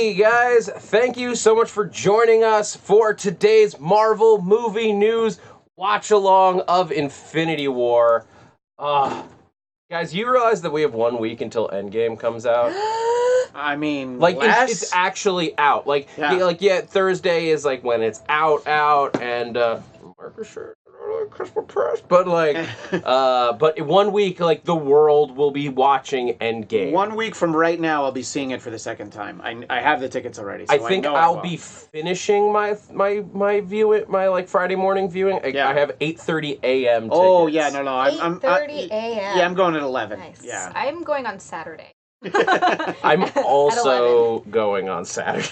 Hey guys, thank you so much for joining us for today's Marvel movie news watch-along of Infinity War. Guys, you realize that we have 1 week until Endgame comes out? I mean, Like, less? it's actually out. Like, Thursday is like when it's out, and Marcus sure Christmas press, but like, but in 1 week, like the world will be watching Endgame. 1 week from right now, I'll be seeing it for the second time. I have the tickets already. So I think I'll be finishing my view my like Friday morning viewing. I have 8:30 a.m. tickets. Oh yeah, no, I'm 8:30 a.m. Yeah, I'm going at 11. Nice. Yeah, I'm going on Saturday. I'm also going on Saturday.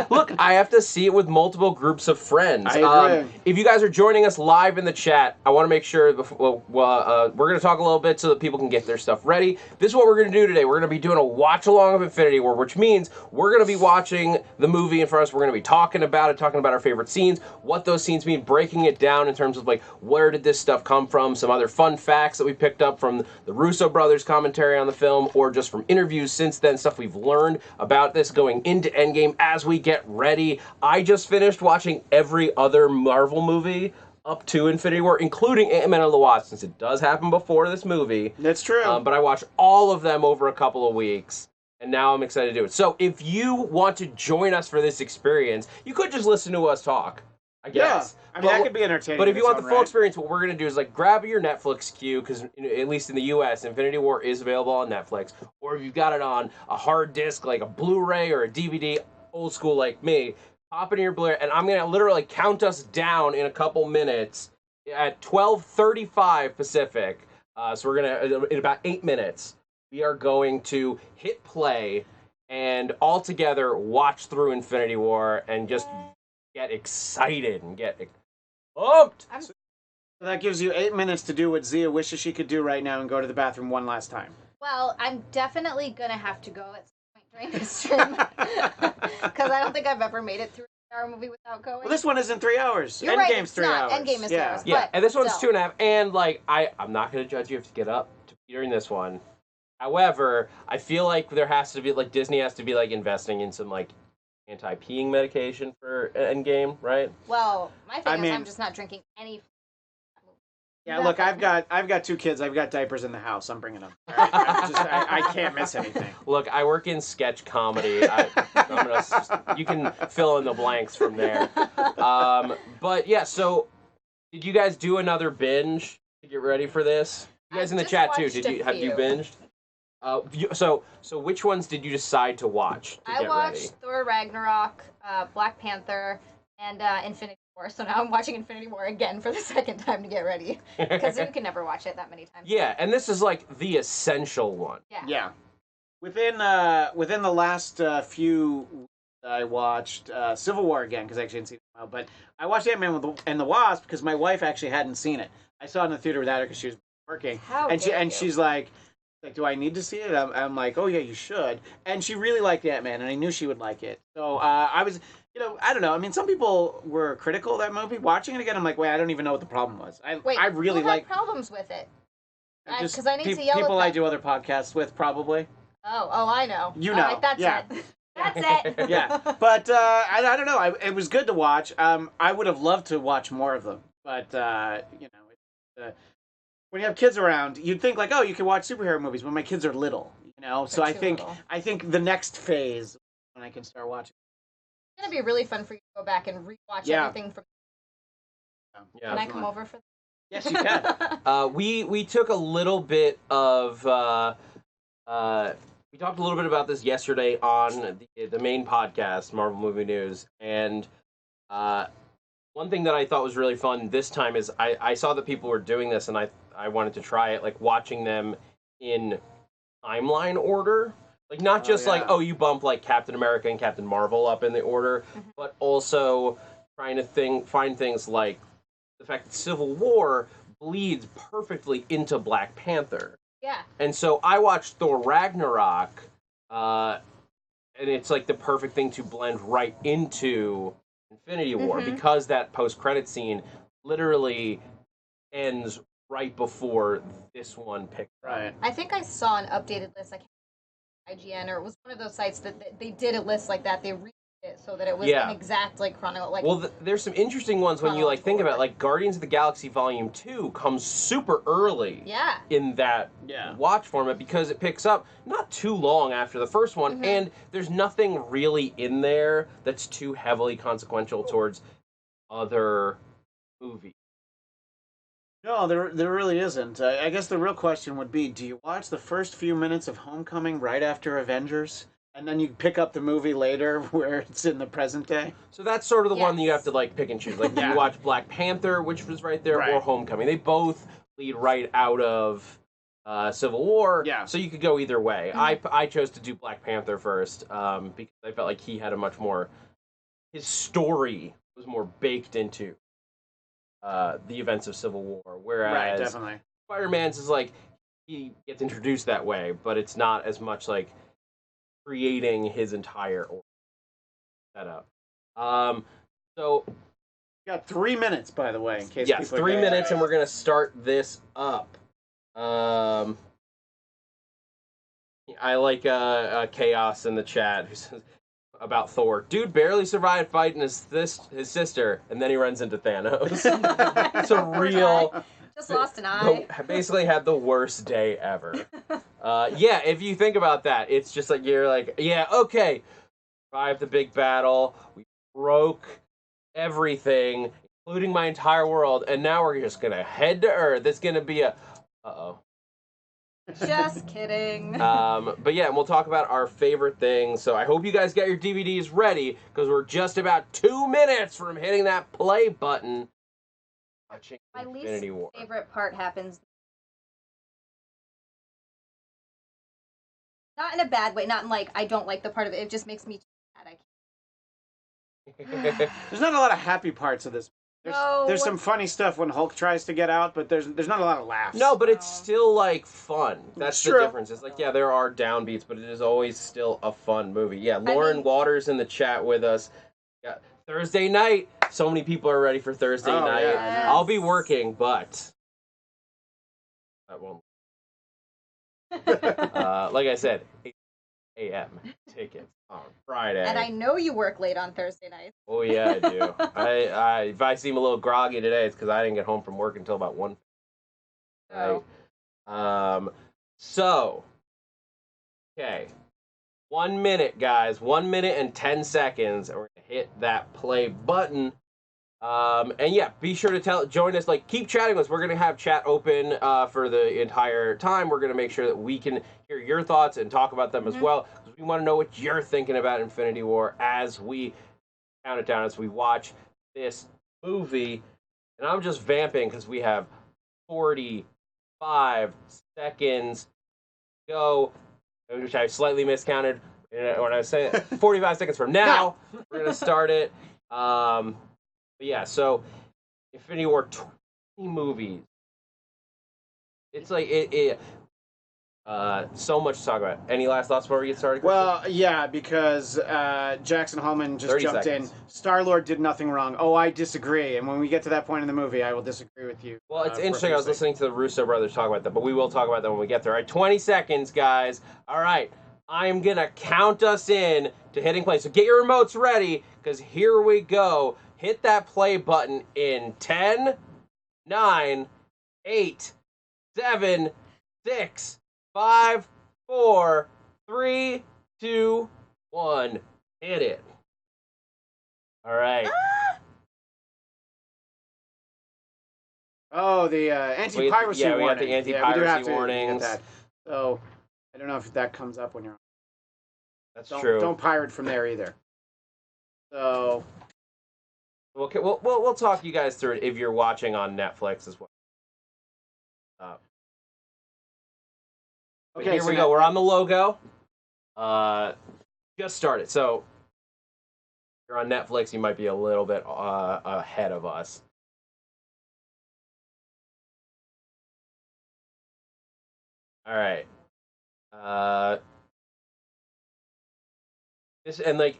Look, I have to see it with multiple groups of friends. I agree. If you guys are joining us live in the chat, I want to make sure we're going to talk a little bit so that people can get their stuff ready. This is what we're going to do today. We're going to be doing a watch-along of Infinity War, which means we're going to be watching the movie in front of us. We're going to be talking about it, talking about our favorite scenes, what those scenes mean, breaking it down in terms of like where did this stuff come from, some other fun facts that we picked up from the Russo brothers' commentary on the film, or just from interviews since then, stuff we've learned about this going into Endgame as we get ready. I just finished watching every other Marvel movie up to Infinity War, including Ant-Man and the Wasp, since it does happen before this movie. That's true. But I watched all of them over a couple of weeks, and now I'm excited to do it. So if you want to join us for this experience, you could just listen to us talk, I guess. Yeah. I mean, that could be entertaining. But if you want the full experience, what we're going to do is like grab your Netflix queue, because at least in the US, Infinity War is available on Netflix. Or if you've got it on a hard disk, like a Blu-ray or a DVD, old school like me, pop it in your Blu-ray, and I'm going to literally count us down in a couple minutes at 12:35 Pacific. So we're going to, in about 8 minutes, we are going to hit play and all together watch through Infinity War and just get excited and get pumped. So that gives you 8 minutes to do what Zia wishes she could do right now and go to the bathroom one last time. Well, I'm definitely going to have to go at some point during this stream. Because I don't think I've ever made it through an hour movie without going. Well, this one isn't 3 hours. You're right, Endgame's 3 hours. Endgame is 3 hours. Yeah, but and this one's still. 2.5. And like, I'm not going to judge you if you get up to during this one. However, I feel like there has to be, like, Disney has to be like investing in some like anti-peeing medication for Endgame, right? Well, my thing is I'm just not drinking any. Yeah, look, I've got 2 kids. I've got diapers in the house. I'm bringing them. I can't miss anything. Look, I work in sketch comedy. You can fill in the blanks from there. But yeah, so did you guys do another binge to get ready for this? You guys in the chat too. Have you binged? So which ones did you decide to watch? I watched Thor Ragnarok, Black Panther, and Infinity War. So now I'm watching Infinity War again for the second time to get ready, because you can never watch it that many times. Yeah, and this is like the essential one. Yeah. Within the last few, I watched Civil War again because I actually hadn't seen it in a while. But I watched Ant-Man and the Wasp because my wife actually hadn't seen it. I saw it in the theater without her because she was working, she's like, do I need to see it? I'm like, oh yeah, you should. And she really liked Ant-Man, and I knew she would like it. So I was, I don't know. I mean, some people were critical of that movie. Watching it again, I'm like, wait, I don't even know what the problem was. I really who had problems with it? Because I need to yell people at I do other podcasts with, probably. Oh, I know. You know. Right, that's it. That's it. Yeah, but I don't know. It was good to watch. I would have loved to watch more of them, but when you have kids around, you'd think like, oh, you can watch superhero movies, but my kids are little, So I think the next phase when I can start watching. It's gonna be really fun for you to go back and rewatch everything from. Yeah, can I come over for? Yes, you can. We took a little bit of. We talked a little bit about this yesterday on the main podcast, Marvel Movie News, and one thing that I thought was really fun this time is I saw that people were doing this, and I wanted to try it, like watching them in timeline order. Like, not just you bump like Captain America and Captain Marvel up in the order, but also trying to find things like the fact that Civil War bleeds perfectly into Black Panther. Yeah. And so I watched Thor Ragnarok, and it's like the perfect thing to blend right into Infinity War, because that post-credit scene literally ends right before this one picks up. Right. I think I saw an updated list. IGN, or it was one of those sites that they did a list like that. They read it so that it was Yeah. an exact like chrono. Like, well, there's some interesting ones when you like think about it. Like Guardians of the Galaxy Volume 2 comes super early yeah. in that watch format because it picks up not too long after the first one, and there's nothing really in there that's too heavily consequential towards other movies. No, there really isn't. I guess the real question would be, do you watch the first few minutes of Homecoming right after Avengers? And then you pick up the movie later where it's in the present day? So that's sort of the one that you have to like pick and choose. Like you watch Black Panther, which was right there, or Homecoming. They both lead right out of Civil War. Yeah. So you could go either way. I chose to do Black Panther first because I felt like he had a much more, his story was more baked into the events of Civil War. Whereas definitely. Spider-Man's is like, he gets introduced that way, but it's not as much like creating his entire setup. So you got 3 minutes, by the way, in case. Yes, 3 minutes, and we're gonna start this up. I like Chaos in the chat who says about Thor. Dude barely survived fighting his sister, and then he runs into Thanos. It's a real. Just lost an eye. Basically had the worst day ever. Yeah, if you think about that, it's just like you're like, yeah, okay, survived the big battle. We broke everything, including my entire world, and now we're just gonna head to Earth. It's gonna be a, Just kidding. But yeah, and we'll talk about our favorite things. So I hope you guys got your DVDs ready because we're just about 2 minutes from hitting that play button. Watching My Infinity War. least favorite part happens. Not in a bad way. Not in like I don't like the part of it. It just makes me sad. I can't. There's not a lot of happy parts of this. There's some funny stuff when Hulk tries to get out, but there's not a lot of laughs. No, but it's still like fun. That's the true. difference. It's like, yeah, there are downbeats, but it is always still a fun movie. Yeah, Lauren Waters in the chat with us. Yeah, Thursday night. So many people are ready for Thursday night. Yeah, I'll be working, but that won't. Like I said, 8 a.m. tickets on Friday. And I know you work late on Thursday nights. Oh yeah, I do. If I seem a little groggy today, it's because I didn't get home from work until about 1. Oh. So, okay, 1 minute, guys. 1 minute and 10 seconds. And we're gonna hit that play button. And yeah, be sure to join us. Like, keep chatting with us. We're gonna have chat open for the entire time. We're gonna make sure that we can hear your thoughts and talk about them as well. Because we want to know what you're thinking about Infinity War as we count it down, as we watch this movie. And I'm just vamping because we have 45 seconds to go, which I slightly miscounted when I was saying 45 seconds from now. We're gonna start it. But yeah, so Infinity War 20 movies. It's like so much to talk about. Any last thoughts before we get started, Christian? Well, yeah, because Jackson Hallman just jumped seconds. in. Star-Lord did nothing wrong. Oh, I disagree. And when we get to that point in the movie, I will disagree with you. Well, it's interesting. I was listening to the Russo brothers talk about that, but we will talk about that when we get there. All right, 20 seconds, guys. All right, I'm going to count us in to hitting play. So get your remotes ready, because here we go. Hit that play button in 10, 9, 8, 7, 6, 5, 4, 3, 2, 1. Hit it. All right. Oh, the anti-piracy warning. Yeah, we got the anti-piracy warnings. Get that. So, I don't know if that comes up when you're on. That's true. Don't pirate from there either. So... Okay, we'll talk you guys through it if you're watching on Netflix as well. Okay, here we go. We're on the logo. Just started. So, if you're on Netflix, you might be a little bit ahead of us. All right.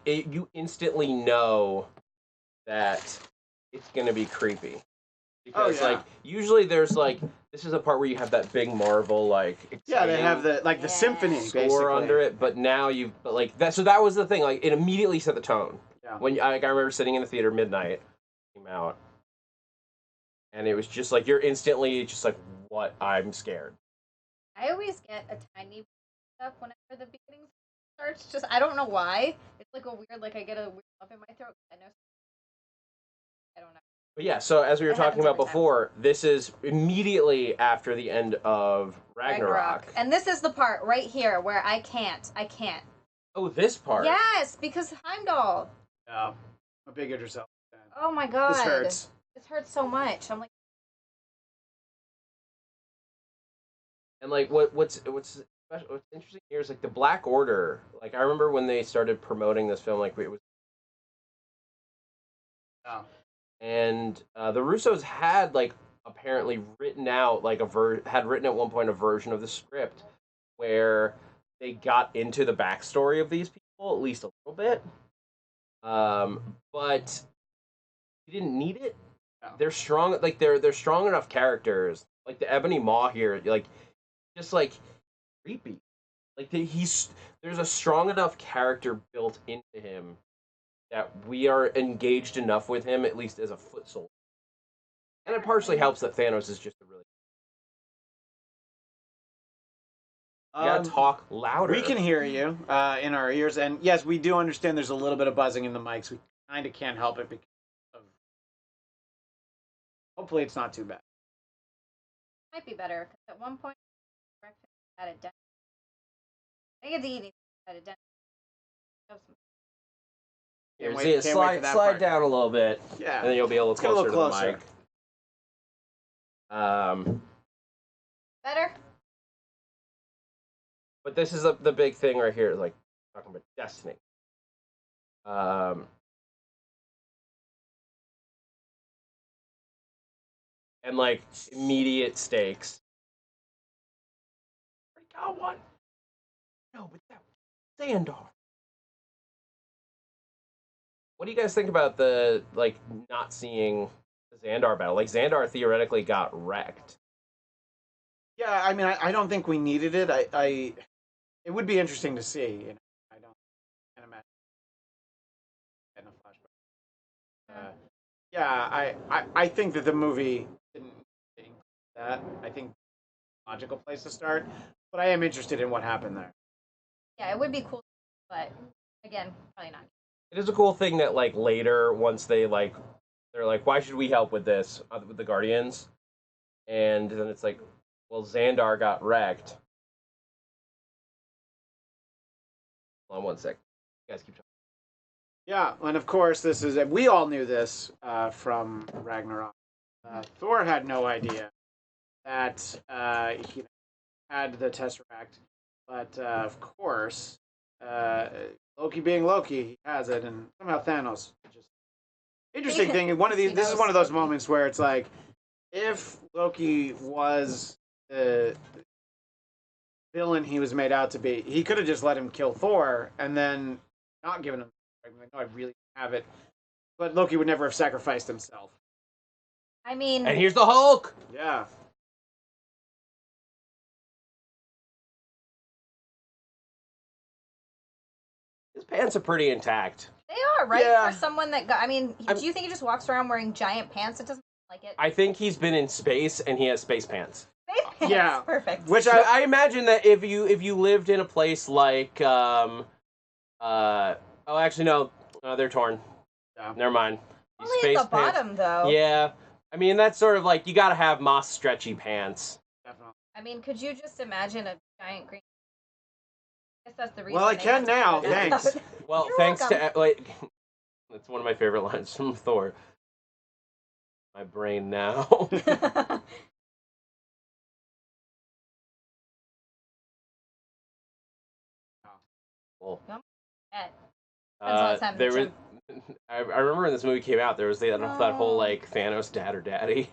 You instantly know that it's gonna be creepy because like usually there's like this is a part where you have that big Marvel like Yeah, they exciting have the Yeah. symphony score basically under it, but now but like that. So that was the thing. Like it immediately set the tone. Yeah. When I remember sitting in the theater midnight, came out, and it was just like you're instantly just like, what? I'm scared. I always get a tiny stuff whenever the beginning starts. Just I don't know why. It's like a weird, like I get a weird lump in my throat. I know. I don't know. But yeah, so as we were It talking happens about every time. before, this is immediately after the end of Ragnarok. And this is the part right here where I can't. Oh, this part. Yes, because Heimdall. Yeah. I'm a big Idris Elba fan. Oh my god. This hurts. This hurts so much. I'm like, And like what's interesting here is like the Black Order. Like I remember when they started promoting this film, like it was, Yeah. and the Russos had like apparently written out like had written at one point a version of the script where they got into the backstory of these people at least a little bit, but you didn't need it. No. They're strong, like they're strong enough characters. Like the Ebony Maw here, like just like creepy. Like there's a strong enough character built into him that we are engaged enough with him, at least as a foot soldier. And it partially helps that Thanos is just a really. You gotta talk louder. We can hear you in our ears, and yes, we do understand there's a little bit of buzzing in the mics. We kind of can't help it because of... Hopefully it's not too bad. might be better because at one point, breakfast had a dent. I think it's eating at a dent. Here, Can't see wait- it can't wait for that slide part. down a little bit, Yeah. and then you'll be a little Let's get a closer little to closer. the mic. Better? But this is the big thing right here, like talking about destiny. And like immediate stakes. I got one. No, but that Xandar. What do you guys think about the like not seeing the Xandar battle? Like Xandar theoretically got wrecked. Yeah, I mean, I don't think we needed it. It would be interesting to see. You know, can't imagine getting a flashback. Yeah, I think that the movie didn't include that. I think logical place to start, but I am interested in what happened there. Yeah, it would be cool, but again, probably not. It is a cool thing that like later, once they're like, why should we help with this with the Guardians? And then it's like, well, Xandar got wrecked. Hold on one sec. You guys keep talking. Yeah, and of course, this is we all knew this from Ragnarok. Thor had no idea that he had the Tesseract, but of course, Loki being Loki, he has it, and somehow Thanos. Just interesting thing. One of these. This is one of those moments where it's like, if Loki was the villain he was made out to be, he could have just let him kill Thor and then not given him. Like, no, I really have it, but Loki would never have sacrificed himself. I mean, And here's the Hulk. Yeah. His pants are pretty intact. they are, right? Yeah. For someone that got, I mean, do you think he just walks around wearing giant pants? It doesn't like it. I think he's been in space and he has space pants. Space pants, Yeah. perfect. Which I imagine that if you lived in a place like oh actually no, they're torn. Yeah. Never mind. These Only space at the pants. bottom, though. Yeah, I mean that's sort of like you gotta have moss stretchy pants. Definitely. I mean, could you just imagine a giant green? I guess that's the reason. Well, I they can have to now. do it. Thanks. Well, You're thanks welcome. to like that's one of my favorite lines from Thor. My brain now. Well, Yeah. Depends on the time of there the was. I remember when this movie came out, there was that whole Oh. like Thanos dad or daddy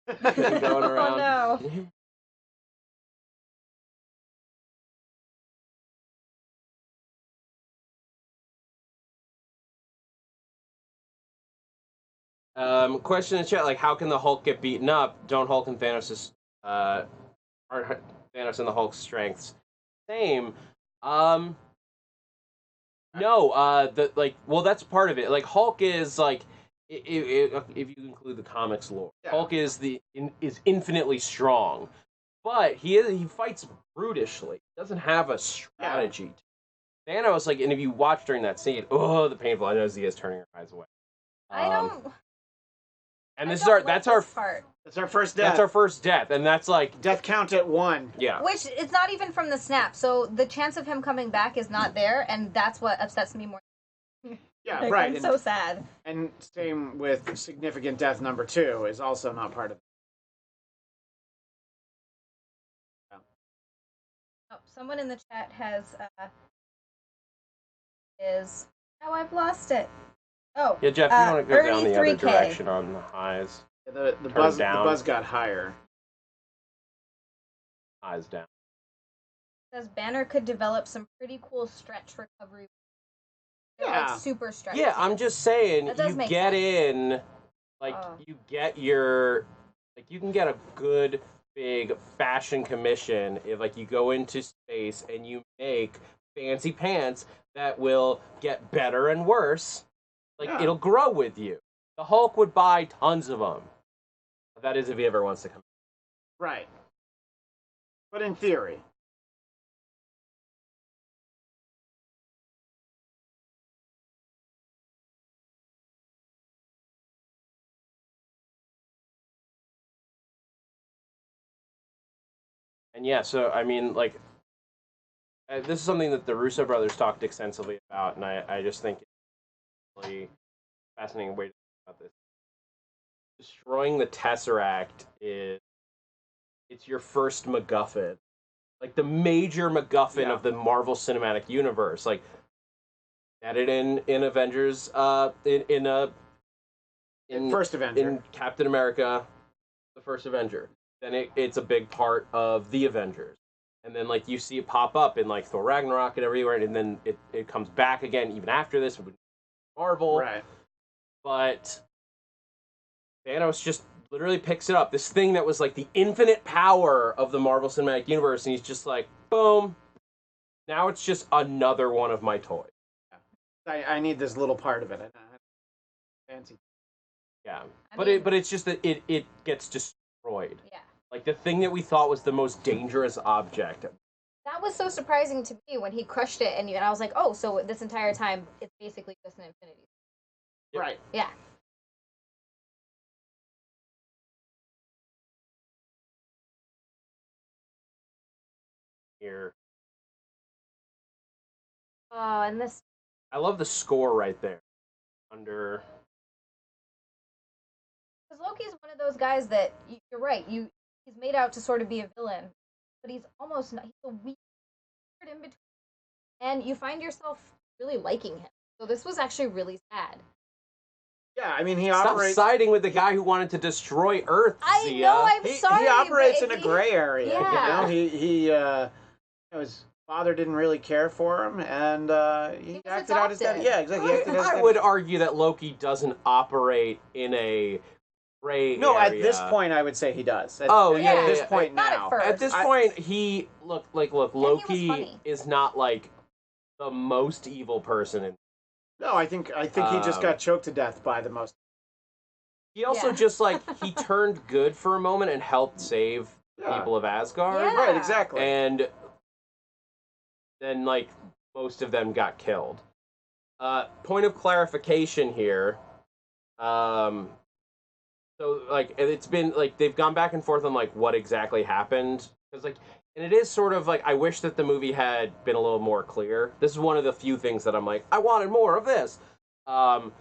thing going around. Oh no. Question in chat, like, how can the Hulk get beaten up? Don't Hulk and Thanos just Aren't Thanos and the Hulk's strengths same? No, that's part of it. Like Hulk is like, if you include the comics lore, Yeah. Hulk is is infinitely strong, but he fights brutishly. He doesn't have a strategy. Yeah. Thanos, like, and if you watch during that scene, the painful. I know Zia's turning her eyes away. I don't. And that's our part. That's our first death. That's our first death, and that's like death count at 1. Yeah. Which it's not even from the snap, so the chance of him coming back is not there, and that's what upsets me more. Yeah, like, right. I'm so sad. And same with significant death number 2 is also not part of it. Yeah. Oh, someone in the chat has I've lost it. Oh. Yeah, Jeff, you want to go down the other 3K. direction on the highs. The buzz got higher. Highs down. It says Banner could develop some pretty cool stretch recovery. Yeah. Like super stretch. Yeah, I'm just saying, you get sense. in, like, you get your, like, you can get a good, big fashion commission if, like, you go into space and you make fancy pants that will get better and worse. Like, it'll grow with you. The Hulk would buy tons of them. That is if he ever wants to come. Right. But in theory. And yeah, so, I mean, like, this is something that the Russo brothers talked extensively about, and I just think it's a really fascinating way to think about this. Destroying the Tesseract it's your first MacGuffin. Like, the major MacGuffin of the Marvel Cinematic Universe. Like, get it in Avengers, in First Avenger. In Captain America, the first Avenger. Then it's a big part of the Avengers. And then, like, you see it pop up in, like, Thor Ragnarok and everywhere, and then it comes back again even after this with Marvel. Right. But Thanos just literally picks it up. This thing that was, like, the infinite power of the Marvel Cinematic Universe, and he's just like, boom. Now it's just another one of my toys. I need this little part of it. Fancy. Yeah. But it's just that it gets destroyed. Yeah. Like, the thing that we thought was the most dangerous object. That was so surprising to me when he crushed it, and I was like, oh, so this entire time it's basically just an infinity. Yep. Right. Yeah. Here. Oh, and this. I love the score right there. Under. Because Loki's one of those guys that you're right. He's made out to sort of be a villain, but he's almost not. He's a weird in between, and you find yourself really liking him. So this was actually really sad. Yeah, I mean, he Stop operates. siding with the guy who wanted to destroy Earth. I know. I'm sorry. He operates in a gray area. Yeah. You know, his father didn't really care for him, and he acted out his dad. Yeah, exactly. I would argue that Loki doesn't operate in a gray area. No, at this point, I would say he does. At this point now. Not at first. At this point, Loki is not like the most evil person in. No, I think he just got choked to death by the most. He also just like he turned good for a moment and helped save people of Asgard. Yeah. Right, exactly. And then like most of them got killed. Point of clarification here. So, like, it's been, like, they've gone back and forth on, like, what exactly happened. Because, like, and it is sort of, like, I wish that the movie had been a little more clear. This is one of the few things that I'm like, I wanted more of this. Because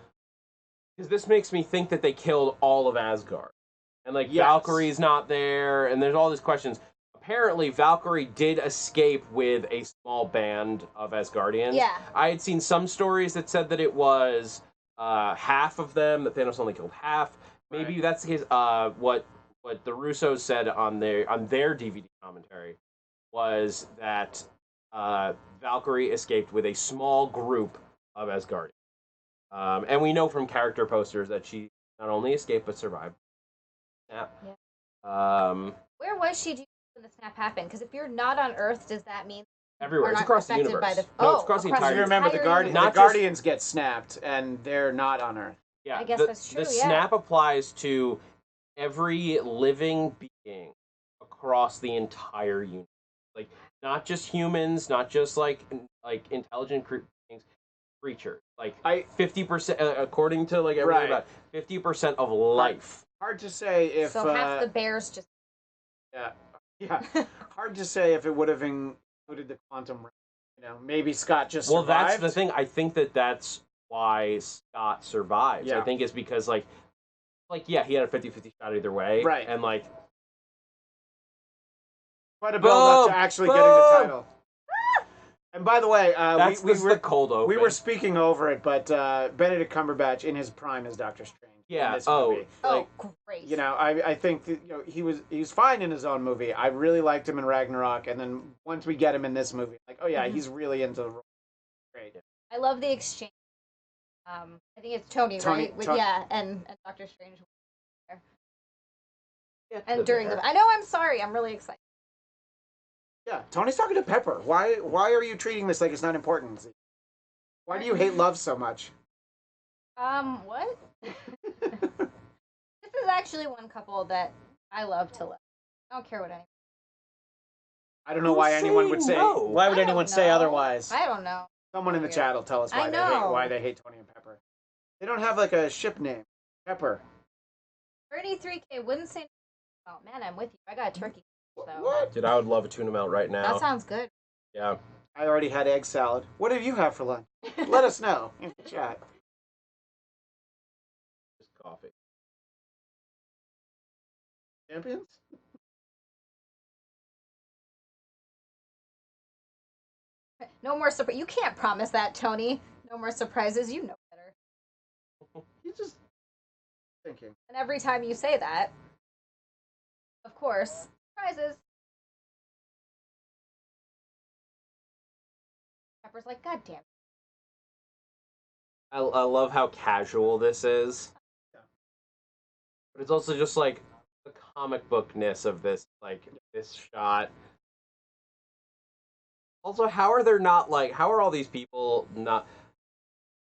this makes me think that they killed all of Asgard. And, like, Valkyrie's not there, and there's all these questions. Apparently, Valkyrie did escape with a small band of Asgardians. Yeah. I had seen some stories that said that it was half of them, that Thanos only killed half. Maybe that's the case. What the Russos said on their DVD commentary was that Valkyrie escaped with a small group of Asgardians. And we know from character posters that she not only escaped but survived. Yeah. Where was she when the snap happened? Because if you're not on Earth, does that mean Everywhere. are It's not across the affected universe. by the? No, it's across the entire You remember the, universe. Not just- Guardians get snapped, and they're not on Earth. Yeah, I guess that's true, The yeah. snap applies to every living being across the entire universe. Like, not just humans, not just like intelligent beings, creatures. Like 50%, according to like everything about 50% of life. Hard to say if. So half the bears just. Yeah. Hard to say if it would have included the quantum realm. You know, maybe Scott just survived. Well, that's the thing. I think that's why Scott survives. Yeah. I think it's because like yeah, he had a 50-50 shot either way. Right. And like quite a build up to actually getting the title. And by the way, we were the cold open. We were speaking over it, but Benedict Cumberbatch in his prime as Doctor Strange. Yeah. In this movie. Great. You know, I think that, you know, he was fine in his own movie. I really liked him in Ragnarok, and then once we get him in this movie, like, oh yeah, he's really into the role. Great. I love the exchange. I think it's Tony, right? Yeah, and Doctor Strange. And during the, I know. I'm sorry. I'm really excited. Yeah, Tony's talking to Pepper. Why are you treating this like it's not important? Why do you hate love so much? What? This is actually one couple that I love to love. I don't care what anyone. I don't know why anyone would say. No. Why would anyone say otherwise? I don't know. Someone in the chat will tell us why they hate Tony and Pepper. They don't have like a ship name. Pepper. 33K wouldn't say. Oh man, I'm with you. I got a turkey. So. What? Dude, I would love a tuna melt right now. That sounds good. Yeah. I already had egg salad. What did you have for lunch? Let us know in the chat. Just coffee. Champions? No more surprise. You can't promise that, Tony. No more surprises. You know better. He's just thinking. And every time you say that, of course, surprises. Pepper's like, God damn it. I love how casual this is. Yeah. But it's also just like the comic bookness of this, like this shot. Also, how are all these people not?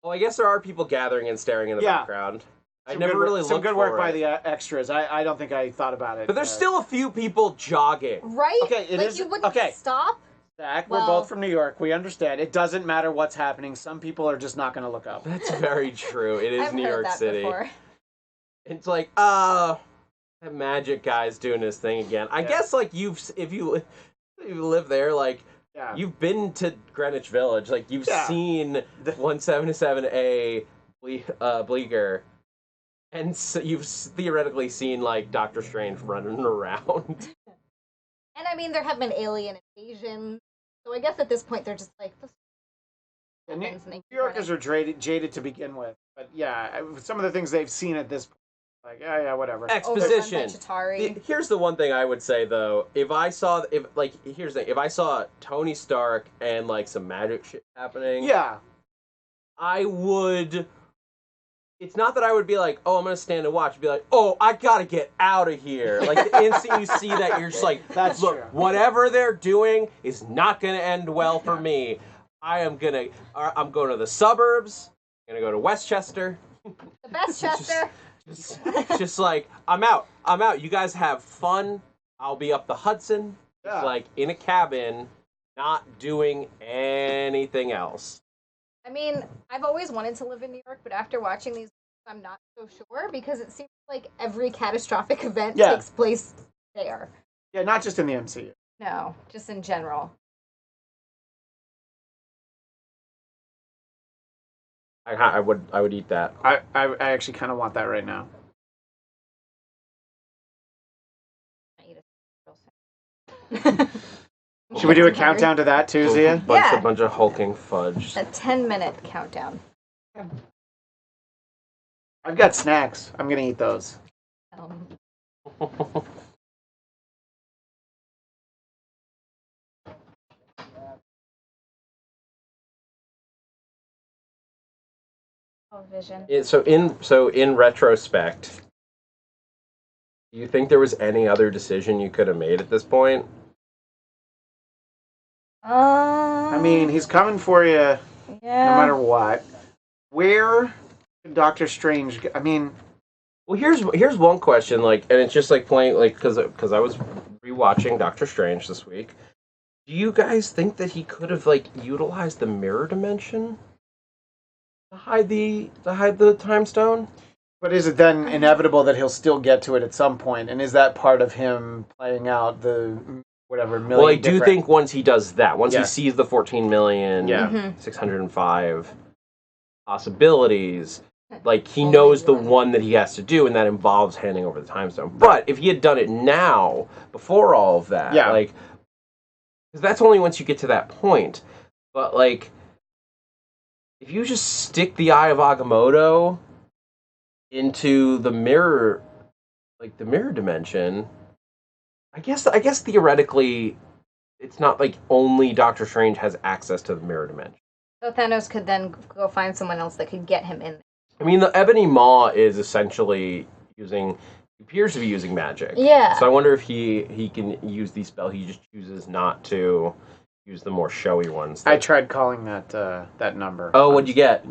Oh, I guess there are people gathering and staring in the background. I never really looked for it. Some good work by the extras. I don't think I thought about it. But there's still a few people jogging. Right? Okay, it like is. You wouldn't stop? Zach, we're both from New York. We understand. It doesn't matter what's happening. Some people are just not going to look up. That's very true. It is I've New heard York that City. Before. It's like, that magic guy's doing his thing again. I guess like if you live there, like you've been to Greenwich Village, like you've seen 177A Bleecker, and so you've theoretically seen like Doctor Strange running around. And I mean, there have been alien invasions, so I guess at this point they're just like. New Yorkers are jaded to begin with, but some of the things they've seen at this point, like whatever. Exposition. Here's the one thing I would say though: if I saw Tony Stark and like some magic shit happening, I would. It's not that I would be like, oh, I'm gonna stand and watch. I'd be like, oh, I gotta get out of here. Like the instant you see that, you're just like, look, whatever they're doing is not gonna end well for me. I'm going to the suburbs. I'm gonna go to Westchester. The best Chester. just like, I'm out. You guys have fun. I'll be up the Hudson, just like in a cabin, not doing anything else. I mean, I've always wanted to live in New York, but after watching these, I'm not so sure because it seems like every catastrophic event takes place there. Yeah, not just in the MCU. No, just in general. I would eat that. I actually kind of want that right now. Should we do a countdown to that too, Zia? A bunch of hulking fudge. A 10-minute countdown. I've got snacks. I'm gonna eat those. Vision. So in retrospect, Do you think there was any other decision you could have made at this point? I mean, he's coming for you no matter what. Where can Doctor Strange? I mean, well, here's one question, like, and it's just like playing, like, because I was rewatching Doctor Strange this week. Do you guys think that he could have like utilized the mirror dimension to hide the time stone? but is it then inevitable that he'll still get to it at some point? And is that part of him playing out the whatever million? Well, I do think once he does that, once Yeah. he sees the 14 Yeah. million 605 possibilities, like he knows the one that he has to do, and that involves handing over the time stone. But if he had done it now, before all of that, Yeah. like, because that's only once you get to that point. But like, if you just stick the Eye of Agamotto into the mirror, like the mirror dimension, I guess theoretically, it's not like only Doctor Strange has access to the mirror dimension. So Thanos could then go find someone else that could get him in there. I mean, the Ebony Maw is essentially appears to be using magic. Yeah. So I wonder if he can use these spells. He just chooses not to use the more showy ones. I tried calling that number. Oh, what'd you get?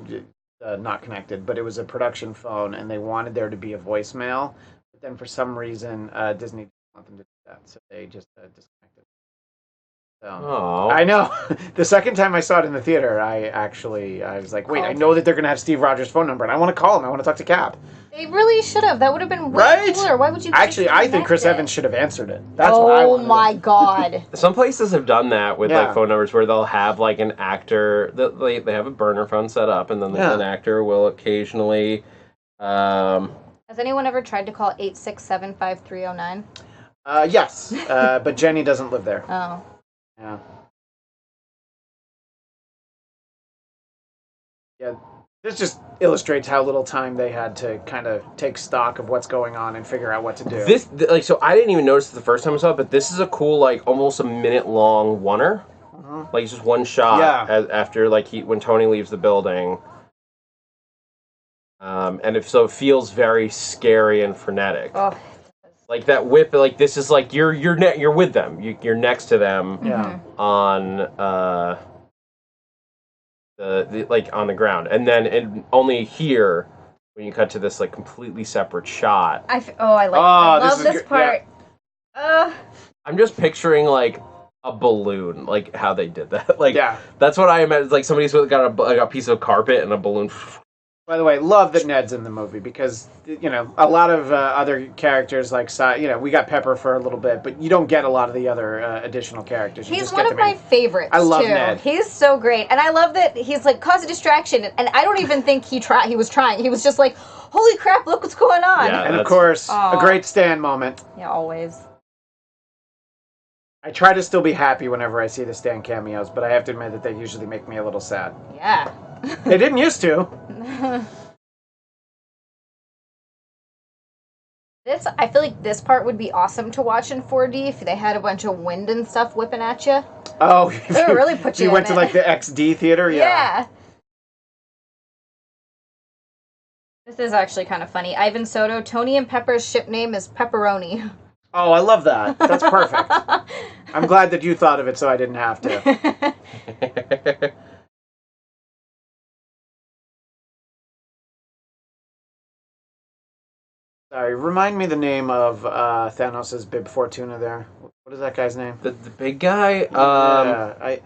Not connected, but it was a production phone, and they wanted there to be a voicemail. But then for some reason, Disney didn't want them to do that, so they just disconnected. So Oh. I know. The second time I saw it in the theater, I was like, wait, I know that they're gonna have Steve Rogers' phone number, and I want to call him. I want to talk to Cap. They really should have. That would have been way Right? cooler. Why would you? Actually, I think Chris Evans should have answered it. That's what I Oh wanted. my god. Some places have done that with Yeah. like phone numbers where they'll have like an actor that they have a burner phone set up, and then an actor will occasionally. Has anyone ever tried to call 867-5309? Yes, but Jenny doesn't live there. Oh. Yeah. Yeah, this just illustrates how little time they had to kind of take stock of what's going on and figure out what to do. So I didn't even notice it the first time I saw it, but this is a cool, like, almost a minute long oneer. Like, it's just one shot after, like, when Tony leaves the building. And it feels very scary and frenetic. Oh. Like that whip, like this is like you're with them. You're next to them. Yeah. On the like on the ground, and then only here when you cut to this like completely separate shot. I love this part. Yeah. I'm just picturing like a balloon, like how they did that. Like Yeah. that's what I imagine. Like somebody's got a piece of carpet and a balloon. By the way, love that Ned's in the movie because, you know, a lot of other characters like, we got Pepper for a little bit, but you don't get a lot of the other additional characters. You He's just one get of them my favorites, I love too. Ned. He's so great. And I love that he's like, cause a distraction. And I don't even think he was trying. He was just like, holy crap, look what's going on. Yeah. And of course, a great Stan moment. Yeah, always. I try to still be happy whenever I see the Stan cameos, but I have to admit that they usually make me a little sad. Yeah. They didn't used to. I feel like this part would be awesome to watch in 4D if they had a bunch of wind and stuff whipping at you. Oh, It would really put you you in went to it. like the XD theater? Yeah. This is actually kind of funny. Ivan Soto, Tony and Pepper's ship name is Pepperoni. Oh, I love that. That's perfect. I'm glad that you thought of it so I didn't have to. Sorry, remind me the name of Thanos' Bib Fortuna there. What is that guy's name? The big guy. I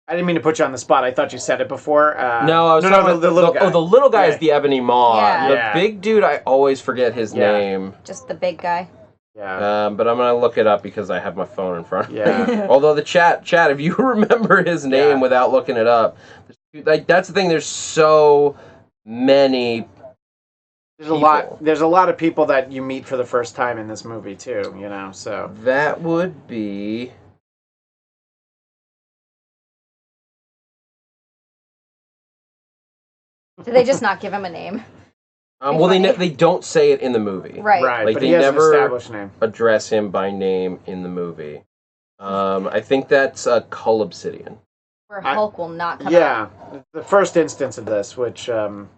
didn't mean to put you on the spot. I thought you said it before. No, I was talking about the little guy. Oh, the little guy is the Ebony Maw. Yeah. The Yeah. big dude, I always forget his name. Just the big guy. Yeah. But I'm gonna look it up because I have my phone in front of me. Yeah. Although the chat, if you remember his name without looking it up, like that's the thing. There's so many. There's a lot of people that you meet for the first time in this movie too, you know, so. That would be. Did they just not give him a name? Well, they don't say it in the movie. Right. Right, Like but they he has never an established name. address him by name in the movie. I think that's Cull Obsidian. Where Hulk will not come out. Yeah, the first instance of this, which I'm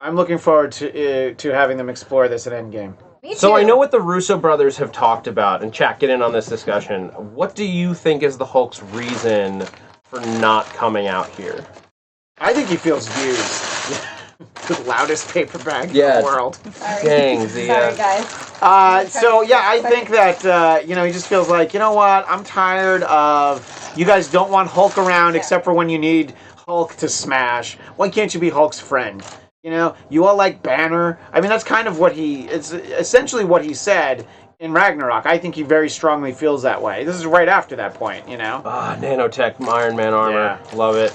looking forward to having them explore this in Endgame. Me So too. I know what the Russo brothers have talked about, and chat, get in on this discussion. What do you think is the Hulk's reason for not coming out here? I think he feels used. The loudest paper bag in Yeah. the world. Sorry. Dang, the, Sorry, guys. So yeah, I think that he just feels like, you know what? I'm tired of you guys don't want Hulk around except for when you need Hulk to smash. Why can't you be Hulk's friend? You know, you all like Banner. I mean, that's kind of it's essentially what he said in Ragnarok. I think he very strongly feels that way. This is right after that point, you know. Nanotech Iron Man armor, love it.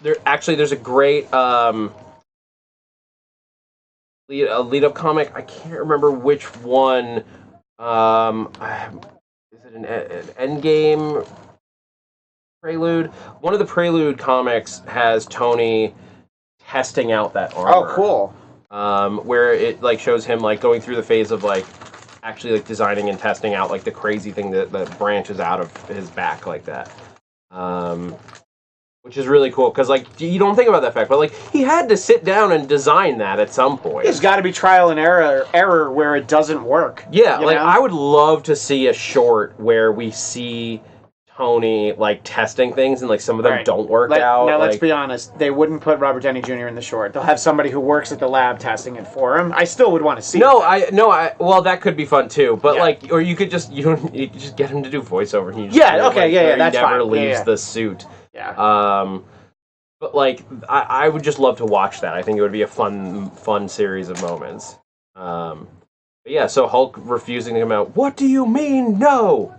There's a great lead up comic. I can't remember which one. Is it an Endgame prelude? One of the prelude comics has Tony testing out that armor. Oh, cool. Where it like shows him like going through the phase of like actually like designing and testing out like the crazy thing that branches out of his back like that. Which is really cool because like you don't think about that fact, but like he had to sit down and design that at some point. There's got to be trial and error where it doesn't work. Yeah, like know? I would love to see a short where we see Tony like testing things and like some of them don't work out. Now like, let's be honest, they wouldn't put Robert Downey Jr. in the short. They'll have somebody who works at the lab testing it for him. I still would want to see. Well, that could be fun too. But like, or you could just you could just get him to do voiceover. And you just that's he fine. never leaves the suit. Yeah. But like, I would just love to watch that. I think it would be a fun series of moments. But yeah, so Hulk refusing to come out. What do you mean, no?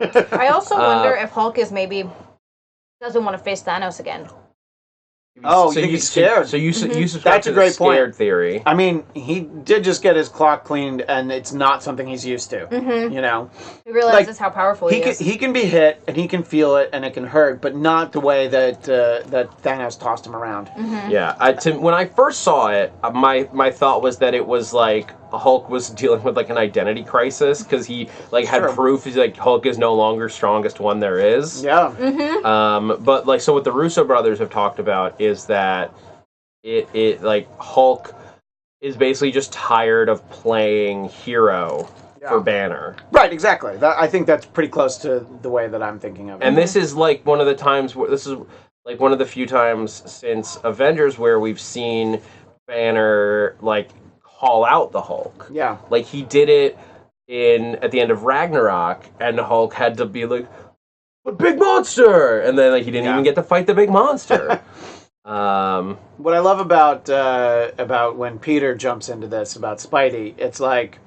I also wonder if Hulk is maybe doesn't want to face Thanos again. Oh, you think he's scared? So you subscribe That's to a great the scared point. theory. I mean, he did just get his clock cleaned, and it's not something he's used to. Mm-hmm. You know, He realizes how powerful he is. He can be hit, and he can feel it, and it can hurt, but not the way that that Thanos tossed him around. Mm-hmm. Yeah, when I first saw it, my thought was that it was like Hulk was dealing with like an identity crisis because he like had proof he's like Hulk is no longer strongest one there is. Yeah. Mm-hmm. But like so what the Russo brothers have talked about is that it like Hulk is basically just tired of playing hero for Banner. Right, exactly. I think that's pretty close to the way that I'm thinking of it. And this is like one of the times where this is like one of the few times since Avengers where we've seen Banner like call out the Hulk. Yeah. Like he did it at the end of Ragnarok, and the Hulk had to be like, "But big monster!" And then like he didn't even get to fight the big monster. What I love about when Peter jumps into this about Spidey, it's like,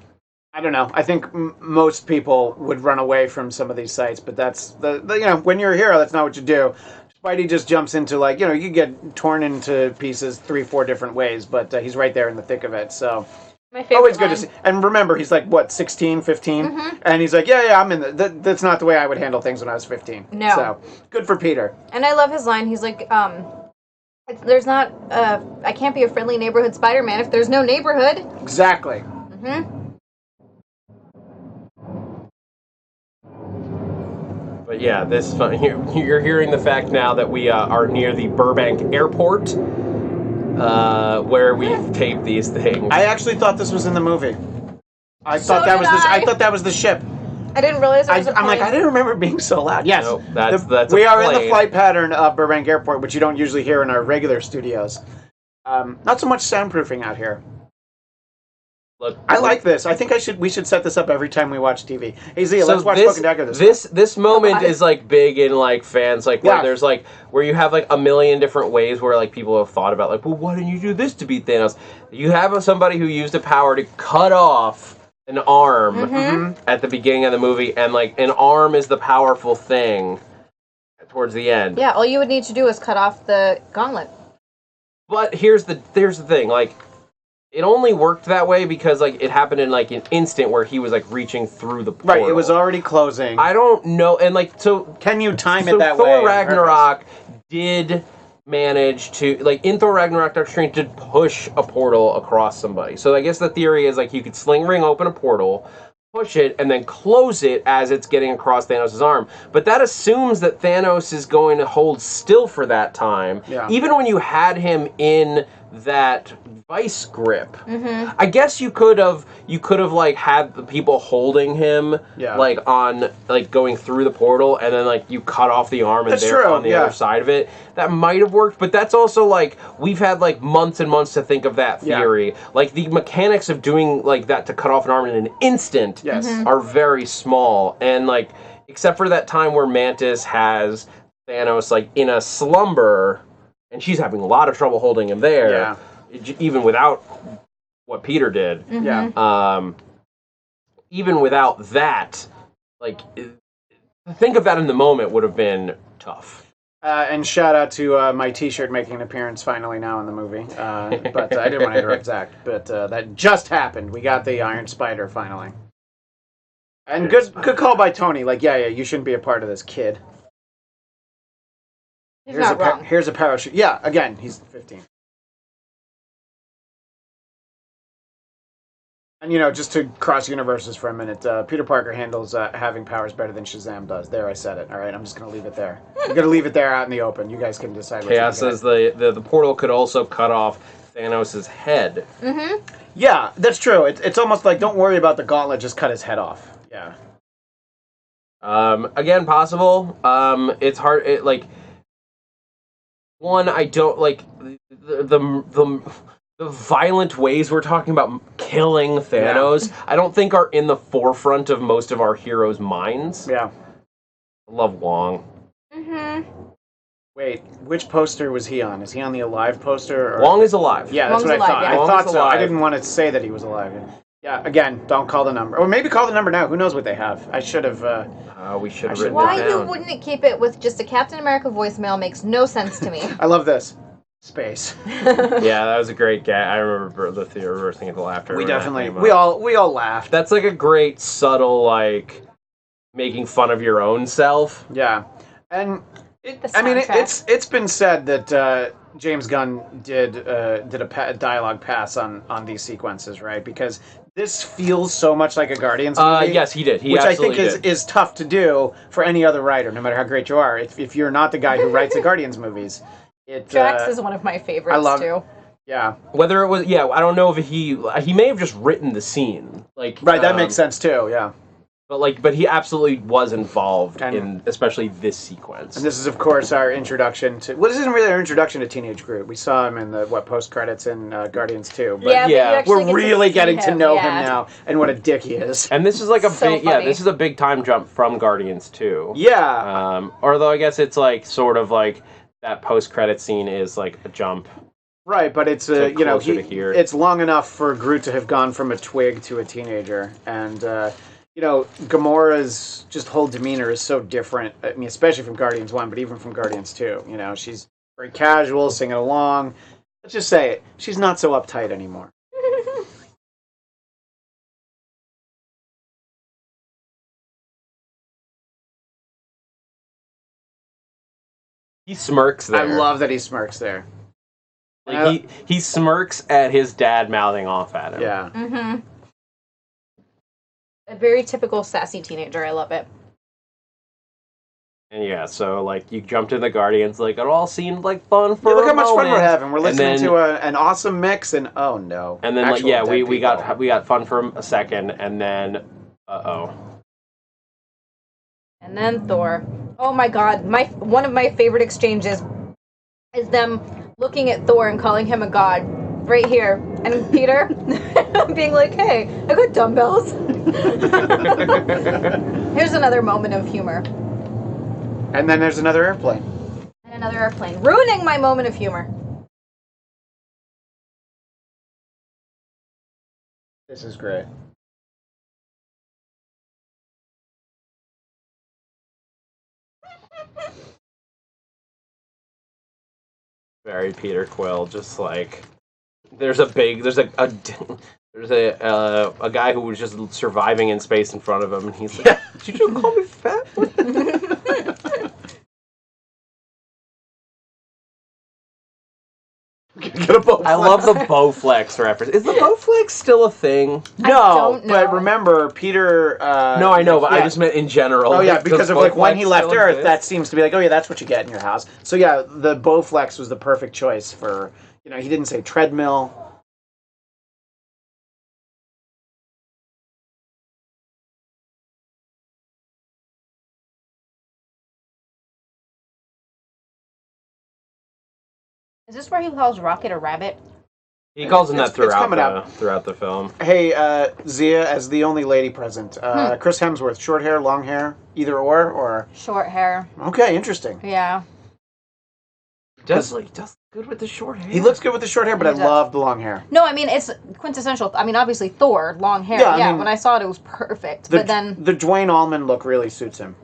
I don't know. I think most people would run away from some of these sites, but that's when you're a hero, that's not what you do. Spidey just jumps into like, you get torn into pieces 3-4 different ways, but he's right there in the thick of it. So My favorite always good line. to see. And remember, he's like, what, 16, 15? And he's like, yeah, I'm in that's not the way I would handle things when I was 15. No. So good for Peter. And I love his line. He's like, there's not, I can't be a friendly neighborhood Spider-Man if there's no neighborhood. Exactly. Mm-hmm. But yeah, you're hearing the fact now that we are near the Burbank Airport, where we've taped these things. I actually thought this was in the movie. I So thought that was did I. I thought that was the ship. I didn't realize there was a I'm like, plane. I didn't remember it being so loud. Yes, Nope, that's a we are in the plane. flight pattern of Burbank Airport, which you don't usually hear in our regular studios. Not so much soundproofing out here. Look, I like this. I think we should set this up every time we watch TV. Hey Zia, So let's watch Cloak and Dagger this moment is like big in like fans like where Yeah. there's like where you have like a million different ways where like people have thought about like, well, why didn't you do this to beat Thanos? You have somebody who used the power to cut off an arm at the beginning of the movie, and like an arm is the powerful thing towards the end. Yeah, all you would need to do is cut off the gauntlet. But here's the thing, like it only worked that way because like it happened in like an instant where he was like reaching through the portal. Right, it was already closing. I don't know, and like so Can you time so it that Thor way? on Ragnarok did manage to like in Thor Ragnarok Doctor Strange did push a portal across somebody. So I guess the theory is like you could sling ring open a portal, push it, and then close it as it's getting across Thanos' arm. But that assumes that Thanos is going to hold still for that time. Yeah. Even when you had him in that vice grip. I guess you could have like had the people holding him like on like going through the portal, and then like you cut off the arm and they're on the other side of it. That might have worked, but that's also like we've had like months and months to think of that theory. Like the mechanics of doing like that to cut off an arm in an instant are very small, and like except for that time where Mantis has Thanos like in a slumber, and she's having a lot of trouble holding him there, even without what Peter did. Even without that, like think of that in the moment would have been tough. And shout out to my T-shirt making an appearance finally now in the movie. But I didn't want to interrupt Zach. But that just happened. We got the Iron Spider finally. And good call by Tony. Like, yeah, you shouldn't be a part of this, kid. He's not wrong. Here's a parachute. Yeah, again, he's 15. And, you know, just to cross universes for a minute, Peter Parker handles having powers better than Shazam does. There, I said it. All right, I'm just going to leave it there. I'm going to leave it there out in the open. You guys can decide. Chaos says the portal could also cut off Thanos' head. Yeah, that's true. It's almost like, don't worry about the gauntlet, just cut his head off. Yeah. Again, possible. It's hard. One, I don't like the violent ways we're talking about killing Thanos. I don't think are in the forefront of most of our heroes' minds. Yeah. I love Wong. Wait, which poster was he on? Is he on the Alive poster? Or... Wong is alive. Yeah, that's Wong's what I thought. alive, yeah. I thought so. Alive. I didn't want to say that he was alive. Yeah, again, don't call the number. Or maybe call the number now. Who knows what they have? I should have... we should have written Why it down. you wouldn't keep it with just a Captain America voicemail makes no sense to me. I love this. Space. Yeah, that was a great gag. I remember the theater reversing at the laughter. We definitely... We all laughed. That's like a great, subtle, like, making fun of your own self. Yeah. And... it's been said that James Gunn did a dialogue pass on these sequences, right? Because this feels so much like a Guardians movie. Yes, he did. Which I think is tough to do for any other writer, no matter how great you are. If you're not the guy who writes the Guardians movies, Drax is one of my favorites too. Yeah. Whether it was, I don't know if he may have just written the scene, like right. That makes sense too. Yeah. But he absolutely was involved in especially this sequence. And this is, of course, our introduction to... Well, this isn't really our introduction to Teenage Groot. We saw him in the, post-credits in Guardians 2. But we're really getting to know him now, and what a dick he is. And this is like this is a big time jump from Guardians 2. Yeah. Although I guess it's like, sort of like, that post-credit scene is like a jump. Right, but it's, it's long enough for Groot to have gone from a twig to a teenager, and... Gamora's just whole demeanor is so different. I mean, especially from Guardians 1, but even from Guardians 2. You know, she's very casual, singing along. Let's just say it. She's not so uptight anymore. He smirks there. I love that he smirks there. Like he smirks at his dad mouthing off at him. Yeah. A very typical sassy teenager. I love it. And so like you jumped in the Guardians, like it all seemed like fun for look how much moment. Fun we're having. We're listening to an awesome mix, and oh no. And then we got fun for a second, and then And then Thor. Oh my God! One of my favorite exchanges is them looking at Thor and calling him a god. Right here. And Peter being like, hey, I got dumbbells. Here's another moment of humor. And then there's another airplane. And another airplane. Ruining my moment of humor. This is great. Very Peter Quill, just like... There's a guy who was just surviving in space in front of him, and he's like, "Did you call me fat?" I love the Bowflex reference. Is the Bowflex still a thing? No, but remember, Peter... no, I know, but I just meant in general. Oh, yeah, because of like when he left Earth, that seems to be like, oh, yeah, that's what you get in your house. So, yeah, the Bowflex was the perfect choice for... he didn't say treadmill. Is this where he calls Rocket a rabbit? He calls him that coming up. throughout the film. Hey, Zia, as the only lady present, Chris Hemsworth, short hair, long hair, either or? Short hair. Okay, interesting. Yeah. He does good with the short hair. He looks good with the short hair, but I does. love the long hair. No, I mean, it's quintessential. I mean, obviously, Thor, long hair. Yeah, I Yeah, mean, when I saw it, it was perfect. But then... The Dwayne Allman look really suits him.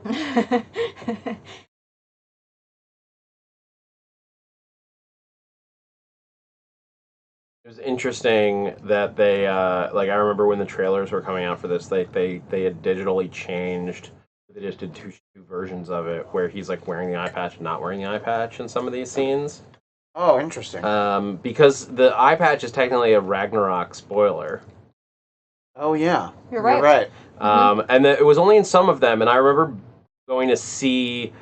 It was interesting that they, like, I remember when the trailers were coming out for this, they had digitally changed. They just did two versions of it where he's, like, wearing the eye patch and not wearing the eye patch in some of these scenes. Oh, interesting. Because the eye patch is technically a Ragnarok spoiler. Oh, yeah. You're right. You're right. And it was only in some of them, and I remember going to see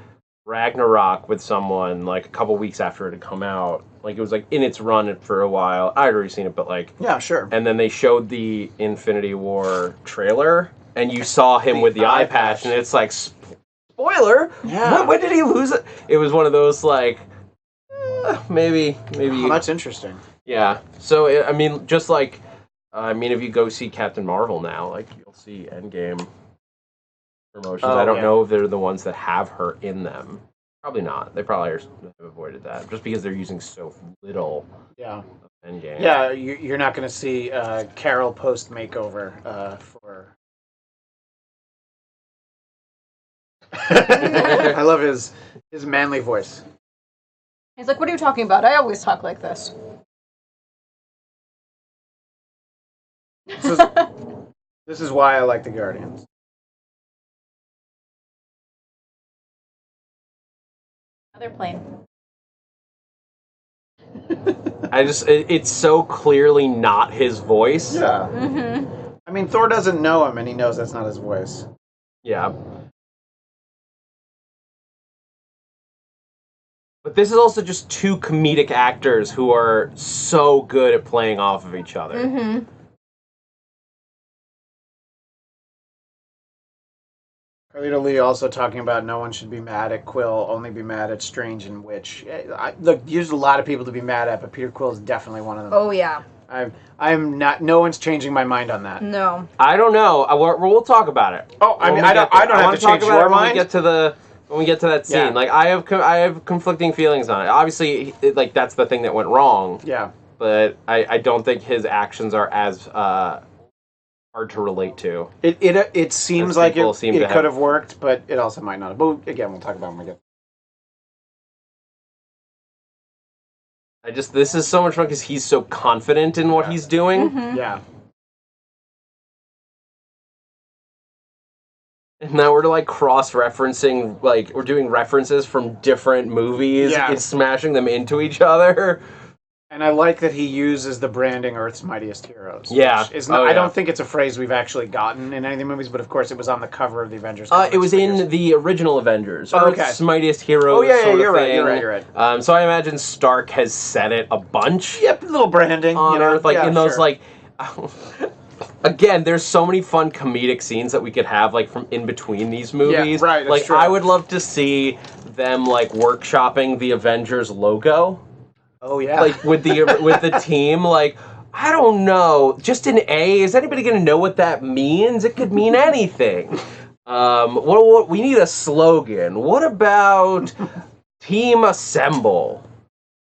Ragnarok with someone, like, a couple weeks after it had come out. Like, it was, like, in its run for a while. I'd already seen it, but, like... Yeah, sure. And then they showed the Infinity War trailer, and you saw him with the eye patch, and it's like, spoiler? Yeah. When did he lose it? It was one of those, like, maybe... Oh, that's interesting. Yeah. So, I mean, just like... if you go see Captain Marvel now, like, you'll see Endgame promotions. I don't know if they're the ones that have her in them. Probably not. They probably have avoided that just because they're using so little. Yeah. Endgame. Yeah, you're not going to see Carol post makeover for. I love his manly voice. He's like, "What are you talking about? I always talk like this." This is why I like the Guardians. Another plane. It's so clearly not his voice. Yeah. Mm-hmm. I mean, Thor doesn't know him, and he knows that's not his voice. Yeah. But this is also just two comedic actors who are so good at playing off of each other. Mm-hmm. Carlito Lee also talking about no one should be mad at Quill, only be mad at Strange and Witch. Look, there's a lot of people to be mad at, but Peter Quill is definitely one of them. Oh, yeah. I'm not. No one's changing my mind on that. No. I don't know. We'll talk about it. Oh, I mean, I don't have to change your mind. When we get to that scene, Yeah. like I have conflicting feelings on it. Obviously, like that's the thing that went wrong. Yeah. But I don't think his actions are as hard to relate to. It seems like it to could have worked, but it also might not have. But again, we'll talk about it when we get. This is so much fun because he's so confident in what he's doing. Mm-hmm. Yeah. And now we're like cross-referencing, like we're doing references from different movies and smashing them into each other. And I like that he uses the branding Earth's Mightiest Heroes. Yeah. I don't think it's a phrase we've actually gotten in any of the movies, but of course it was on the cover of the Avengers. It was in the original Avengers. Oh, okay. Earth's Mightiest Heroes. Oh, yeah, sort you're of right, thing. you're right. So I imagine Stark has said it a bunch. Yep, little branding. On Earth, like in those, sure. like... Again, there's so many fun comedic scenes that we could have, like, from in between these movies. Yeah, right, that's like, true. I would love to see them, like, workshopping the Avengers logo. Oh, yeah. Like, with the team, like, I don't know, just an A, is anybody going to know what that means? It could mean anything. What we need a slogan. What about Team Assemble?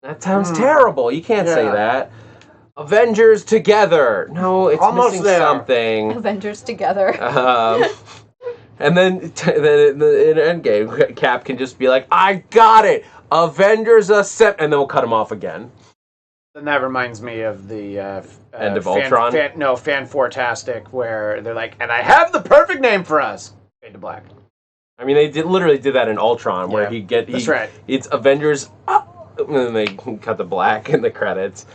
That sounds terrible. You can't say that. Avengers together. No, it's almost missing there. something. Avengers together. And then in Endgame, Cap can just be like, I got it! Avengers Assemble! And then we'll cut him off again. And that reminds me of the End of Ultron? Fan-Fortastic, where they're like, and I have the perfect name for us. Fade to black. I mean, they literally did that in Ultron, where That's right. It's Avengers, and then they cut the black in the credits.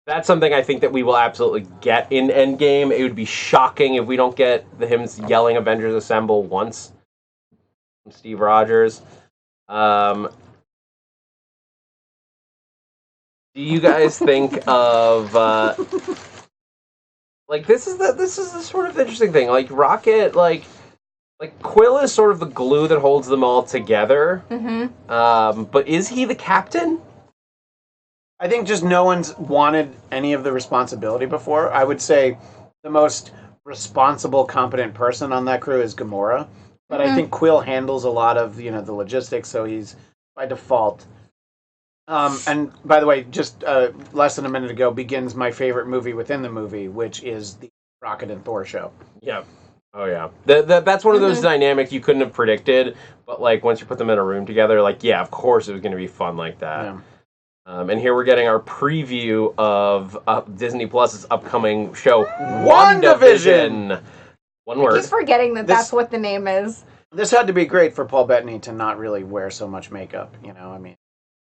That's something I think that we will absolutely get in Endgame. It would be shocking if we don't get him yelling Avengers Assemble once from Steve Rogers. Do you guys think of like this is the sort of interesting thing. Like Rocket, like Quill is sort of the glue that holds them all together. Mm-hmm. But is he the captain? I think just no one's wanted any of the responsibility before. I would say the most responsible, competent person on that crew is Gamora. But I think Quill handles a lot of, the logistics, so he's by default. And by the way, just less than a minute ago begins my favorite movie within the movie, which is the Rocket and Thor show. Yeah. Oh yeah. That's one of those dynamics you couldn't have predicted, but like once you put them in a room together, like yeah, of course it was going to be fun like that. Yeah. And here we're getting our preview of Disney Plus's upcoming show, WandaVision! One word. He's forgetting that's what the name is. This had to be great for Paul Bettany to not really wear so much makeup. I mean,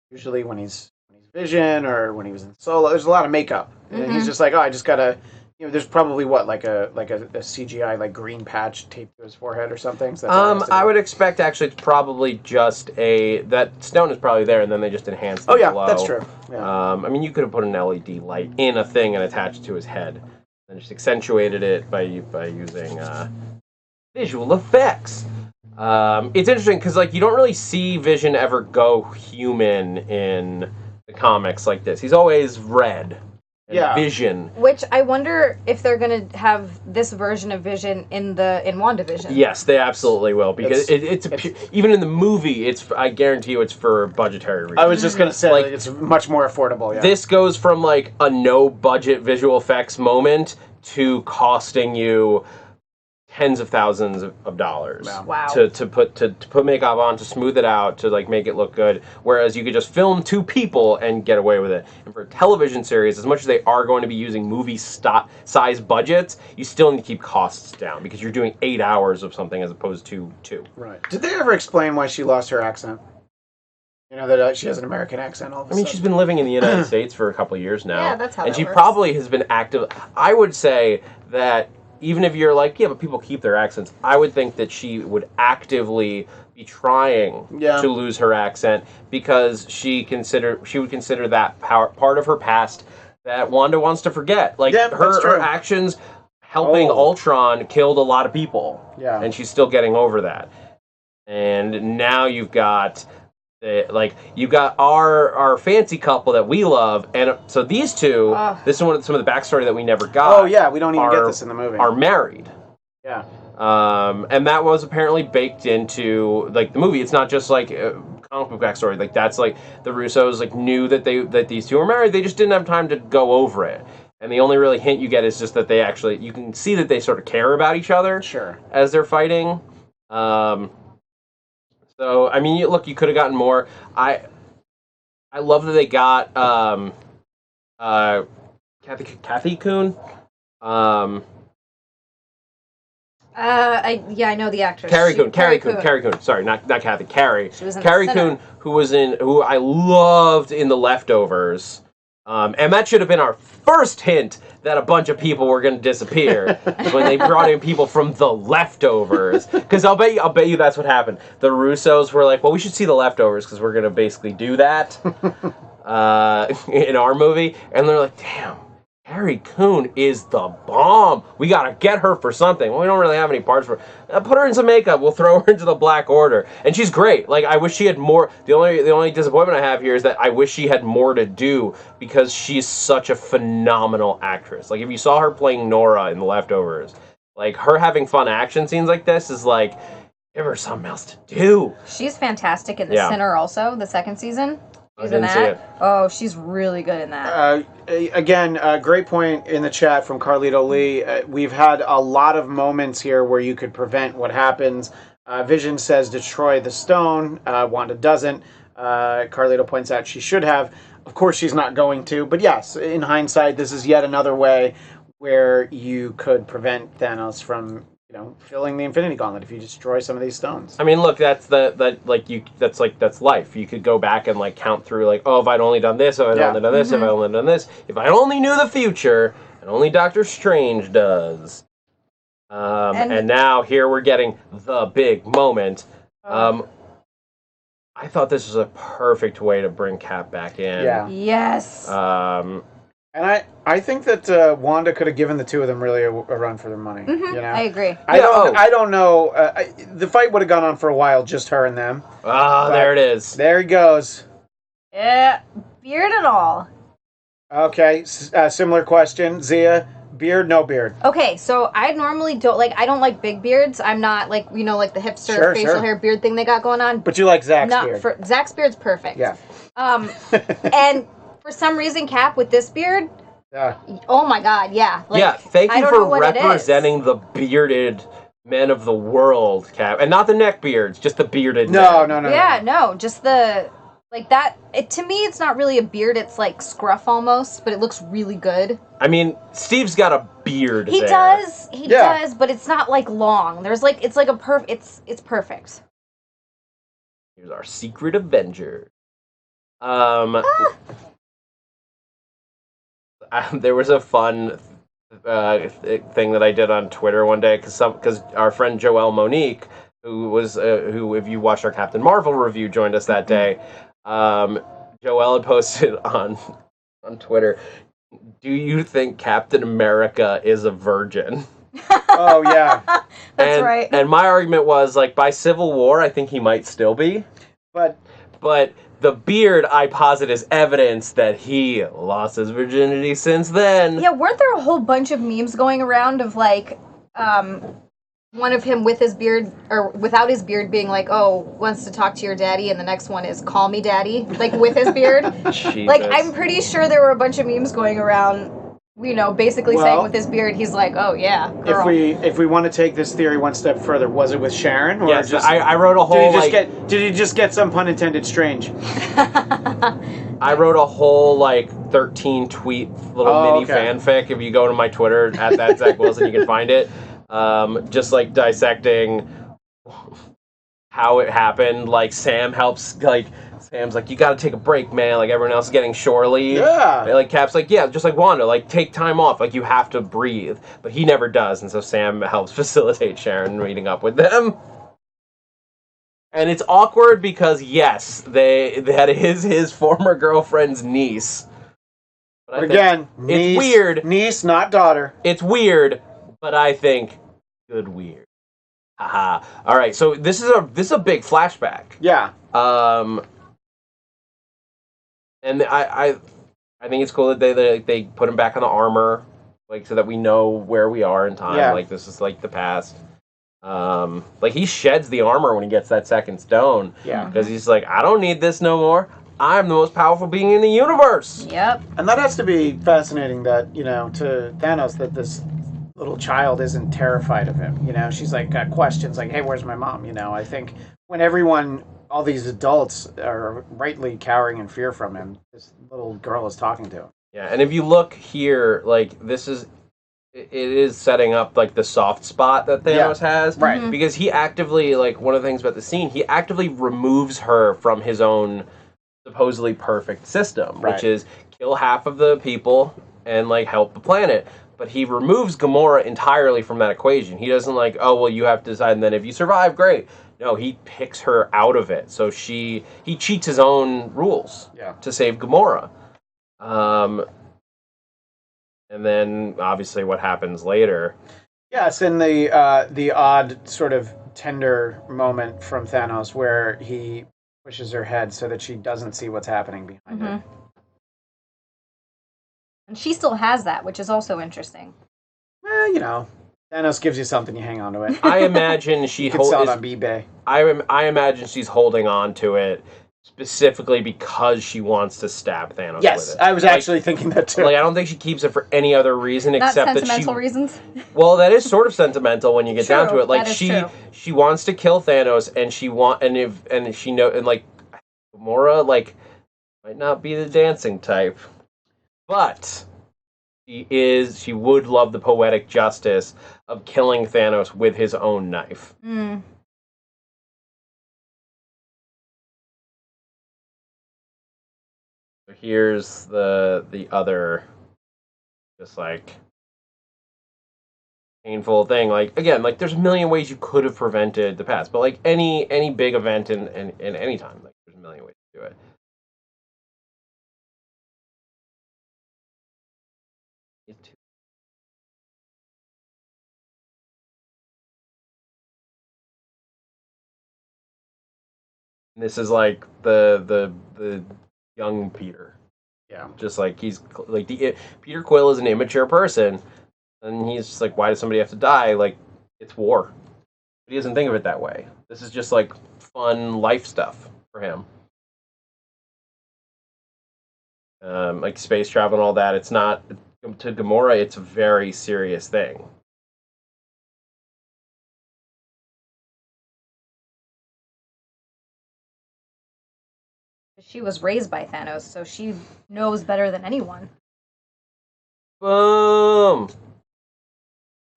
usually when he's Vision or when he was in Solo, there's a lot of makeup, and he's just like, oh, I just gotta. There's probably like a CGI like green patch taped to his forehead or something. So I would expect actually it's probably just that stone is probably there, and then they just enhanced the glow. That's true. Yeah. I mean, you could have put an LED light in a thing and attached it to his head, and just accentuated it by using visual effects. It's interesting because like you don't really see Vision ever go human in the comics like this. He's always red. Vision. Which I wonder if they're going to have this version of Vision in WandaVision. Yes, they absolutely will because it's even in the movie. I guarantee you, it's for budgetary reasons. I was just going to say like, it's much more affordable. Yeah. This goes from like a no budget visual effects moment to costing you tens of thousands of dollars. Wow. To put makeup on, to smooth it out, to like make it look good. Whereas you could just film two people and get away with it. And for a television series, as much as they are going to be using movie size budgets, you still need to keep costs down because you're doing 8 hours of something as opposed to 2. Right. Did they ever explain why she lost her accent? That she has an American accent all of a sudden. She's been living in the United States for a couple of years now. Yeah, that's how and that she works. Probably has been active. I would say that even if you're like, yeah, but people keep their accents, I would think that she would actively be trying to lose her accent because she would consider that part of her past that Wanda wants to forget. Like her actions helping Ultron killed a lot of people. Yeah. And she's still getting over that. And now you've got our fancy couple that we love, and so these two. This is some of the backstory that we never got. Oh yeah, we don't even get this in the movie. Are married. Yeah. And that was apparently baked into like the movie. It's not just like comic book backstory. Like that's like the Russos like knew that these two were married. They just didn't have time to go over it. And the only really hint you get is just that you can see that they sort of care about each other. Sure. As they're fighting. So I mean, you could have gotten more. I love that they got Kathy Kuhn. I know the actress. Carrie Coon. Sorry, not Kathy. Carrie. She was in Carrie Coon, who I loved in The Leftovers. And that should have been our first hint that a bunch of people were going to disappear when they brought in people from The Leftovers. Because I'll bet you that's what happened. The Russos were like, well, we should see The Leftovers because we're going to basically do that in our movie. And they're like, damn, Carrie Coon is the bomb. We got to get her for something. Well, we don't really have any parts for her. Put her in some makeup. We'll throw her into the Black Order. And she's great. Like, I wish she had more. The only disappointment I have here is that I wish she had more to do because she's such a phenomenal actress. Like, if you saw her playing Nora in The Leftovers, like, her having fun action scenes like this is like, give her something else to do. She's fantastic in The Sinner also, the second season. She's in that. Oh, she's really good in that. Again, great point in the chat from Carlito Lee. We've had a lot of moments here where you could prevent what happens. Vision says destroy the stone. Wanda doesn't. Carlito points out she should have. Of course, she's not going to. But yes, in hindsight, this is yet another way where you could prevent Thanos from filling the Infinity Gauntlet if you destroy some of these stones. I mean, look, that's life. You could go back and like count through like, oh, if I'd only done this, if I'd only done this, if I only done this, if I only knew the future, and only Doctor Strange does. And now here we're getting the big moment. I thought this was a perfect way to bring Cap back in. Yeah. Yes. And I think that Wanda could have given the two of them really a run for their money. Mm-hmm. You know, I agree. I don't know. The fight would have gone on for a while, just her and them. Ah, there it is. There he goes. Yeah, beard and all. Okay, similar question, Zia. Beard, no beard. Okay, so I normally don't like big beards. I'm not like like the hipster facial hair beard thing they got going on. But you like Zach's beard. Zach's beard's perfect. Yeah. And for some reason, Cap with this beard. Yeah. Oh my God, yeah. Like, thank you for representing the bearded men of the world, Cap, and not the neck beards, just the bearded. No. Yeah, no, just the. Like that, to me, it's not really a beard. It's like scruff almost, but it looks really good. I mean, Steve's got a beard. He does, but it's not like long. There's like it's like it's perfect. Here's our secret Avenger. There was a fun thing that I did on Twitter one day because our friend Joelle Monique, who if you watched our Captain Marvel review, joined us that day. Joelle had posted on Twitter, "Do you think Captain America is a virgin?" Oh yeah, that's right. And my argument was like, by Civil War, I think he might still be, but the beard I posit is evidence that he lost his virginity since then. Yeah, weren't there a whole bunch of memes going around of like, one of him with his beard or without his beard being like, "Oh, wants to talk to your daddy," and the next one is "Call me daddy," like with his beard. Like, I'm pretty sure there were a bunch of memes going around, basically saying with his beard, he's like, "Oh yeah, girl." If we want to take this theory one step further, was it with Sharon? Or yes, I wrote a whole. Did he just get some pun intended strange? I wrote a whole 13 tweet little mini fanfic. If you go to my Twitter at that Zach Wilson, you can find it. Just dissecting how it happened. Sam helps. Sam's like, "You got to take a break, man." Like everyone else is getting shore leave. Yeah. Cap's like, "Yeah, just like Wanda. Take time off. You have to breathe." But he never does, and so Sam helps facilitate Sharon meeting up with them. And it's awkward because yes, they had his former girlfriend's niece. But again, it's weird. Niece, not daughter. It's weird, but I think good weird. Haha. All right, so this is a big flashback. Yeah. And I think it's cool that they put him back on the armor, so that we know where we are in time. Yeah. This is the past. He sheds the armor when he gets that second stone. Yeah. Because he's like, "I don't need this no more. I'm the most powerful being in the universe." Yep. And that has to be fascinating that, to Thanos, that this little child isn't terrified of him. She's got questions like, "Hey, where's my mom?" I think when all these adults are rightly cowering in fear from him, this little girl is talking to him. Yeah, and if you look here, it is setting up the soft spot that Thanos has, right? Mm-hmm. Because he actively one of the things about the scene, he actively removes her from his own supposedly perfect system, right. Which is kill half of the people and help the planet. But he removes Gamora entirely from that equation. He doesn't "Oh well, you have to decide, and then if you survive, great." No, he picks her out of it. So he cheats his own rules to save Gamora. And then, obviously, what happens later. Yes, in the odd sort of tender moment from Thanos where he pushes her head so that she doesn't see what's happening behind her. And she still has that, which is also interesting. Well, Thanos gives you something, you hang on to it. I imagine she holds it on eBay. I imagine she's holding on to it specifically because she wants to stab Thanos with it. I was actually thinking that too. I don't think she keeps it for any other reason except that she... Not sentimental reasons? Well, that is sort of sentimental when you get down to it. That is true. She wants to kill Thanos, and Gamora might not be the dancing type, but she would love the poetic justice of killing Thanos with his own knife. Mm. So here's the other, just painful thing. Like again, like there's a million ways you could have prevented the past, but like any big event in any time, like there's a million ways to do it. This is like the young Peter. Yeah. Just like he's like Peter Quill is an immature person, and he's just like, why does somebody have to die? Like it's war. But he doesn't think of it that way. This is just like fun life stuff for him. Like space travel and all that. It's not to Gamora. It's a very serious thing. She was raised by Thanos, so she knows better than anyone. Boom.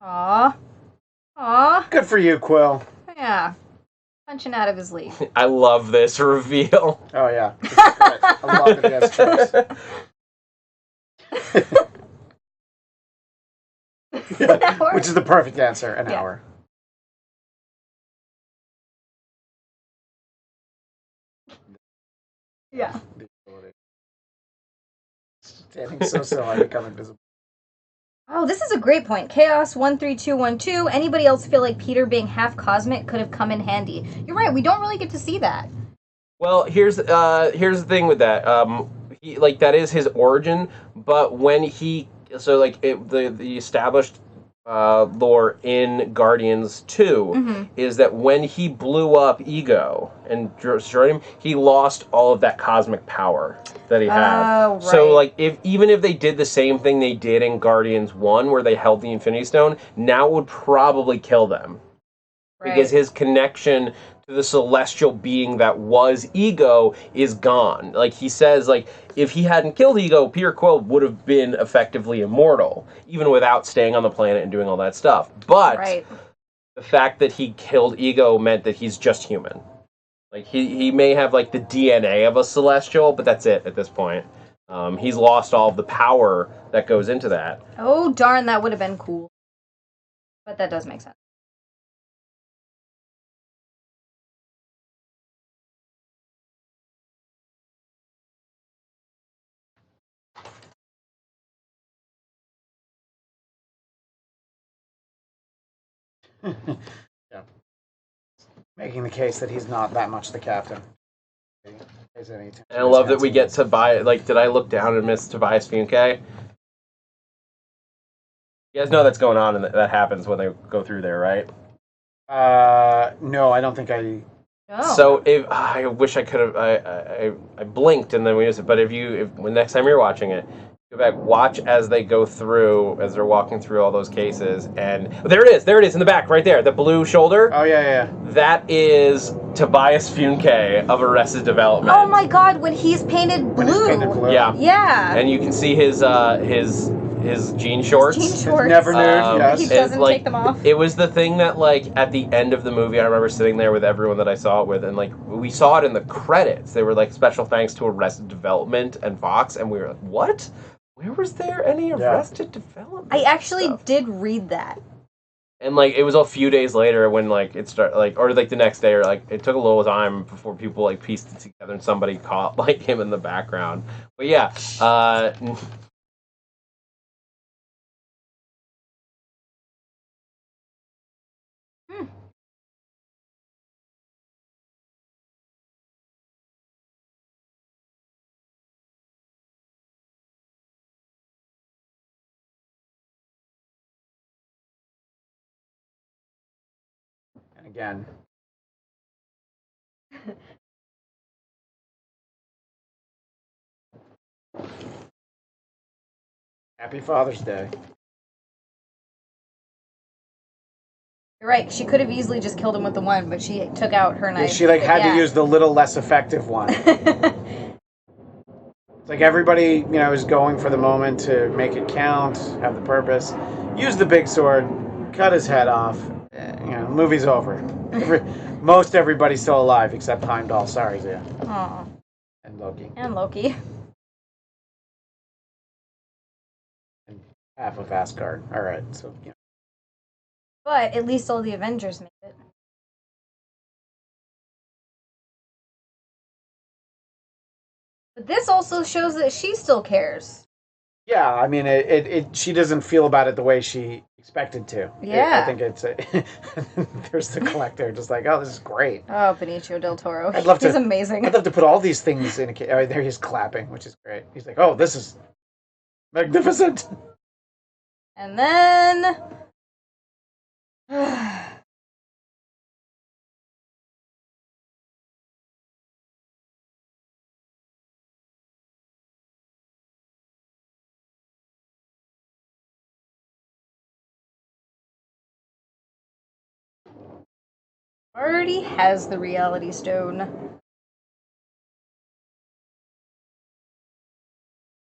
Aww. Aww. Good for you, Quill. Yeah. Punching out of his league. I love this reveal. Oh, yeah. I love that he has choice. Yeah, which is the perfect answer, an hour. Yeah. Standing so still, I become invisible. Oh, this is a great point. Chaos 13212. Anybody else feel like Peter being half cosmic could have come in handy? You're right. We don't really get to see that. Well, here's the thing with that. He like that is his origin, but when he the established lore in Guardians 2 is that when he blew up Ego and destroyed him, he lost all of that cosmic power that he had. Oh, right. So like even if they did the same thing they did in Guardians 1 where they held the Infinity Stone, now it would probably kill them. Right. Because his connection to the celestial being that was Ego is gone. Like he says, like if he hadn't killed Ego, Peter Quill would have been effectively immortal, even without staying on the planet and doing all that stuff. But the fact that he killed Ego meant that he's just human. Like he may have like the DNA of a celestial, but that's it at this point. He's lost all of the power that goes into that. Oh darn, that would have been cool. But that does make sense. Yeah. Making the case that he's not that much the captain. And I love that we get Tobias. Like, did I look down and miss Tobias Funke? You guys know that's going on and that happens when they go through there, right? No, I don't think I. Oh. So if I wish I could have, I blinked and then we used it. But when next time you're watching it, go back, watch as they go through, as they're walking through all those cases, and there it is in the back, right there, the blue shoulder. Oh yeah. That is Tobias Funke of Arrested Development. Oh my God, when he's painted blue. When he's painted blue. Yeah. And you can see his jean shorts. Jean shorts. Never nude. Yes. He doesn't take them off. It was the thing that, like, at the end of the movie, I remember sitting there with everyone that I saw it with, and, like, we saw it in the credits. They were, like, special thanks to Arrested Development and Fox, and we were like, what? Where was there any Arrested Development I actually stuff? did read that. And, like, it was a few days later when, like, it started, like, or, like, the next day, or, like, it took a little time before people, like, pieced it together and somebody caught, like, him in the background. But, yeah, And again. Happy Father's Day. You're right. She could have easily just killed him with the one, but she took out her knife. She had to use the little less effective one. It's like everybody, is going for the moment to make it count, have the purpose. Use the big sword, cut his head off. Movie's over. Most everybody's still alive except Heimdall. Sorry, Zia. Aw. And Loki. And Loki. And half of Asgard. All right, so But at least all the Avengers made it. But this also shows that she still cares. Yeah, I mean, she doesn't feel about it the way she expected to. Yeah. I think it's there's the collector, just like, oh, this is great. Oh, Benicio del Toro. I'd love He's to- amazing. I'd love to put all these things in a case. Oh, there he's clapping, which is great. He's like, oh, this is magnificent. And then... already has the Reality Stone.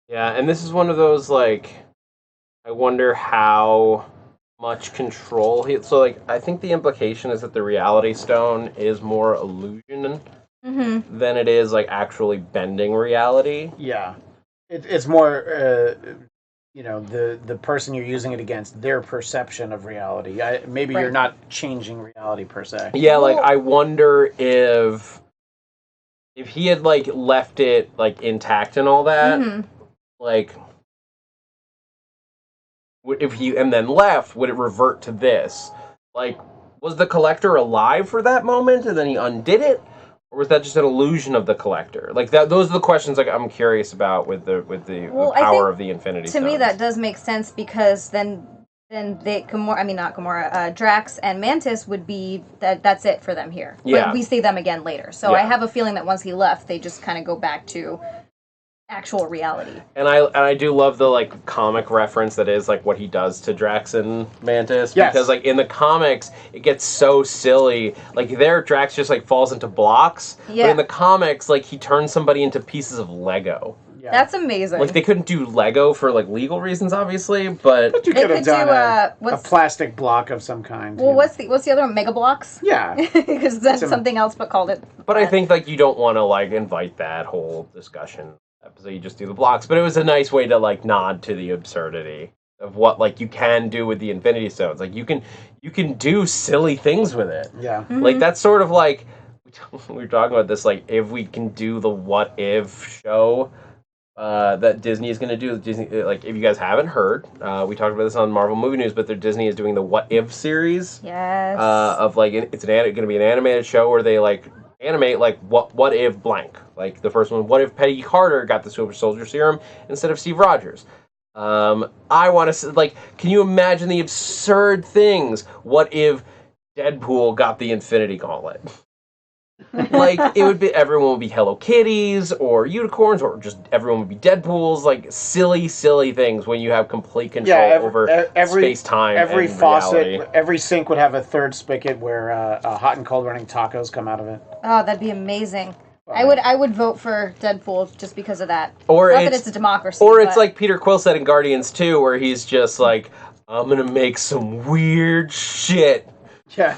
Yeah, and this is one of those, like, I wonder how much control he... So, like, I think the implication is that the Reality Stone is more illusion than it is, like, actually bending reality. Yeah, it's more, the person you're using it against, their perception of reality. Maybe Right. you're not changing reality per se. Yeah, like, Well- I wonder if he had, like, left it, like, intact and all that, like, if he and then left, would it revert to this? Like, was the collector alive for that moment and then he undid it, or was that just an illusion of the collector? Like that, those are the questions like I'm curious about with the Well, I power think of the Infinity To me, Stones. that does make sense because then they Drax and Mantis would be that's it for them here. Yeah. But we see them again later. So Yeah. I have a feeling that once he left, they just kind of go back to actual reality. And I do love the like comic reference that is like what he does to Drax and Mantis, Yes. because like in the comics it gets so silly. Like there Drax just like falls into blocks, but Yeah. in the comics like he turns somebody into pieces of Lego. Yeah. That's amazing. Like they couldn't do Lego for like legal reasons, obviously, but You They could have could done do, a what's- plastic block of some kind. well, what's the other one? Mega Blocks? Yeah. Because that's Some- something else, but called it. I think like you don't want to like invite that whole discussion. So you just do the blocks. But it was a nice way to like nod to the absurdity of what like you can do with the Infinity Stones. Like you can do silly things with it. Yeah. Like that's sort of like we were talking about this. Like if we can do the What If show that Disney is going to do. Disney, like if you guys haven't heard, we talked about this on Marvel Movie News, but Disney is doing the What If series. Yes. Of like it's going to be an animated show where they like animate like what if blank. Like the first one, what if Peggy Carter got the Super Soldier Serum instead of Steve Rogers? I want to like, can you imagine the absurd things? What if Deadpool got the Infinity Gauntlet? Like it would be everyone would be Hello Kitties or unicorns or just everyone would be Deadpools. Like silly things when you have complete control over space time. Every and faucet, reality. every sink would have a third spigot where hot and cold running tacos come out of it. Oh, that'd be amazing. I would vote for Deadpool just because of that. Or Not that it's a democracy. Or it's but- like Peter Quill said in Guardians 2, where he's just like, I'm gonna make some weird shit. Yeah.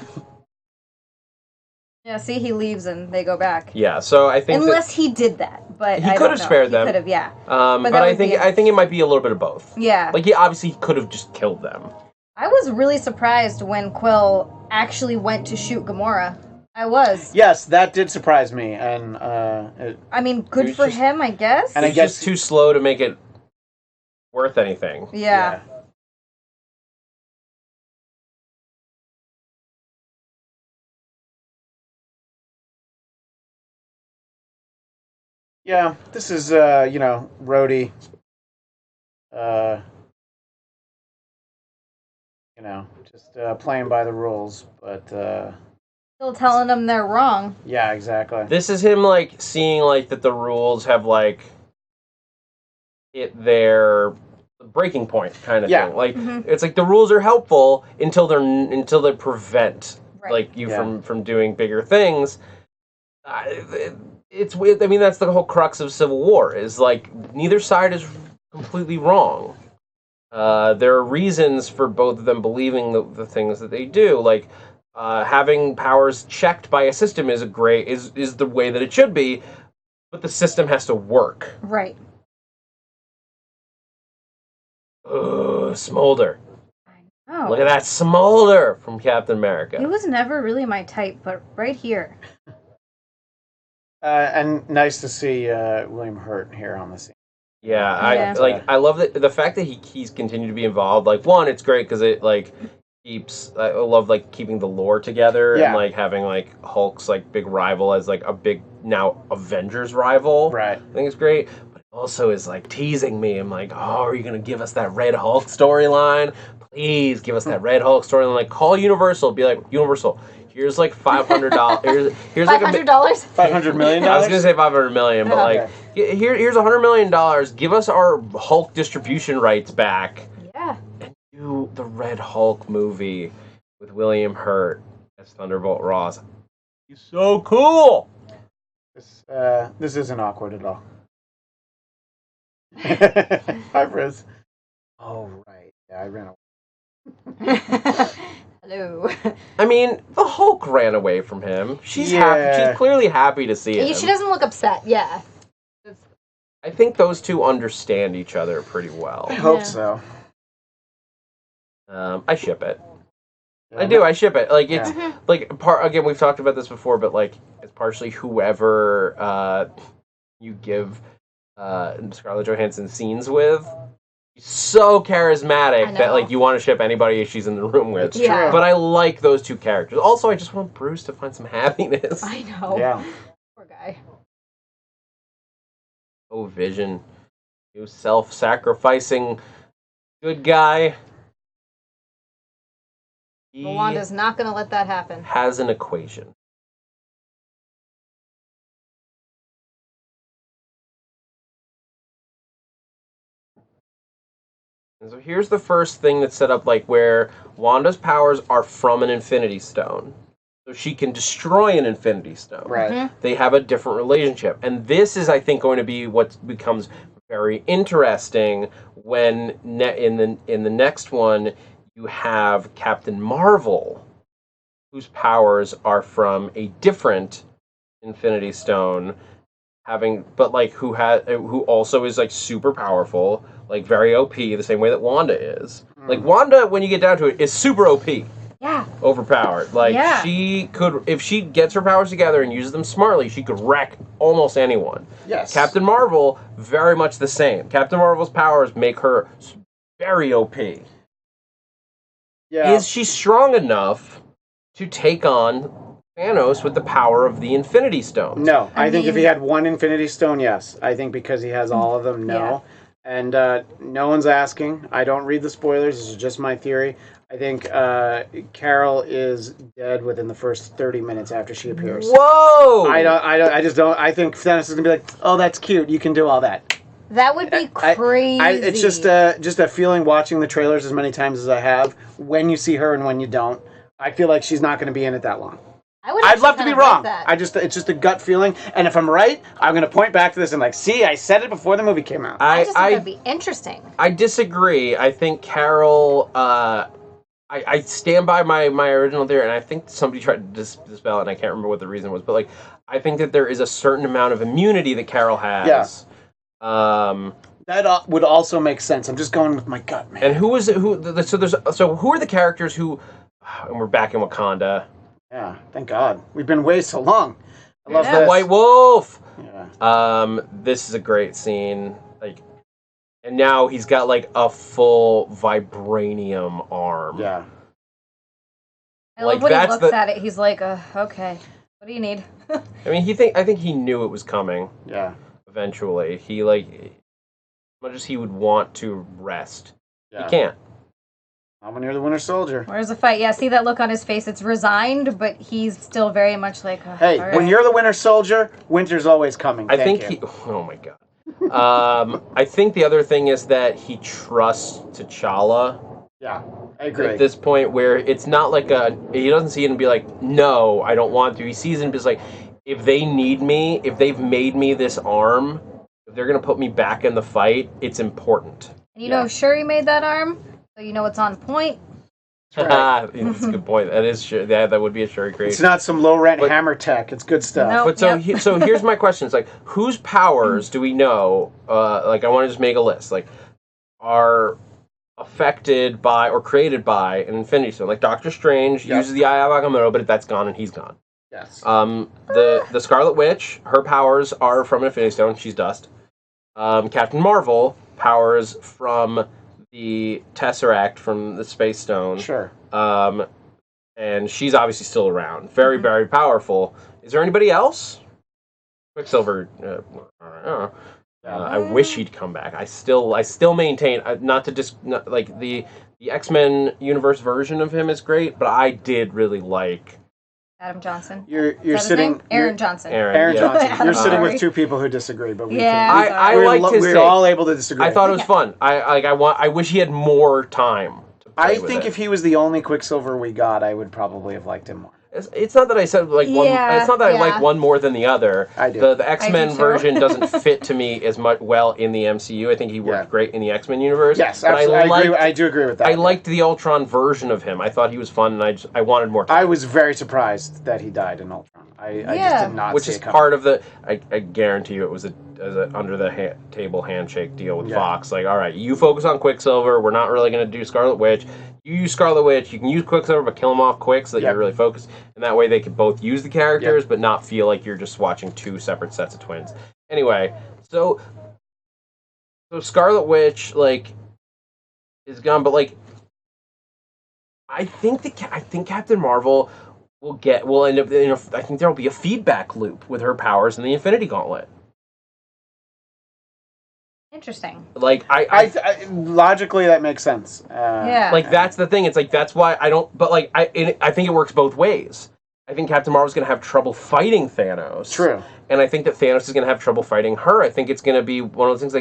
Yeah, see, he leaves and they go back. Yeah, so I think Unless he did that, but He I could don't have know. spared them. He could have, yeah. but that I would think be I think it might be a little bit of both. Yeah. Like he obviously could have just killed them. I was really surprised when Quill actually went to shoot Gamora. I was. Yes, that did surprise me, and I mean, good was for just- him, I guess. And I He's guess- just too slow to make it worth anything. Yeah. Yeah, this is Rhodey. Just playing by the rules, but Still telling them they're wrong. yeah, exactly. This is him like seeing like that the rules have like hit their breaking point kind of Yeah. thing. Like it's like the rules are helpful until they prevent Right. like you Yeah. from doing bigger things. It's weird. I mean, that's the whole crux of Civil War. Is like neither side is completely wrong. There are reasons for both of them believing the things that they do. Like having powers checked by a system is is the way that it should be, but the system has to work. Right. Ugh, Smolder. Oh. Look at that smolder from Captain America. He was never really my type, but right here. And nice to see William Hurt here on the scene. Yeah, Yeah. I love the fact that he's continued to be involved. Like, one, it's great because it like keeps. I love like keeping the lore together and like having like Hulk's like big rival as like a big now Avengers rival. Right. I think it's great. But it also is like teasing me. I'm like, oh, are you gonna give us that Red Hulk storyline? Please give us that Red Hulk storyline. Like, call Universal. Be like, Universal. Here's like $500. Here's like $500. $500 million. I was gonna say 500 million, but like here's $100 million. Give us our Hulk distribution rights back. Yeah. And do the Red Hulk movie with William Hurt as Thunderbolt Ross. He's so cool. This isn't awkward at all. Hi, Riz. Oh right, yeah, I ran away. Hello. I mean, the Hulk ran away from him. She's happy. She's clearly happy to see him. She doesn't look upset. Yeah. I think those two understand each other pretty well. I hope so. I ship it. I do. I ship it. Like it's like again. We've talked about this before, but like it's partially whoever you give Scarlett Johansson scenes with. She's so charismatic that like you want to ship anybody she's in the room with. It's true. But I like those two characters. Also, I just want Bruce to find some happiness. I know. Yeah. Poor guy. Oh, Vision, you self-sacrificing good guy. Wanda's not going to let that happen. Has an equation. And so here's the first thing that's set up, like where Wanda's powers are from an Infinity Stone. So she can destroy an Infinity Stone. Right. They have a different relationship. And this is, I think, going to be what becomes very interesting when in the next one you have Captain Marvel, whose powers are from a different Infinity Stone, who also is like super powerful, like very OP, the same way that Wanda is. Like Wanda, when you get down to it, is super OP. Yeah. Overpowered. Like she could, if she gets her powers together and uses them smartly, she could wreck almost anyone. Yes. Captain Marvel, very much the same. Captain Marvel's powers make her very OP. Yeah. Is she strong enough to take on Thanos with the power of the Infinity Stones? No. I think if he had one Infinity Stone, yes. I think because he has all of them, no. Yeah. And no one's asking. I don't read the spoilers. This is just my theory. I think Carol is dead within the first 30 minutes after she appears. Whoa! I just don't. I think Thanos is gonna be like, oh, that's cute. You can do all that. That would be crazy. It's just a feeling watching the trailers as many times as I have. When you see her and when you don't, I feel like she's not going to be in it that long. I'd love to be wrong. It's just a gut feeling, and if I'm right, I'm going to point back to this and like, see, I said it before the movie came out. I just think that'd be interesting. I disagree. I think Carol. I stand by my original theory, and I think somebody tried to dispel it, and I can't remember what the reason was, but like, I think that there is a certain amount of immunity that Carol has. Yeah. That would also make sense. I'm just going with my gut, man. And who are the characters who? And we're back in Wakanda. Yeah, thank God. We've been away so long. I love the White Wolf. Yeah. This is a great scene. Like, and now he's got like a full vibranium arm. Yeah. I love when he looks at it. He's like, okay, what do you need? I mean, I think he knew it was coming. Yeah. Eventually, he like, as much as he would want to rest, he can't. I'm near the Winter Soldier. Where's the fight? Yeah, see that look on his face? It's resigned, but he's still very much like, hey, right. When you're the Winter Soldier, winter's always coming. Oh my God. I think the other thing is that he trusts T'Challa. Yeah, I agree. At this point, where it's not like he doesn't see it and be like, no, I don't want to. He sees it and is like, if they need me, if they've made me this arm, if they're going to put me back in the fight, it's important. And you know Shuri made that arm, so you know it's on point. Right. That's a good point. That is sure. Yeah, that would be a Shuri creation. It's not some low-rent hammer tech. It's good stuff. Nope, But so here's my question. It's like, whose powers do we know? Like, I want to just make a list. Like, are affected by or created by an Infinity Stone. Like Doctor Strange uses the Eye of Agamotto, but that's gone and he's gone. Yes. The Scarlet Witch, her powers are from an Infinity Stone. She's dust. Captain Marvel powers from the Tesseract from the Space Stone. Sure. And she's obviously still around. Very, very powerful. Is there anybody else? Quicksilver. I wish he'd come back. I still maintain the X-Men universe version of him is great, but I did really like Adam Johnson. You're sitting. Aaron Johnson. Aaron Johnson. You're sitting with two people who disagree, but I liked his. We're all able to disagree. I thought it was fun. I wish he had more time. I think if he was the only Quicksilver we got, I would probably have liked him more. It's not that I said one. It's not that I like one more than the other. I do. The X-Men version doesn't fit to me as much well in the MCU. I think he worked great in the X-Men universe. Yes, absolutely. I do agree with that. I liked the Ultron version of him. I thought he was fun, and I wanted more time. I was very surprised that he died in Ultron. I just did not. Which see is it coming. part of the. I guarantee you, it was a under the table handshake deal with Fox. Like, all right, you focus on Quicksilver. We're not really going to do Scarlet Witch. You use Scarlet Witch. You can use Quicksilver, but kill him off quick so that you're really focused. And that way they can both use the characters, but not feel like you're just watching two separate sets of twins. Anyway, so Scarlet Witch is gone, but I think Captain Marvel will end up. I think there'll be a feedback loop with her powers in the Infinity Gauntlet. Interesting. I logically that makes sense. That's the thing. It's that's why I don't. But I think it works both ways. I think Captain Marvel's going to have trouble fighting Thanos. True. And I think that Thanos is going to have trouble fighting her. I think it's going to be one of those things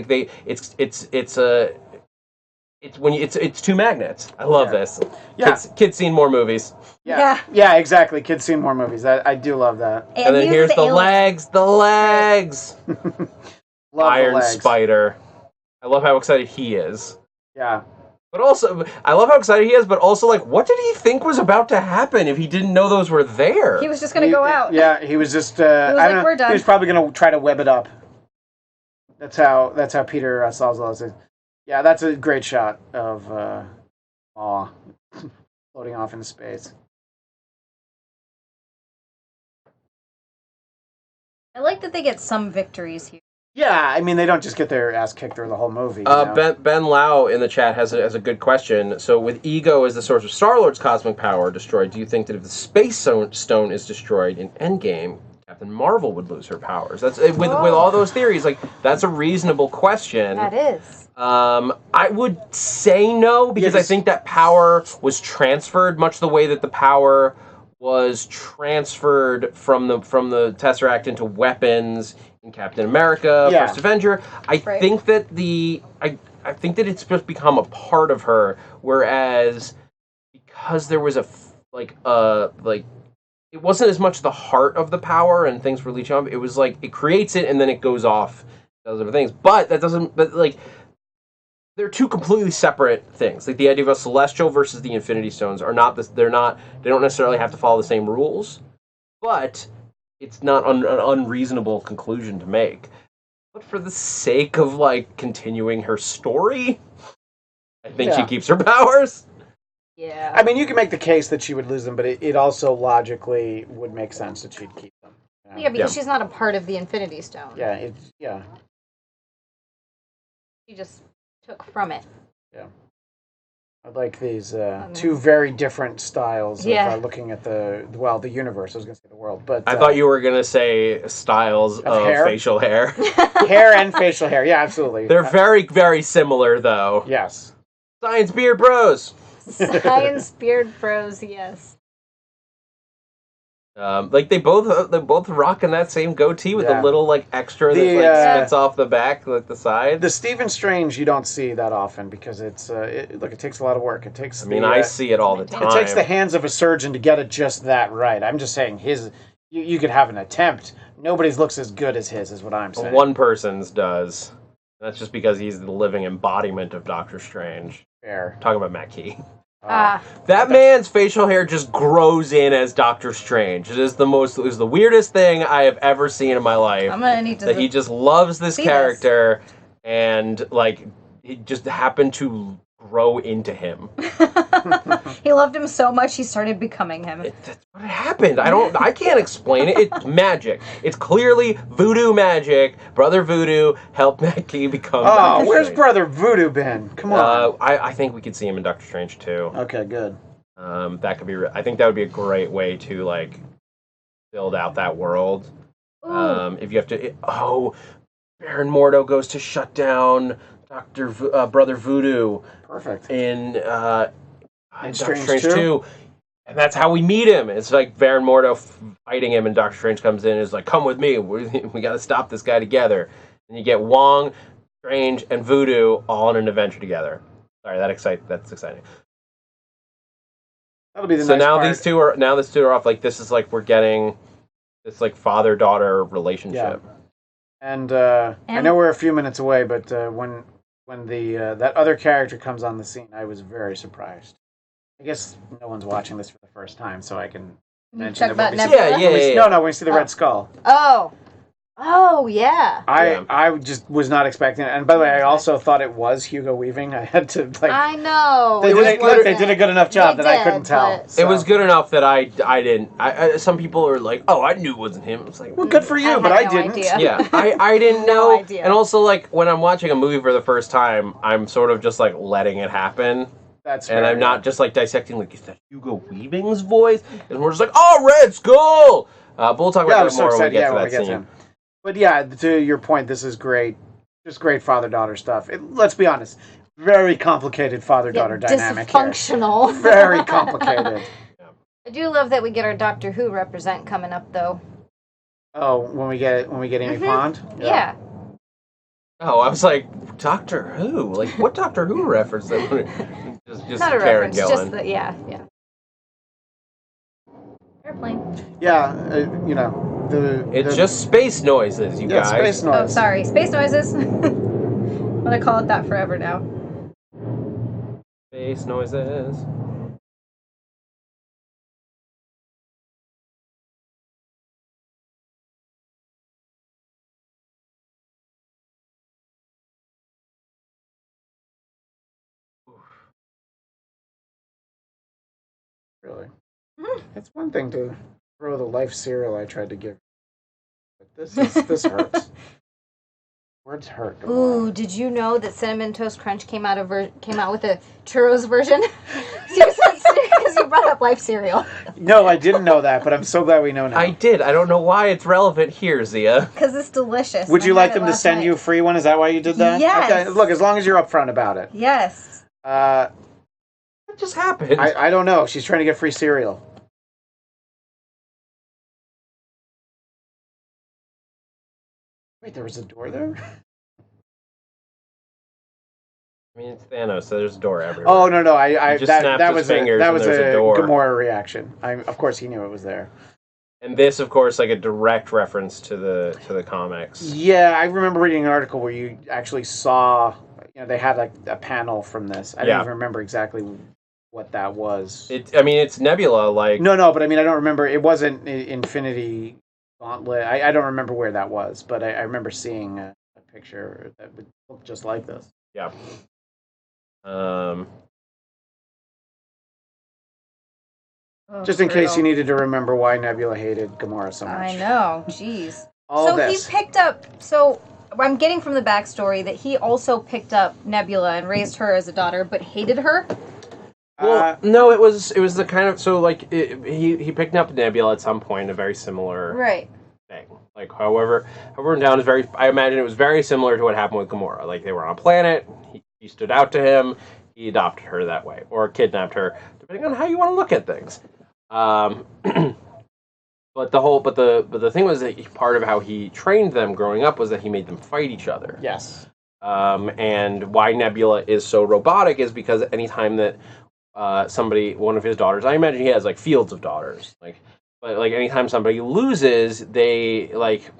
it's two magnets. I love this. Yeah. Kids seen more movies. Yeah, exactly. Kids seen more movies. I do love that. And then here's the legs. The legs. Iron Spider. I love how excited he is. Yeah. But also, I love how excited he is, but also, what did he think was about to happen if he didn't know those were there? He was just going to go out. Yeah, he was just, I don't know, we're done. He was probably going to try to web it up. That's how Peter Salzal says. Yeah, that's a great shot of Maw floating off into space. I like that they get some victories here. Yeah, I mean, they don't just get their ass kicked through the whole movie. You know? Ben Lau in the chat has a good question. So, with Ego as the source of Star-Lord's cosmic power destroyed, do you think that if the Space Stone is destroyed in Endgame, Captain Marvel would lose her powers? That's with all those theories. That's a reasonable question. That is. I would say no because I think that power was transferred much the way that the power was transferred from the Tesseract into weapons in Captain America, First Avenger. I think that I think that it's just become a part of her, whereas because there was it wasn't as much the heart of the power and things were leeching off. It was it creates it and then it goes off, does other things. But that doesn't. But they're two completely separate things. The idea of a Celestial versus the Infinity Stones are not this. They're not. They don't necessarily have to follow the same rules, but it's not an unreasonable conclusion to make. But for the sake of continuing her story, I think she keeps her powers. Yeah. I mean, you can make the case that she would lose them, but it also logically would make sense that she'd keep them. You know? Yeah, because she's not a part of the Infinity Stone. Yeah, She just took from it. Yeah. I like these two very different styles of looking at the universe. I was going to say the world, but I thought you were going to say styles of facial hair. Hair and facial hair, yeah, absolutely. They're very, very similar, though. Yes. Science Beard Bros. Science Beard Bros, yes. They're both rocking that same goatee with a little extra that spits off the back, the side. The Stephen Strange you don't see that often because it takes a lot of work. It takes. I see it all the time. It takes the hands of a surgeon to get it just that right. I'm just saying you could have an attempt. Nobody's looks as good as his, is what I'm saying. One person's does. That's just because he's the living embodiment of Doctor Strange. Fair. Talking about Matt Key. That man's facial hair just grows in as Doctor Strange. It is the weirdest thing I have ever seen in my life. I'm gonna need to. That he just loves this character, and he just happened to grow into him. He loved him so much he started becoming him. That's what happened. I can't explain it. It's magic. It's clearly voodoo magic. Brother Voodoo helped Mackie become Doctor where's Strange. Brother Voodoo been? Come on. I think we could see him in Doctor Strange too. Okay, good. That could be. I think that would be a great way to like build out that world. If you have to. Baron Mordo goes to shut down Brother Voodoo. Perfect. In Doctor Strange Strange 2? 2. And that's how we meet him. It's like Baron Mordo fighting him, and Doctor Strange comes in and is like, come with me. We got to stop this guy together. And you get Wong, Strange, and Voodoo all in an adventure together. Sorry, that's exciting. That'll be the So nice now part. these two are off. Like, this is like we're getting this like father-daughter relationship. Yeah. And I know we're a few minutes away, but when the that other character comes on the scene, I was very surprised. I guess no one's watching this for the first time, so I can mention Talk that about when we see- Nebula? Yeah. No, when we see the Red Skull. Oh, yeah. I just was not expecting it. And by the way, I also thought it was Hugo Weaving. I had to I know. They did a good enough job They that I did, couldn't tell. but- It was good enough that I didn't. Some people are like, oh, I knew it wasn't him. It's like, Well, good for you, I but had I no didn't. idea. yeah, I didn't No know. idea. And also, like, when I'm watching a movie for the first time, I'm sort of just, like, letting it happen. That's And fair, I'm not just, like, dissecting, like, is that Hugo Weaving's voice? And we're just like, oh, Red Skull! But we'll talk Yeah, about I'm that so more when we excited. get Yeah, to when that we get to scene. him. But yeah, to your point, this is great. Just great father-daughter stuff. Let's be honest. Very complicated father-daughter dynamic here. Dysfunctional. Very complicated. I do love that we get our Doctor Who represent coming up, though. Oh, when we get Amy Pond? Yeah. Oh, I was like, Doctor Who? Like, what Doctor Who reference? Just Not a Karen reference, Gillan. just the, yeah. Airplane. Yeah, It's just space noises, you guys. space noise. Oh, sorry. Space noises. I'm gonna call it that forever now. Space noises. Really. It's one thing to throw the life cereal I tried to give, but this hurts. Words hurt. Ooh, did you know that Cinnamon Toast Crunch came out with a churros version? Because you brought up life cereal. No, I didn't know that, but I'm so glad we know now. I did. I don't know why it's relevant here, Zia. Because it's delicious. Would you I had like it them to last send night. you a free one? Is that why you did that? Yes. Okay, look, as long as you're upfront about it. Yes. What just happened? I don't know. She's trying to get free cereal. Wait, there was a door there? I mean, it's Thanos, so there's a door everywhere. Oh no, I He just that snapped that his was fingers that and was there's a a door. Gamora reaction. Of course he knew it was there. And this, of course, like a direct reference to the comics. Yeah, I remember reading an article where you actually saw, they had like a panel from this. I don't even remember exactly what that was. It's Nebula, like... No, but I mean, I don't remember. It wasn't Infinity Gauntlet. I don't remember where that was, but I remember seeing a picture that would look just like this. Yeah. Just in case you needed to remember why Nebula hated Gamora so much. I know. Jeez. All this. He picked up. So I'm getting from the backstory that he also picked up Nebula and raised her as a daughter, but hated her. Well, no, it was the kind of... So, like, he picked up Nebula at some point, a very similar thing. Like, however down is very... I imagine it was very similar to what happened with Gamora. Like, they were on a planet, he stood out to him, he adopted her that way, or kidnapped her, depending on how you want to look at things. But the thing was that part of how he trained them growing up was that he made them fight each other. Yes. And why Nebula is so robotic is because anytime that one of his daughters, I imagine he has like fields of daughters, but anytime somebody loses, they like,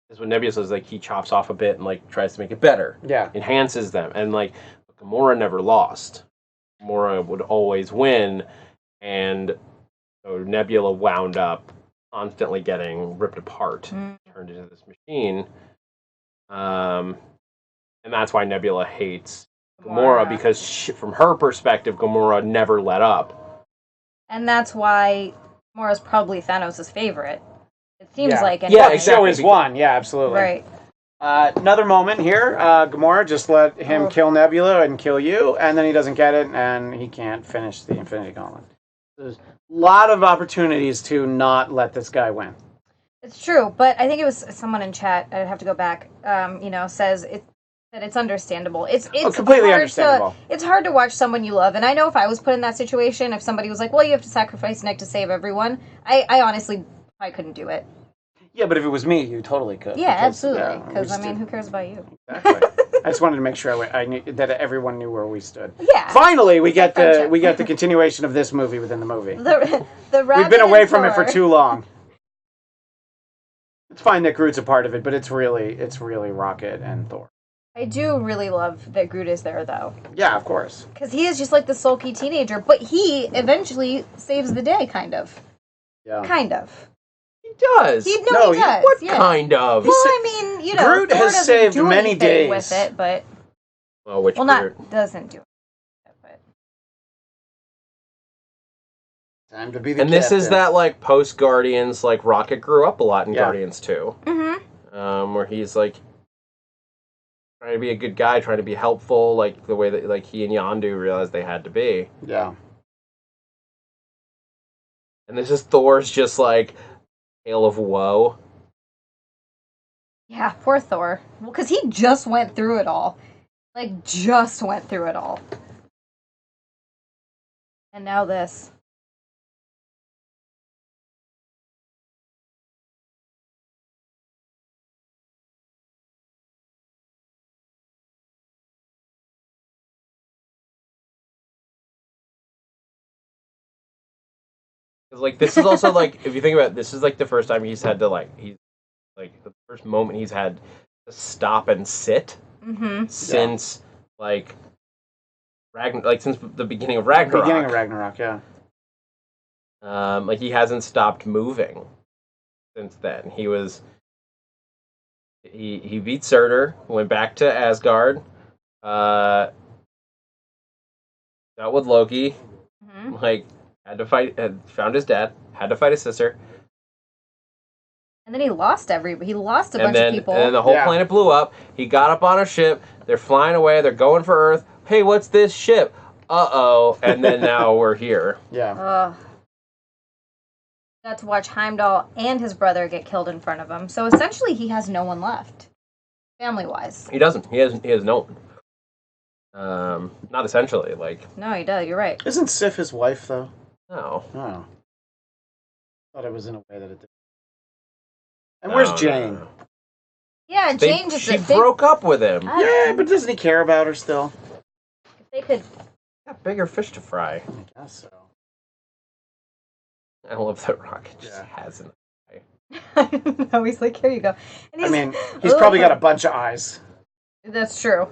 that's what Nebula says, like he chops off a bit and like tries to make it better. Yeah. Enhances them. And like Gamora never lost. Gamora would always win, and so Nebula wound up constantly getting ripped apart, turned into this machine. And that's why Nebula hates Gamora because from her perspective, Gamora never let up. And that's why Gamora's probably Thanos' favorite. It seems like. Anyway. Yeah, exactly. Show is one. Yeah, absolutely. Right. Another moment here. Gamora just let him kill Nebula and kill you, and then he doesn't get it, and he can't finish the Infinity Gauntlet. There's a lot of opportunities to not let this guy win. It's true, but I think it was someone in chat. I'd have to go back. Says that it's understandable. It's completely understandable. It's hard to watch someone you love, and I know if I was put in that situation, if somebody was like, "Well, you have to sacrifice Nick to save everyone," I honestly couldn't do it. Yeah, but if it was me, you totally could. Yeah, absolutely. Because who cares about you? Exactly. I just wanted to make sure I knew that everyone knew where we stood. Yeah. Finally, we get the continuation of this movie within the movie. The We've been away from it for too long. It's fine that Groot's a part of it, but it's really Rocket and Thor. I do really love that Groot is there, though. Yeah, of course. Because he is just like the sulky teenager, but he eventually saves the day, kind of. Yeah. Kind of. He does. He does. What kind of? Well, I mean, Groot Thor has saved do many days with it, but Groot? Doesn't do it. But time to be the And this is that like post Guardians, like Rocket grew up a lot in Guardians 2. Mm-hmm. Where he's like trying to be a good guy, trying to be helpful, like the way that like he and Yondu realized they had to be. Yeah. And this is Thor's just like tale of woe. Yeah, poor Thor. Well, because he just went through it all. Like, just went through it all. And now this. Like this is also like if you think about it, this is like the first time he's had to the first moment he's had to stop and sit since like since the beginning of Ragnarok. Beginning of Ragnarok, yeah. Like he hasn't stopped moving since then. He beat Surtur, went back to Asgard, dealt with Loki, like had to fight, found his dad, had to fight his sister. And then he lost a bunch of people. And then the whole planet blew up. He got up on a ship. They're flying away. They're going for Earth. Hey, what's this ship? Uh-oh. And then now we're here. Yeah. Got to watch Heimdall and his brother get killed in front of him. So essentially he has no one left. Family-wise. He doesn't. He has no one. Not essentially, like... No, he does. You're right. Isn't Sif his wife, though? No. Oh. Thought it was in a way that it did. And where's Jane? Yeah, Jane just... She broke up with him. Yeah, but doesn't he care about her still? If they could... Got bigger fish to fry. I guess so. I love that Rocket just has an eye. I know, he's like, here you go. And he's probably got a bunch of eyes. That's true.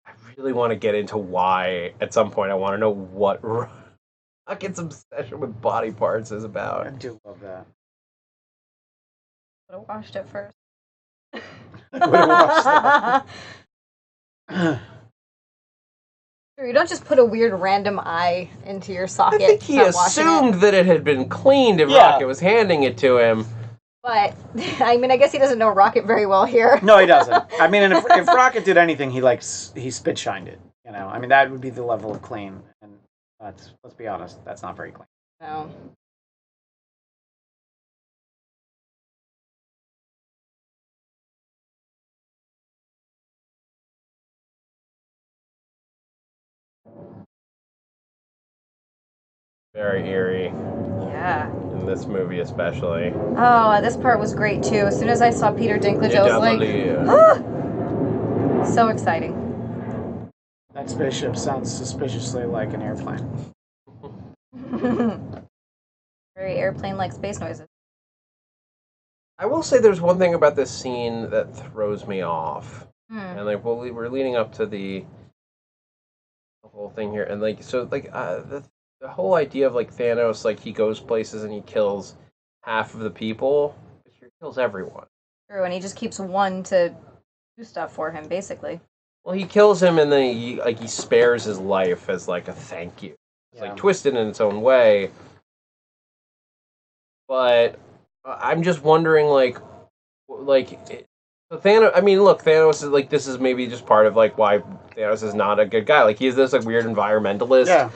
I really want to get into why, at some point, I want to know what Rocket's obsession with body parts is about. I do love that. Would have watched it first. Would have watched that. You don't just put a weird random eye into your socket. I think he assumed that it had been cleaned if Rocket was handing it to him. But, I mean, I guess he doesn't know Rocket very well here. No, he doesn't. I mean, and if Rocket did anything, he spit shined it. You know, I mean, that would be the level of clean. And let's be honest, that's not very clean. No. Very eerie. Yeah. In this movie, especially. Oh, this part was great too. As soon as I saw Peter Dinklage, I was like, ah! So exciting. That spaceship sounds suspiciously like an airplane. Very airplane-like space noises. I will say there's one thing about this scene that throws me off. And like, we're leading up to the whole thing here, and like, so like, the whole idea of like Thanos, like he goes places and he kills half of the people. You're kills everyone. True, and he just keeps one to do stuff for him, basically. Well, he kills him and then he spares his life as like a thank you. It's like twisted in its own way. But I'm just wondering, like Thanos. I mean, look, Thanos is like, this is maybe just part of like why Thanos is not a good guy. Like, he's this like weird environmentalist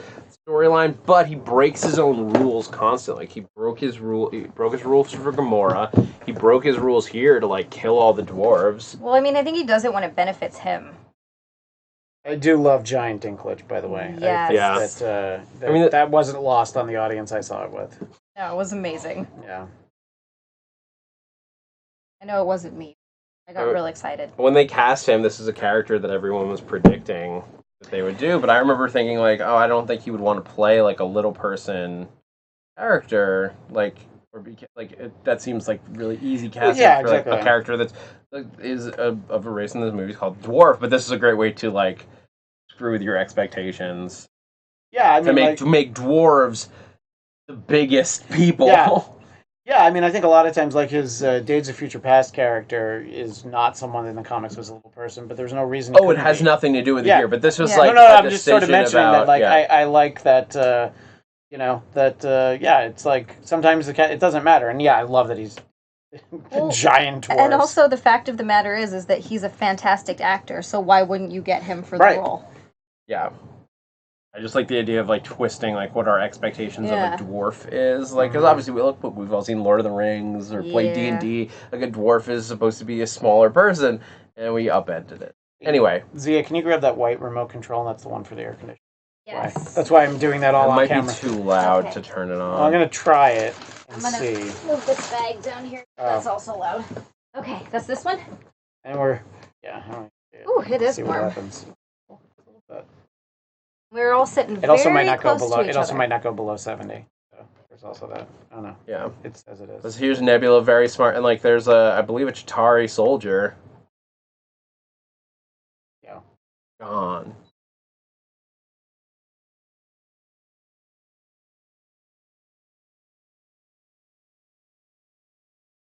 storyline, but he breaks his own rules constantly. He broke his rules for Gamora. He broke his rules here to like kill all the dwarves. Well, I mean, I think he does it when it benefits him. I do love giant Dinklage, by the way. Yes. That wasn't lost on the audience I saw it with. No, it was amazing. Yeah. I know it wasn't me. I got real excited. When they cast him, this is a character that everyone was predicting that they would do, but I remember thinking like, oh, I don't think he would want to play like a little person character, that seems like really easy casting for like a character that's is of a race in this movie called dwarf. But this is a great way to like screw with your expectations. Yeah, I mean, to make dwarves the biggest people. Yeah, I mean, I think a lot of times, like, his Days of Future Past character is not someone in the comics was a little person, but there's no reason. Oh, it has nothing to do with it here, but this was like no, I'm just sort of mentioning that, like, I like that, it's like sometimes it doesn't matter, and I love that he's giant dwarves. And also, the fact of the matter is that he's a fantastic actor, so why wouldn't you get him for the role? Yeah. I just like the idea of like twisting like what our expectations of a dwarf is, like, because obviously we've all seen Lord of the Rings or played D&D. Like, a dwarf is supposed to be a smaller person, and we upended it. Anyway, Zia, can you grab that white remote control? That's the one for the air conditioner. Yes. That's why I'm doing that all on camera. It might be too loud to turn it on. Well, I'm gonna try it and I'm see. Move this bag down here. That's also loud. Okay, that's this one. And we're Ooh, it is see warm. what happens. We're all sitting It also very might not go close below. to each It also other. might not go below 70. So there's also that. I don't know. Yeah, it says it is. Here's Nebula, very smart, and like there's I believe a Chitauri soldier. Yeah. Gone.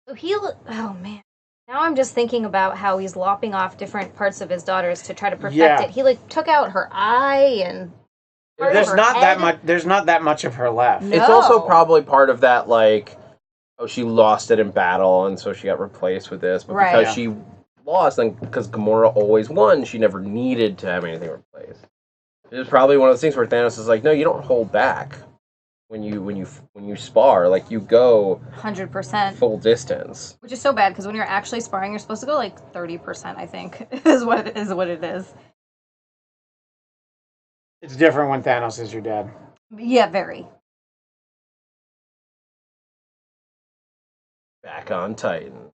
So oh man. Now I'm just thinking about how he's lopping off different parts of his daughters to try to perfect it. He like took out her eye and there's not that much. There's not that much of her left. No. It's also probably part of that, like, oh, she lost it in battle, and so she got replaced with this. But because she lost, and because Gamora always won, she never needed to have anything replaced. It was probably one of those things where Thanos is like, no, you don't hold back when you spar. Like, you go 100% full distance. Which is so bad because when you're actually sparring, you're supposed to go like 30%. I think is what it is. It's different when Thanos is your dad. Yeah, very. Back on Titan.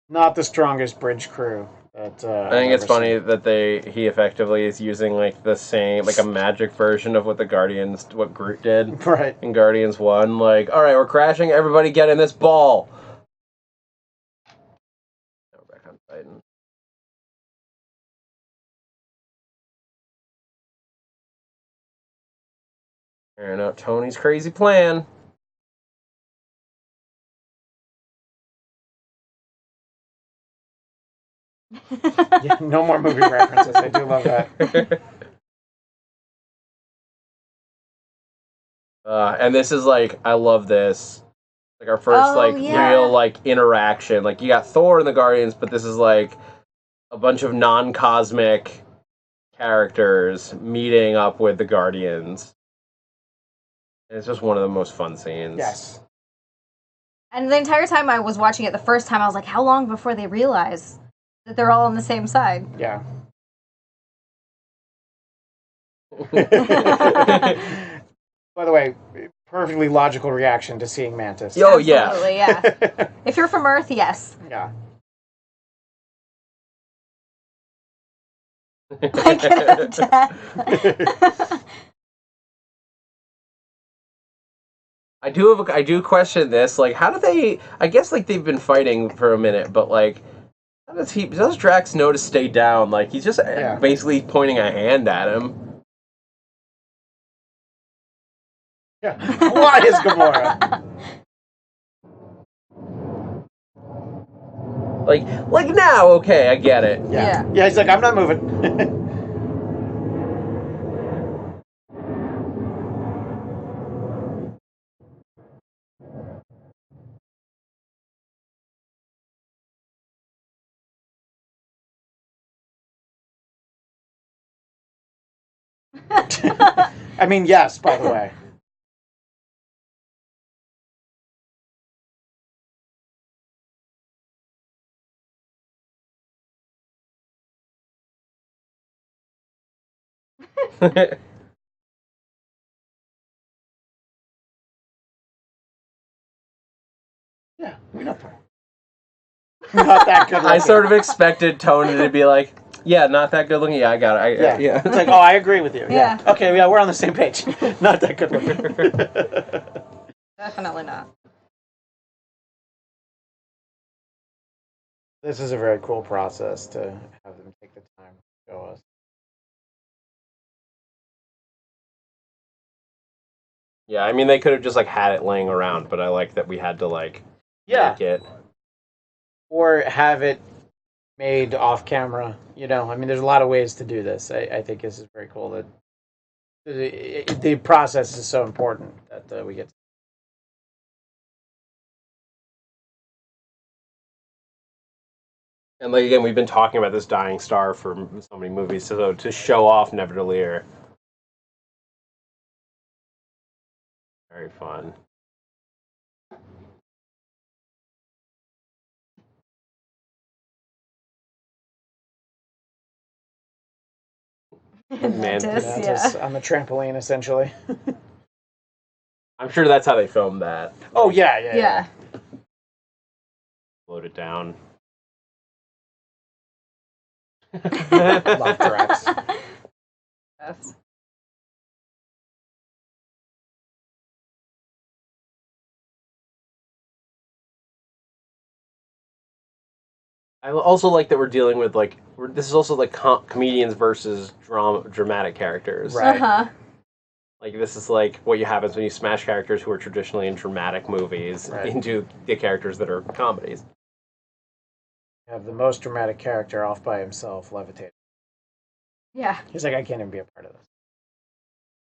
Not the strongest bridge crew. I think it's funny that he effectively is using like the same, like a magic version of what what Groot did in Guardians 1. Like, all right, we're crashing, everybody get in this ball. Now we're back on Titan. Carrying out Tony's crazy plan. No more movie references. I do love that. And this is like, I love this. Like our first real like interaction. Like, you got Thor and the Guardians, but this is like a bunch of non-cosmic characters meeting up with the Guardians. And it's just one of the most fun scenes. Yes. And the entire time I was watching it, the first time I was like, how long before they realize that they're all on the same side? Yeah. By the way, perfectly logical reaction to seeing Mantis. Oh, yeah. Absolutely, yeah. If you're from Earth, yes. Yeah. I get I do question this. Like, how do they? I guess like they've been fighting for a minute, but like, how does Drax know to stay down? Like, he's just basically pointing a hand at him. Why is Gamora? Like now, okay, I get it. Yeah. He's like, I'm not moving. I mean, yes. By the way. Yeah, we're not that good looking. I sort of expected Tony to be like, yeah, not that good looking. Yeah, I got it. Yeah. It's like, oh, I agree with you. Yeah. Okay, yeah, we're on the same page. Not that good looking. Definitely not. This is a very cool process to have them take the time to show us. Yeah, I mean, they could have just like had it laying around, but I like that we had to like make it. Or have it made off camera. You know, I mean, there's a lot of ways to do this. I think this is very cool that the process is so important that we get. And like again, we've been talking about this dying star for so many movies, so to show off Nevertheless, very fun. Mantis, on the trampoline, essentially. I'm sure that's how they filmed that. Oh yeah. Load it down. Love Drax. Yes. I also like that we're dealing with like this is also like comedians versus dramatic characters. Right. Like this is like what happens when you smash characters who are traditionally in dramatic movies into the characters that are comedies. You have the most dramatic character off by himself, levitating. Yeah. He's like, I can't even be a part of this.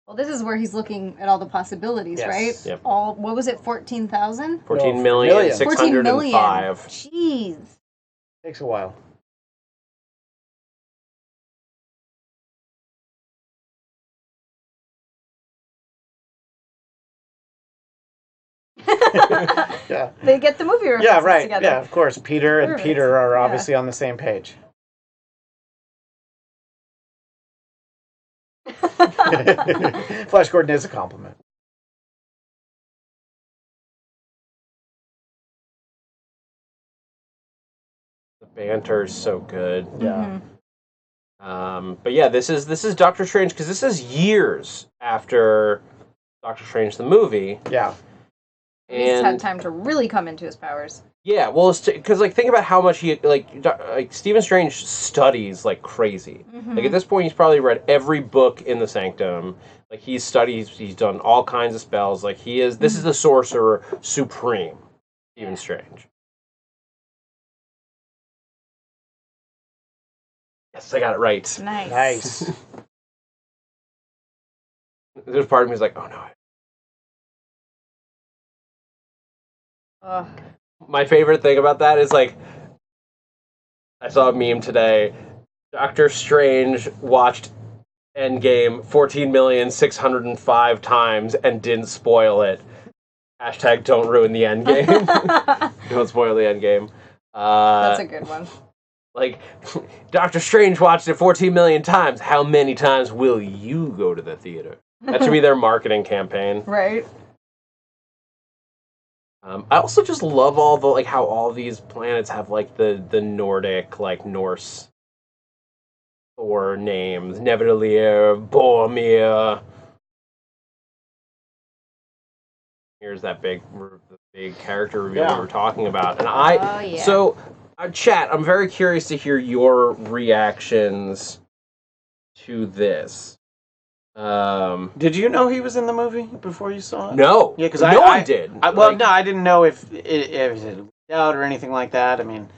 Well, this is where he's looking at all the possibilities, right? Yep. What was it, 14,000? 14,605,000. Jeez. Takes a while. Yeah. They get the movie references Yeah, right. together. Yeah, of course. Peter and Peter are obviously on the same page. Flash Gordon is a compliment. The banter is so good. Yeah. But yeah, this is Doctor Strange because this is years after Doctor Strange the movie. Yeah. He's had time to really come into his powers. Yeah, well, because like think about how much he like Stephen Strange studies like crazy. Like at this point, he's probably read every book in the Sanctum. Like he's studied, he's done all kinds of spells. Like he is. This is the sorcerer supreme, Stephen Strange. Yes, I got it right. Nice. There's part of me who's like, oh no. My favorite thing about that is like, I saw a meme today. Doctor Strange watched Endgame 14,605,000 times and didn't spoil it. Hashtag don't ruin the Endgame. Don't spoil the Endgame. That's a good one. Like, Doctor Strange watched it 14 million times. How many times will you go to the theater? That should be their marketing campaign. Right. I also just love all the like how all these planets have like the Nordic like Norse Thor names, Nevertheless, Boromir. Here's that big character reveal we were talking about, and so chat. I'm very curious to hear your reactions to this. Did you know he was in the movie before you saw it? No. Yeah, because no one did. No, I didn't know if it was out or anything like that. I mean,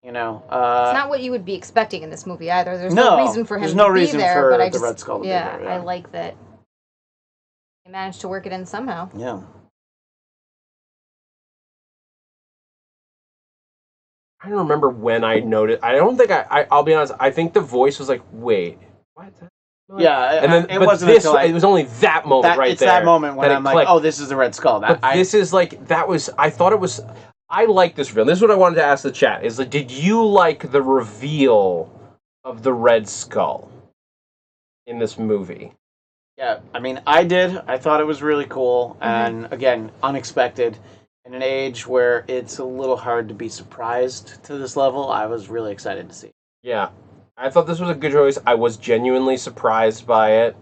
you know, it's not what you would be expecting in this movie either. There's no reason for him there's no to be reason there, for but I the Red Skull to be there. Yeah, I like that they managed to work it in somehow. Yeah. I don't remember when I noticed. I don't think I'll be honest. I think the voice was like, wait, what? Yeah, and then it but wasn't this. until it was only that moment right it's there. That moment when I'm like, clicked. oh, this is the Red Skull. But this is like that was. I thought it was. I like this reveal. This is what I wanted to ask the chat. Is like, did you like the reveal of the Red Skull in this movie? Yeah, I mean, I did. I thought it was really cool, and again, unexpected. In an age where it's a little hard to be surprised to this level, I was really excited to see. Yeah, I thought this was a good choice. I was genuinely surprised by it,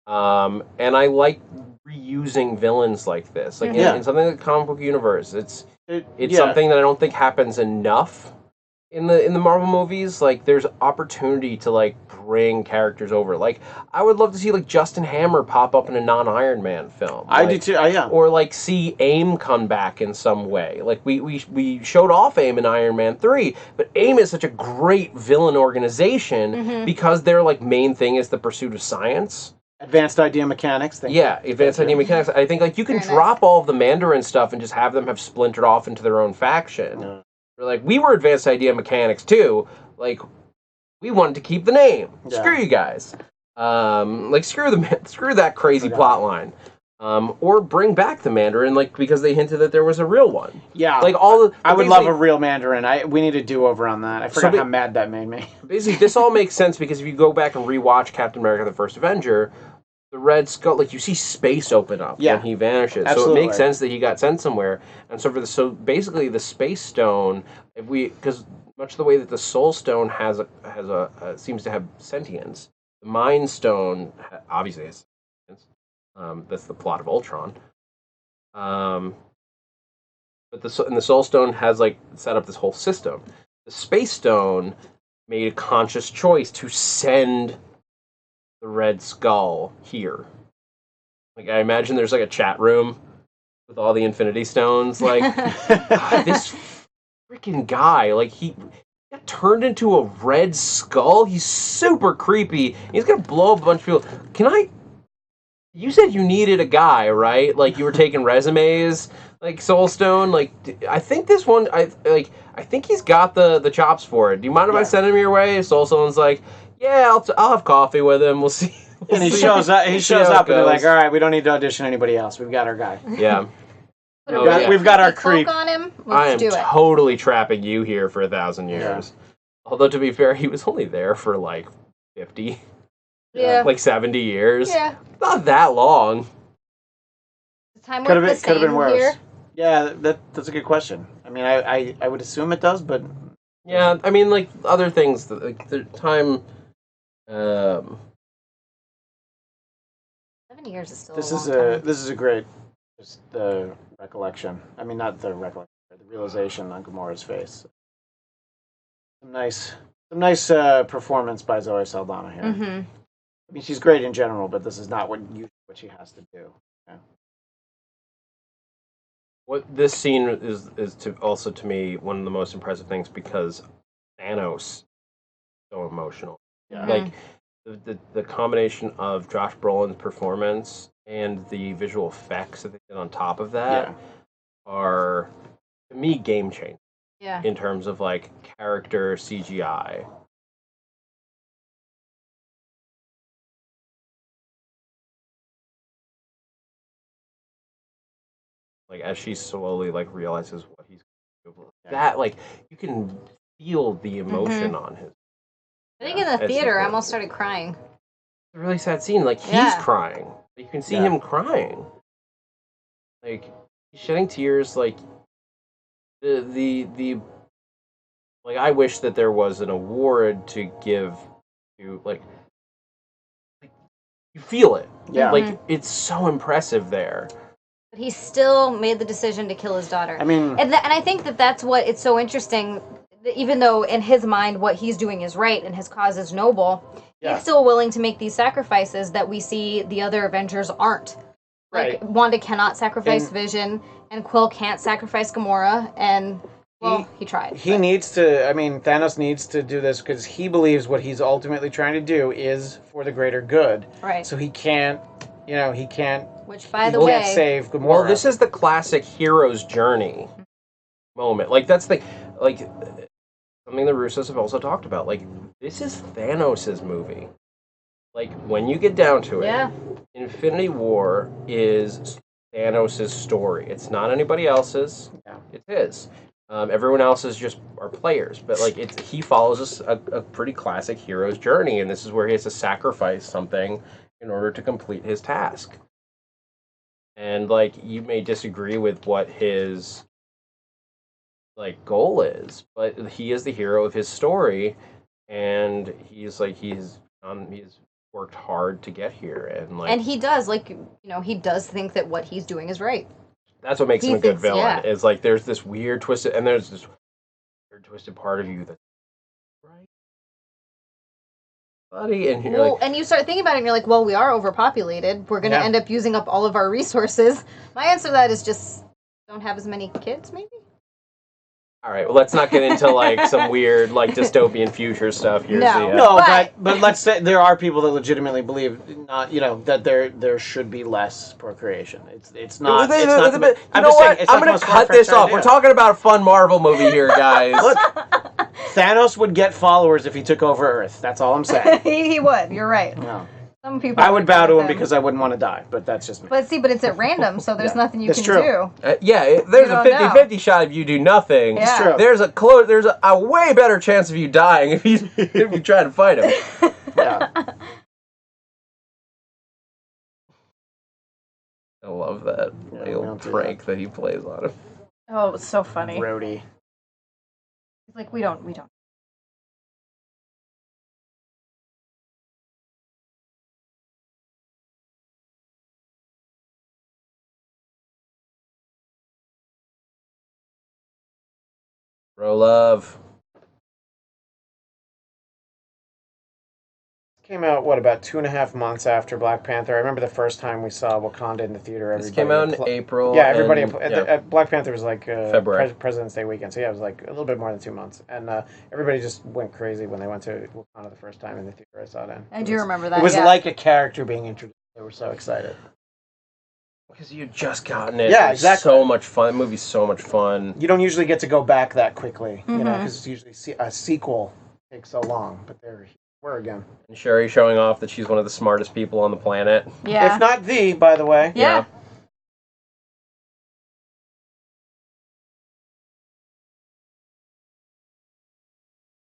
and I like reusing villains like this, like in something like the comic book universe. It's something that I don't think happens enough in the Marvel movies. Like, there's opportunity to like bring characters over. Like, I would love to see like Justin Hammer pop up in a non-Iron Man film. I do too. Yeah. Or like see AIM come back in some way. Like we showed off AIM in Iron Man 3, but AIM is such a great villain organization because their like main thing is the pursuit of science. Advanced idea mechanics. Advanced idea mechanics. I think like you can drop all of the Mandarin stuff and just have them have splintered off into their own faction. Yeah. Like, we were advanced idea mechanics too. Like, we wanted to keep the name. Yeah. Screw you guys. Like, screw that crazy plot line. Or bring back the Mandarin, like, because they hinted that there was a real one. Yeah. Like I would love a real Mandarin. We need a do-over on that. I forgot how mad that made me. Basically, this all makes sense because if you go back and rewatch Captain America: The First Avenger, the Red Skull, like, you see space open up when he vanishes. Absolutely. So it makes sense that he got sent somewhere. And so basically the Space Stone, because much the way that the Soul Stone seems to have sentience, the Mind Stone obviously has sentience. That's the plot of Ultron. But the Soul Stone has like set up this whole system. The Space Stone made a conscious choice to send the Red Skull here. Like, I imagine there's like a chat room with all the Infinity Stones. Like, this freaking guy, like, he got turned into a Red Skull. He's super creepy. He's gonna blow up a bunch of people. You said you needed a guy, right? Like, you were taking resumes, like Soulstone. Like, I think this one, I think he's got the chops for it. Do you mind if I send him your way? Soulstone's like, yeah, I'll have coffee with him. We'll see. And he shows up. He shows up, and they're like, "All right, we don't need to audition anybody else. We've got our guy. Yeah, we've got our creep on him. I am totally trapping you here for 1,000 years. Yeah. Although, to be fair, he was only there for like 50, like 70 years. Yeah, not that long. Time could have been worse. Here? Yeah, that's a good question. I mean, I would assume it does, but yeah, I mean, like other things, like the time. 7 years is still. This is a great, just the recollection. I mean, not the recollection, the realization on Gamora's face. Some nice performance by Zoe Saldana here. Mm-hmm. I mean, she's great in general, but this is not what she has to do. Yeah. What this scene is also to me one of the most impressive things because Thanos is so emotional. Yeah. Like the combination of Josh Brolin's performance and the visual effects that they did on top of that are, to me, game changing. Yeah. In terms of like character CGI. Like, as she slowly like realizes what he's going to do. That, like, you can feel the emotion on his. I think in the theater I almost started crying. It's a really sad scene. Like, he's crying. You can see him crying. Like, he's shedding tears. Like, the like, I wish that there was an award to give to, like you feel it. Yeah. Like, it's so impressive there. But he still made the decision to kill his daughter. I mean, and I think that's what it's so interesting. even though in his mind what he's doing is right and his cause is noble, Yeah. he's still willing to make these sacrifices that we see the other Avengers aren't. Like, Right. Wanda cannot sacrifice And- Vision, and Quill can't sacrifice Gamora, and, well, he tried. He needs to, I mean, Thanos needs to do this because he believes what he's ultimately trying to do is for the greater good. Right. So he can't, he can't, Which, by he the can't way... save Gamora. Well, this is the classic hero's journey moment. Like, that's the, like, something the Russos have also talked about. Like, this is Thanos' movie. Like, when you get down to it, Yeah. Infinity War is Thanos' story. It's not anybody else's. Yeah. It's his. Everyone else is just are players, but like he follows a pretty classic hero's journey, and this is where he has to sacrifice something in order to complete his task. And like you may disagree with what his like goal is, but he is the hero of his story, and he's worked hard to get here, and like And he does, like, he does think that what he's doing is right. that's what makes He him a good thinks, villain. yeah. Is like there's this weird twisted, and there's this weird twisted part of you that's right, buddy, and you're Well, like, and you start thinking about it, and you're like, well, we are overpopulated. We're going to Yeah. end up using up all of our resources. My answer to that is just don't have as many kids, maybe? all right, well, let's not get into like some weird like dystopian future stuff here. No. Zia. No, But- but let's say there are people that legitimately believe not, that there should be less procreation. It's not. It's not. You I'm know just saying, what? it's I'm not the gonna most cut this far-fetched off. We're idea. talking about a fun Marvel movie here, guys. Look, Thanos would get followers if he took over Earth. That's all I'm saying. he would. You're right. No. Some people. I would bow to him because because I wouldn't want to die, but that's just me. But it's at random, so there's Yeah. nothing you That's can true. do. Yeah, there's You a don't know. 50-50 shot if you do nothing. Yeah. true. There's a way better chance of you dying if you try to fight him. Yeah. I love that Yeah, we little don't do prank that he plays on him. Oh, it was so funny. Rhodey. He's like, we don't. Bro love. Came out, about 2.5 months after Black Panther. I remember the first time we saw Wakanda in the theater. This came out in Everybody April. Yeah, everybody. and- Black Panther was like February. President's Day weekend, so yeah, it was like a little bit more than 2 months, and everybody just went crazy when they went to Wakanda the first time in the theater. I saw it in. I do remember that. It was yeah. like a character being introduced. They were so excited. Because you just gotten it. Yeah, It was exactly. So much fun. The movie's so much fun. You don't usually get to go back that quickly, Mhm. because it's usually a sequel takes so long. But there we were again. And Sherry showing off that she's one of the smartest people on the planet. Yeah. If not the, by the way. Yeah.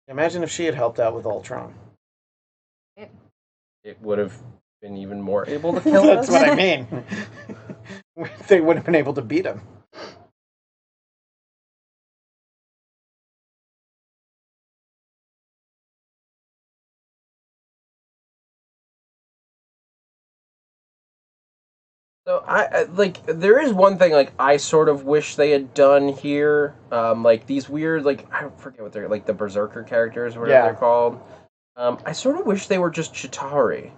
Imagine if she had helped out with Ultron. It would have been even more able to kill That's us. what I mean. They would have been able to beat him. So I like there is one thing like I sort of wish they had done here, like these weird like I forget what they're like the Berserker characters or whatever Yeah. they're called. I sort of wish they were just Chitauri.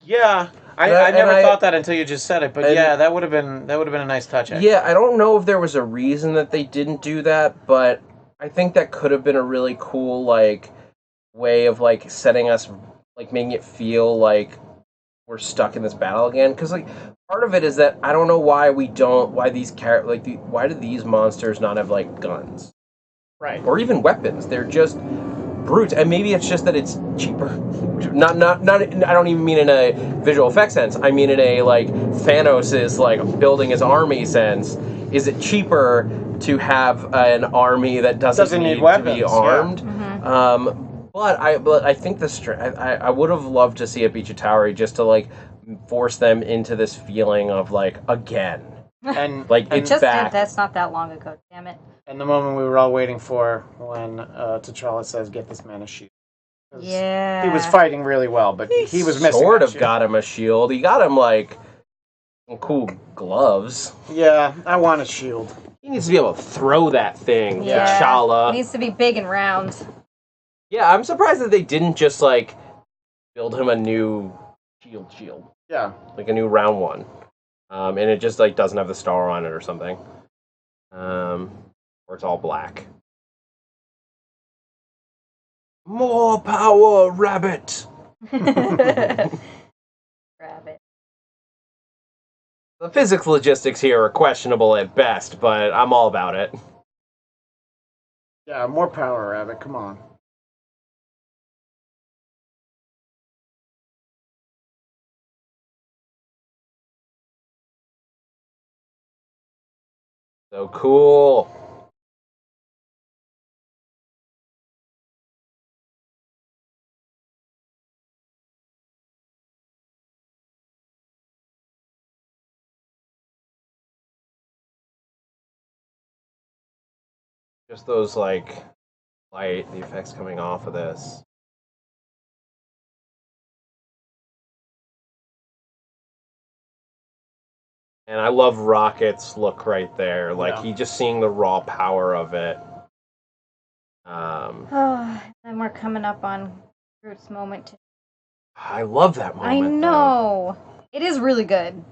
Yeah, I And never I- thought that until you just said it. But and- yeah, that would have been a nice touch. Actually. Yeah, I don't know if there was a reason that they didn't do that, but I think that could have been a really cool like way of like setting us like making it feel like we're stuck in this battle again. Because like part of it is that I don't know why why do these monsters not have like guns Right. or even weapons? They're just brutes, and maybe it's just that it's cheaper. Not. I don't even mean in a visual effects sense. I mean in a like Thanos is like building his army sense. Is it cheaper to have an army that doesn't need weapons, to be armed? Mhm. But I think I would have loved to see it be Chitauri just to like force them into this feeling of like again, And like and it's Just back. that's not that long ago. Damn it. And the moment we were all waiting for when T'Challa says, "Get this man a shield." 'Cause Yeah. He was fighting really well, but he was missing. Sort that of shield. got him a shield. He got him like Some cool gloves. Yeah, I want a shield. He needs to be able to throw that thing, Yeah. T'Challa. It needs to be big and round. Yeah, I'm surprised that they didn't just, like, build him a new shield. Yeah. Like a new round one. And it just, like, doesn't have the star on it or something. Or it's all black. More power, rabbit! Rabbit. The physics logistics here are questionable at best, but I'm all about it. Yeah, more power, Rabbit. Come on. So cool. Just those, like, the effects coming off of this. And I love Rocket's look right there. Like, he just seeing the raw power of it. Then we're coming up on Groot's moment. I love that moment. I know. It is really good.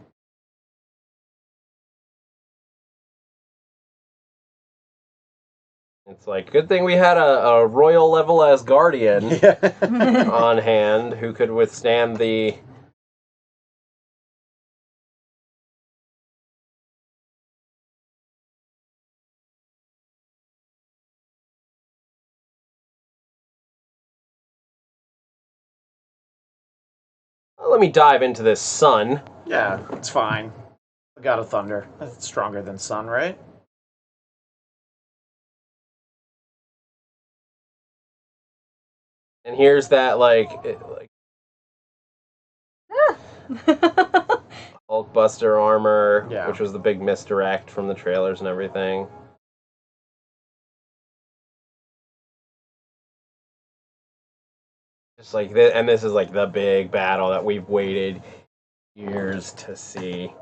It's like, good thing we had a royal level Asgardian on hand who could withstand the... Well, let me dive into this sun. Yeah, it's fine. The God of Thunder. That's stronger than Sun, right? And here's that, like Hulkbuster armor, which was the big misdirect from the trailers and everything. Just like this, and this is like the big battle that we've waited years to see.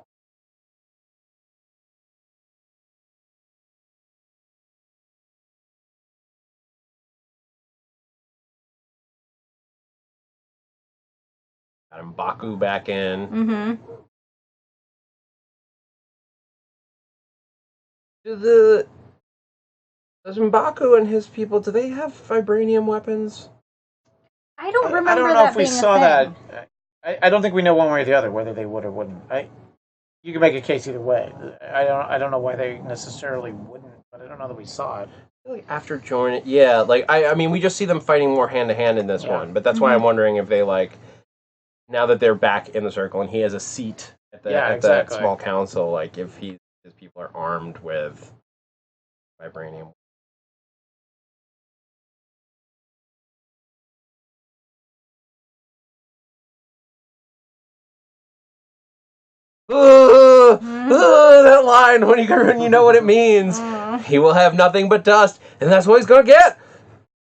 Got M'Baku back in. Mm-hmm. Does M'Baku and his people, do they have vibranium weapons? I don't remember. I don't know that if we being a saw thing. that. I don't think we know one way or the other whether they would or wouldn't. You can make a case either way. I don't know why they necessarily wouldn't, but I don't know that we saw it. Like after joining, yeah, like I mean, we just see them fighting more hand to hand in this one, but that's why I'm wondering if they like now that they're back in the circle and he has a seat at the small council, like if his people are armed with vibranium. That line when you know what it means. He will have nothing but dust, and that's what he's gonna get.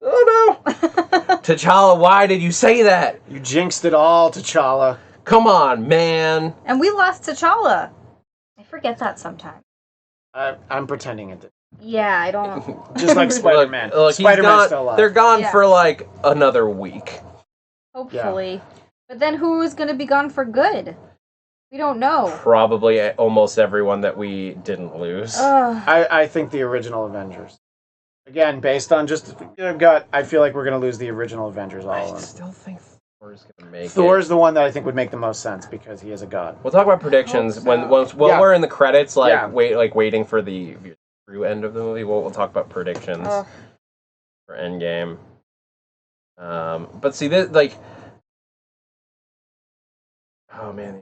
Oh no! T'Challa, why did you say that? You jinxed it all, T'Challa. Come on, man. And we lost T'Challa. I forget that sometimes. I'm pretending it did. Yeah, I don't. Just like Spider-Man. Look, Spider-Man's still alive. They're gone for like another week. Hopefully. Yeah. But then who is going to be gone for good? We don't know. Probably almost everyone that we didn't lose. I think the original Avengers. Again, based on just gut, I feel like we're going to lose the original Avengers all of them. I still think Thor's going to make Thor's the one that I think would make the most sense because he is a god. We'll talk about predictions when we're in the credits, waiting for the true end of the movie. We'll talk about predictions for Endgame. But see, this oh man.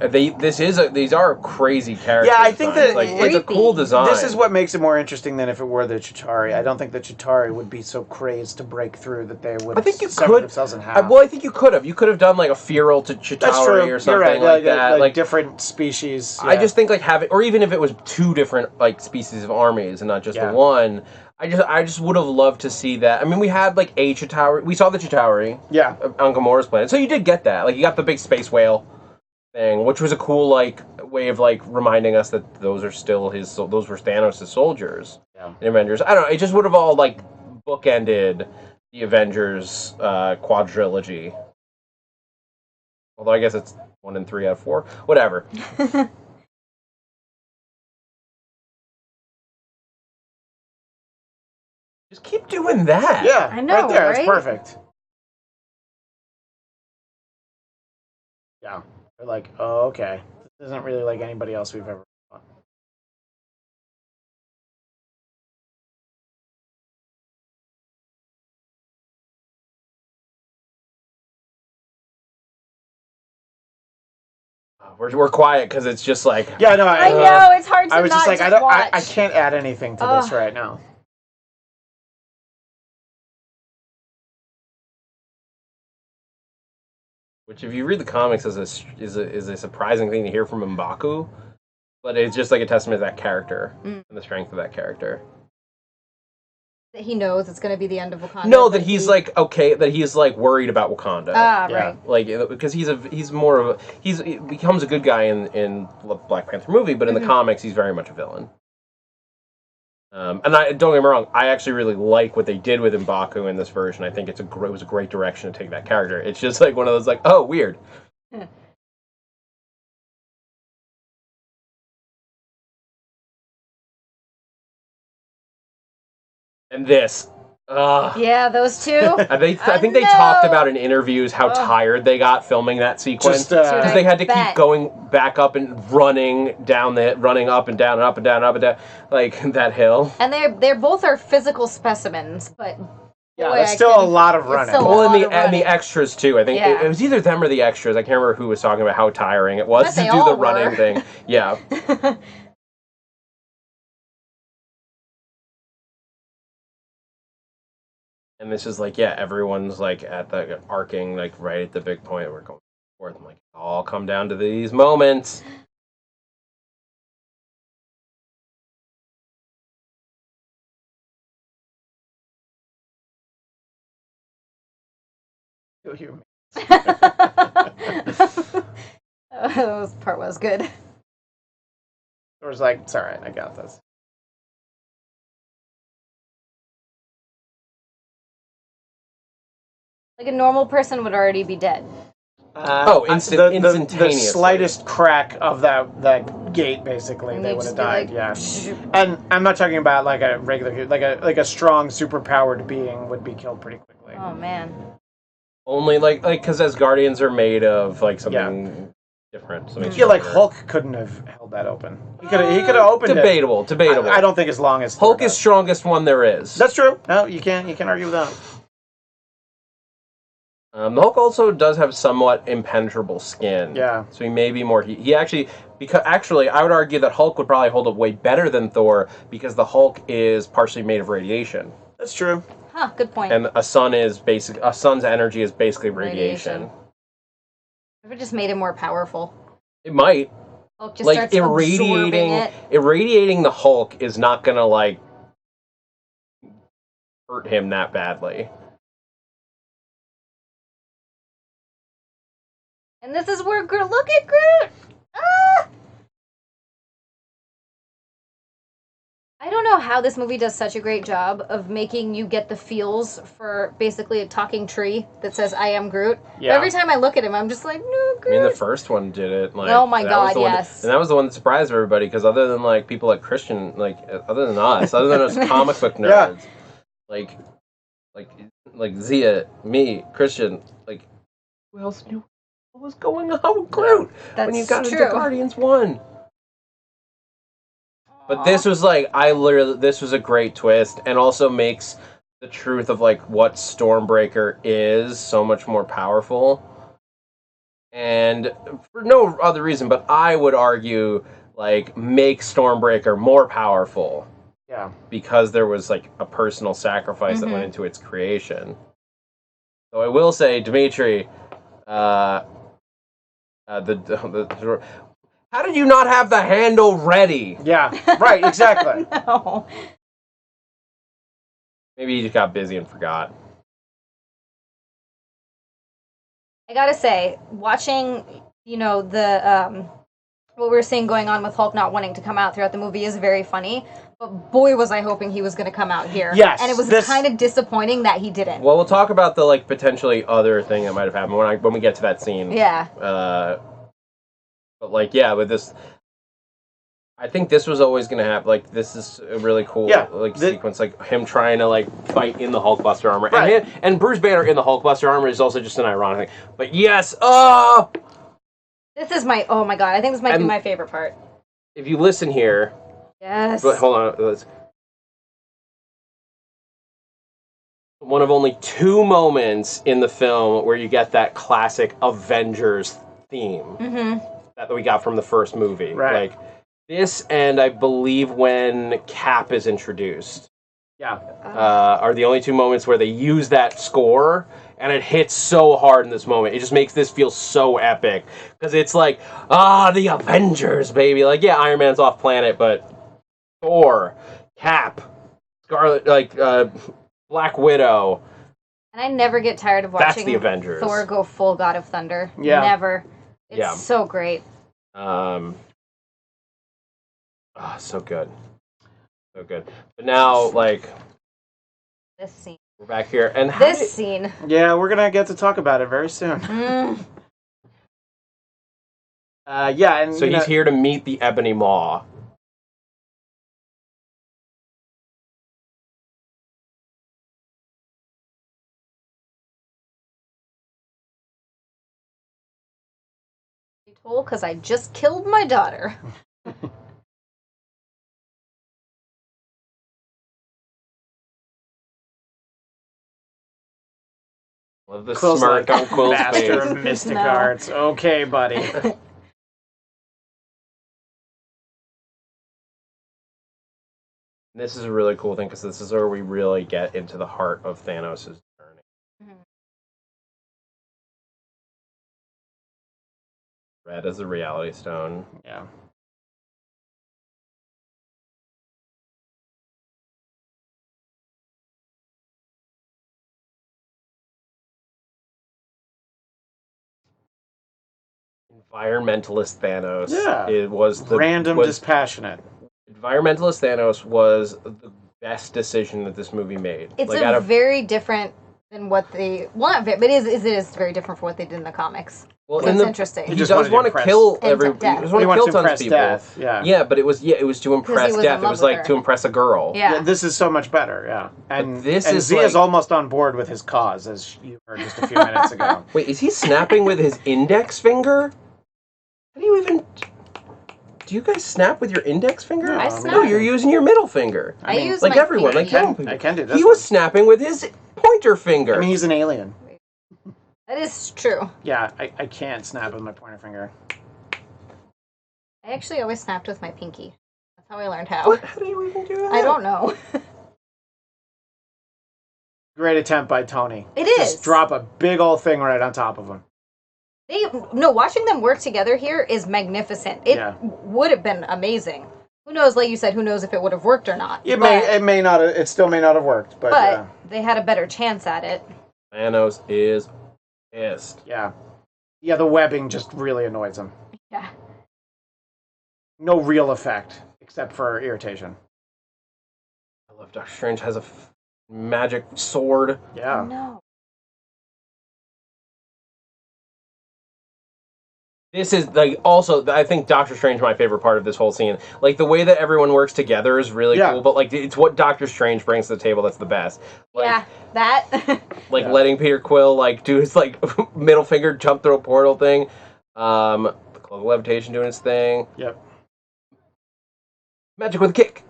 These are crazy characters. Yeah, I think that it's a cool design. This is what makes it more interesting than if it were the Chitauri. I don't think the Chitauri would be so crazed to break through that they would. I think you sever themselves in half. Well, I think you could have. You could have done like a feral to Chitauri or something like that. Like different species. Yeah. I just think like having, or even if it was two different like species of armies and not just the one. I just would have loved to see that. I mean, we had like a Chitauri. We saw the Chitauri. Yeah. On Gamora's planet, so you did get that. Like you got the big space whale. thing, which was a cool like way of like reminding us that those were Thanos' soldiers. Yeah. In Avengers. I don't know. It just would have all like bookended the Avengers quadrilogy. Although I guess it's 1 and 3 out of 4. Whatever. Just keep doing that. Yeah, I know, right there. right? It's perfect. Yeah. They're like, oh, okay. This isn't really like anybody else we've ever fought. We're quiet because it's just like Yeah, no, I know, it's hard to I was not just like, I watch. can't add anything to this right now. which if you read the comics is a surprising thing to hear from M'Baku, but it's just like a testament to that character and the strength of that character. That he knows it's going to be the end of Wakanda. No, that he's like okay, that he's like worried about Wakanda. Ah, Yeah. right. Like because he becomes a good guy in Black Panther movie, but in the comics he's very much a villain. And I don't get me wrong, I actually really like what they did with M'Baku in this version. I think it was a great direction to take that character. It's just like one of those like, oh, weird. And this. Yeah, those two. I think they talked about in interviews how tired they got filming that sequence because they had to keep going back up and running up and down and up and down and up and down like that hill. And they're both are physical specimens, but Yeah, boy, that's still a lot of running. Well, and the extras too. I think it was either them or the extras. I can't remember who was talking about how tiring it was to do the running thing. Yeah. And this is like, yeah, everyone's like at the arcing, like right at the big point. We're going forth. I'm like, all come down to these moments. That part was good. It was like, it's all right, I got this. Like a normal person would already be dead. Instantaneously. The slightest crack of that gate, basically, they would have died. Like, yeah, and I'm not talking about like a regular, like a strong, superpowered being would be killed pretty quickly. Oh man. Only like because as Guardians are made of like something different. Something I feel like stronger. Hulk couldn't have held that open. He could have opened Debatable. it. I don't think as long as Hulk is strongest one there is. That's true. No, you can't argue with that. The Hulk also does have somewhat impenetrable skin. Yeah. So he may be more. He actually, because actually, I would argue that Hulk would probably hold up way better than Thor because the Hulk is partially made of radiation. That's true. Huh, good point. And a sun's energy is basically radiation. If it just made him more powerful. It might. Hulk just Like starts absorbing it. irradiating the Hulk is not gonna like hurt him that badly. And this is where look at Groot. Ah! I don't know how this movie does such a great job of making you get the feels for basically a talking tree that says "I am Groot." Yeah. But every time I look at him, I'm just like, "No, Groot." I mean, the first one did it. Like, oh my that god, was the one yes. and that was the one that surprised everybody because other than like people like Christian, like other than us, other than us comic book nerds, like Zia, me, Christian, like who else knew what was going on with Groot when you got into Guardians 1? But this was like, this was a great twist and also makes the truth of like what Stormbreaker is so much more powerful. And for no other reason, but I would argue like make Stormbreaker more powerful. Yeah. Because there was like a personal sacrifice that went into its creation. So I will say, Dimitri, how did you not have the handle ready? Yeah, right, exactly. No. Maybe you just got busy and forgot. I gotta say, watching you know, the what we were seeing going on with Hulk not wanting to come out throughout the movie is very funny. But boy, was I hoping he was going to come out here. Yes, and it was kind of disappointing that he didn't. Well, we'll talk about the like potentially other thing that might have happened when we get to that scene. Yeah. But like, yeah, with this, I think this was always gonna happen. Like, this is a really cool sequence, like him trying to like fight in the Hulkbuster armor, right. and Bruce Banner in the Hulkbuster armor is also just an ironic thing. But yes, this is my my god! I think this might be my favorite part. If you listen here, yes. But hold on, one of only 2 moments in the film where you get that classic Avengers theme that we got from the first movie. Right. Like this, and I believe when Cap is introduced. Yeah. Are the only 2 moments where they use that score, and it hits so hard in this moment. It just makes this feel so epic because it's like, the Avengers, baby. Like, yeah, Iron Man's off planet, but Thor, Cap, Scarlet, like Black Widow. And I never get tired of watching That's the Avengers. Thor go full God of Thunder. Yeah. Never. It's so great. So good. So good. But now, like, this scene. we're back here. And this scene. Yeah, we're going to get to talk about it very soon. And so he's here to meet the Ebony Maw. Because I just killed my daughter. Love the smirk on Quill's Master face. of Mystic Arts. Okay, buddy. This is a really cool thing because this is where we really get into the heart of Thanos' journey. Red as a Reality Stone. Yeah. Environmentalist Thanos. Yeah. It was the dispassionate. Environmentalist Thanos was the best decision that this movie made. It's like, very different than what they not but it is very different from what they did in the comics. Well, so it's interesting. He just does want to kill everyone. He just want to kill tons of people. Death. Yeah. Yeah, but it was to impress Death. It was like to impress a girl. Yeah. This is so much better. Yeah. And Zia's like, almost on board with his cause, as you heard just a few minutes ago. Wait, is he snapping with his index finger? How do you even? Do you guys snap with your index finger? No, I snap. No, you're using your middle finger. I use like my everyone. Like I can do this. He was snapping with his pointer finger. I mean, he's an alien. That is true. Yeah, I can't snap with my pointer finger. I actually always snapped with my pinky. That's how I learned how. What? How do you even do that? I don't know. Great attempt by Tony. It is. Just drop a big old thing right on top of him. Watching them work together here is magnificent. It would have been amazing. Who knows, like you said, who knows if it would have worked or not. It may not have, it still may not have worked, but they had a better chance at it. Thanos is pissed. Yeah. Yeah, the webbing just really annoys him. Yeah. No real effect, except for irritation. I love Doctor Strange has a magic sword. Yeah. No. This is like also I think Doctor Strange is my favorite part of this whole scene. Like the way that everyone works together is really cool, but like it's what Doctor Strange brings to the table that's the best. Like, that. Like letting Peter Quill like do his like middle finger jump through a portal thing. The cloak of levitation doing its thing. Yep. Magic with a kick.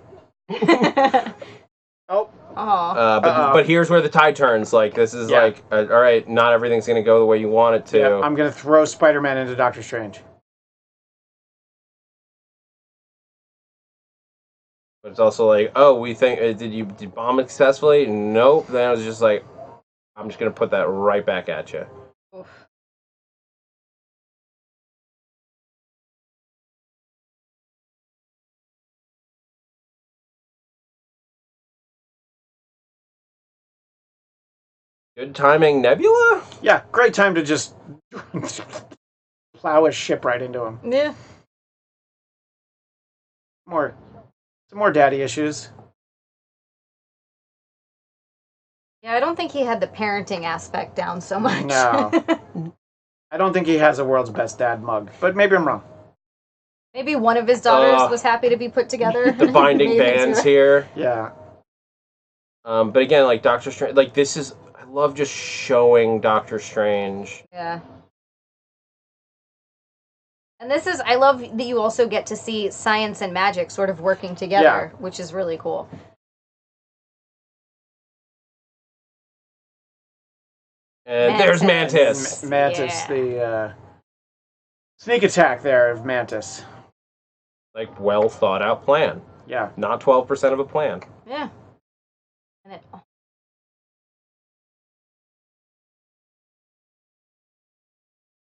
Oh. But here's where the tide turns. Like this is like all right, not everything's gonna go the way you want it to. Yep, I'm gonna throw Spider-Man into Doctor Strange. But it's also like, oh, we think did you bomb it successfully? Nope. Then I was just like, I'm just gonna put that right back at you. Oof. Good timing, Nebula? Yeah, great time to just plow his ship right into him. Yeah. Some more daddy issues. Yeah, I don't think he had the parenting aspect down so much. No. I don't think he has a world's best dad mug, but maybe I'm wrong. Maybe one of his daughters was happy to be put together. The binding bands here. Yeah. But again, like Doctor Strange, like this is, I love just showing Doctor Strange. Yeah. And this is, I love that you also get to see science and magic sort of working together, which is really cool. And there's Mantis. Mantis, the sneak attack there of Mantis. Like, well thought out plan. Yeah. Not 12% of a plan. Yeah. And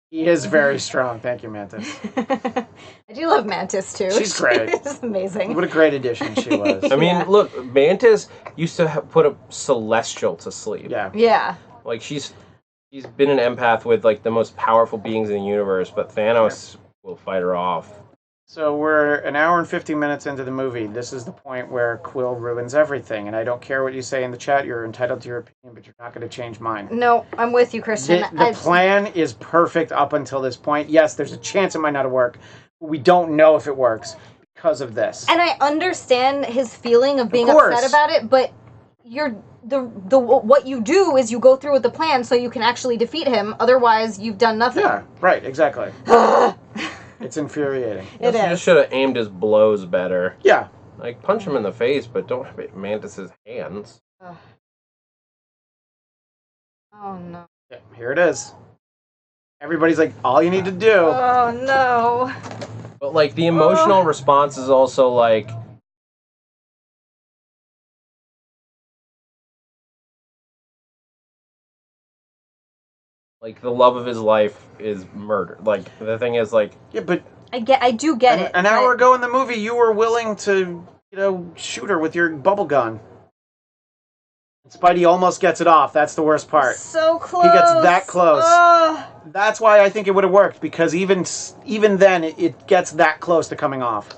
He is very strong. Thank you, Mantis. I do love Mantis, too. She's great. She's amazing. What a great addition she was. I mean, look, Mantis used to put a Celestial to sleep. Yeah. Yeah. Like, she's been an empath with, like, the most powerful beings in the universe, but Thanos will fight her off. So we're an hour and 50 minutes into the movie. This is the point where Quill ruins everything. And I don't care what you say in the chat. You're entitled to your opinion, but you're not going to change mine. No, I'm with you, Christian. The plan is perfect up until this point. Yes, there's a chance it might not work. But we don't know if it works because of this. And I understand his feeling of being upset about it, but what you do is you go through with the plan so you can actually defeat him. Otherwise, you've done nothing. Yeah, right, exactly. It's infuriating. It is. He just should have aimed his blows better. Yeah. Like, punch him in the face, but don't hit Mantis's hands. Oh, no. Yeah, here it is. Everybody's like, all you need to do. Oh, no. But, like, the emotional response is also, like... Like, the love of his life is murdered. Like, the thing is, like... Yeah, but... I do get it. An hour ago in the movie, you were willing to, shoot her with your bubble gun. Spidey almost gets it off. That's the worst part. So close. He gets that close. That's why I think it would have worked, because even then, it gets that close to coming off.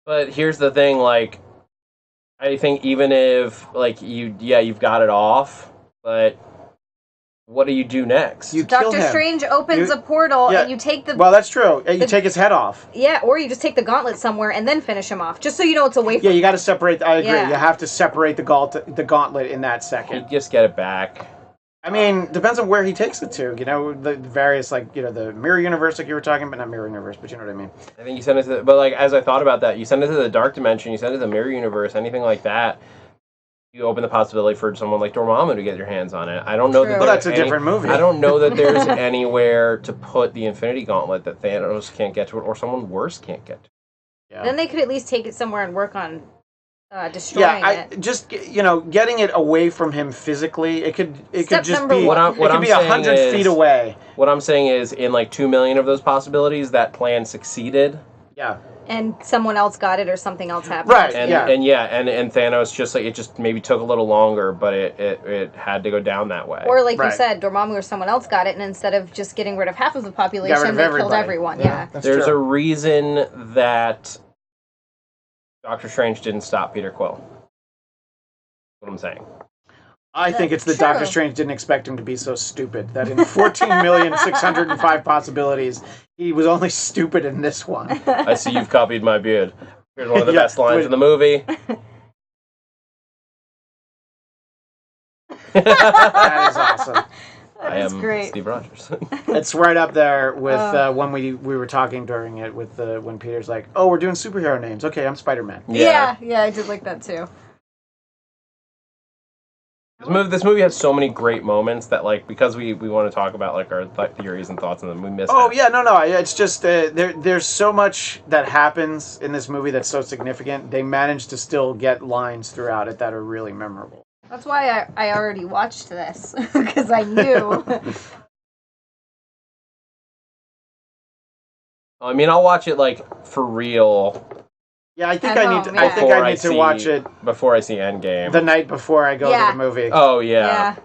But here's the thing, like... I think even if, like, you've got it off, but... What do you do next? You kill him. Doctor Strange opens a portal and you take the... Well, that's true. You take his head off. Yeah, or you just take the gauntlet somewhere and then finish him off, just so you know it's away from... Yeah, you got to separate... I agree. Yeah. You have to separate the gauntlet in that second. You just get it back. I mean, depends on where he takes it to. The various, like, the mirror universe, like you were talking about. Not mirror universe, but you know what I mean. I think you send it to... But, like, as I thought about that, you send it to the dark dimension, you send it to the mirror universe, anything like that... You open the possibility for someone like Dormammu to get your hands on it. I don't know that. Well, that's a different movie. I don't know that there's anywhere to put the Infinity Gauntlet that Thanos can't get to it, or someone worse can't get to it. Yeah. Then they could at least take it somewhere and work on destroying it. Just getting it away from him physically. It could just be what it could be 100 feet away. What I'm saying is, in like 2 million of those possibilities, that plan succeeded. Yeah. And someone else got it, or something else happened. Right. And Thanos just like it just maybe took a little longer, but it had to go down that way. Or like you said, Dormammu or someone else got it, and instead of just getting rid of half of the population, they killed everyone. Yeah. There's a reason that Doctor Strange didn't stop Peter Quill. That's what I'm saying. I think it's that Doctor Strange didn't expect him to be so stupid that in 14,605 possibilities, he was only stupid in this one. I see you've copied my beard. Here's one of the best lines in the movie. That is awesome. I am great. Steve Rogers. It's right up there with when we were talking during it with when Peter's like, "Oh, we're doing superhero names. Okay, I'm Spider-Man." Yeah, I did like that too. This movie has so many great moments that, like, because we want to talk about like our theories and thoughts on them, we miss. Oh yeah, no, it's just there's so much that happens in this movie that's so significant. They managed to still get lines throughout it that are really memorable. That's why I already watched this, because I knew. I mean, I'll watch it like for real. Yeah, I think I need to watch it before I see Endgame. The night before I go to the movie. Oh yeah.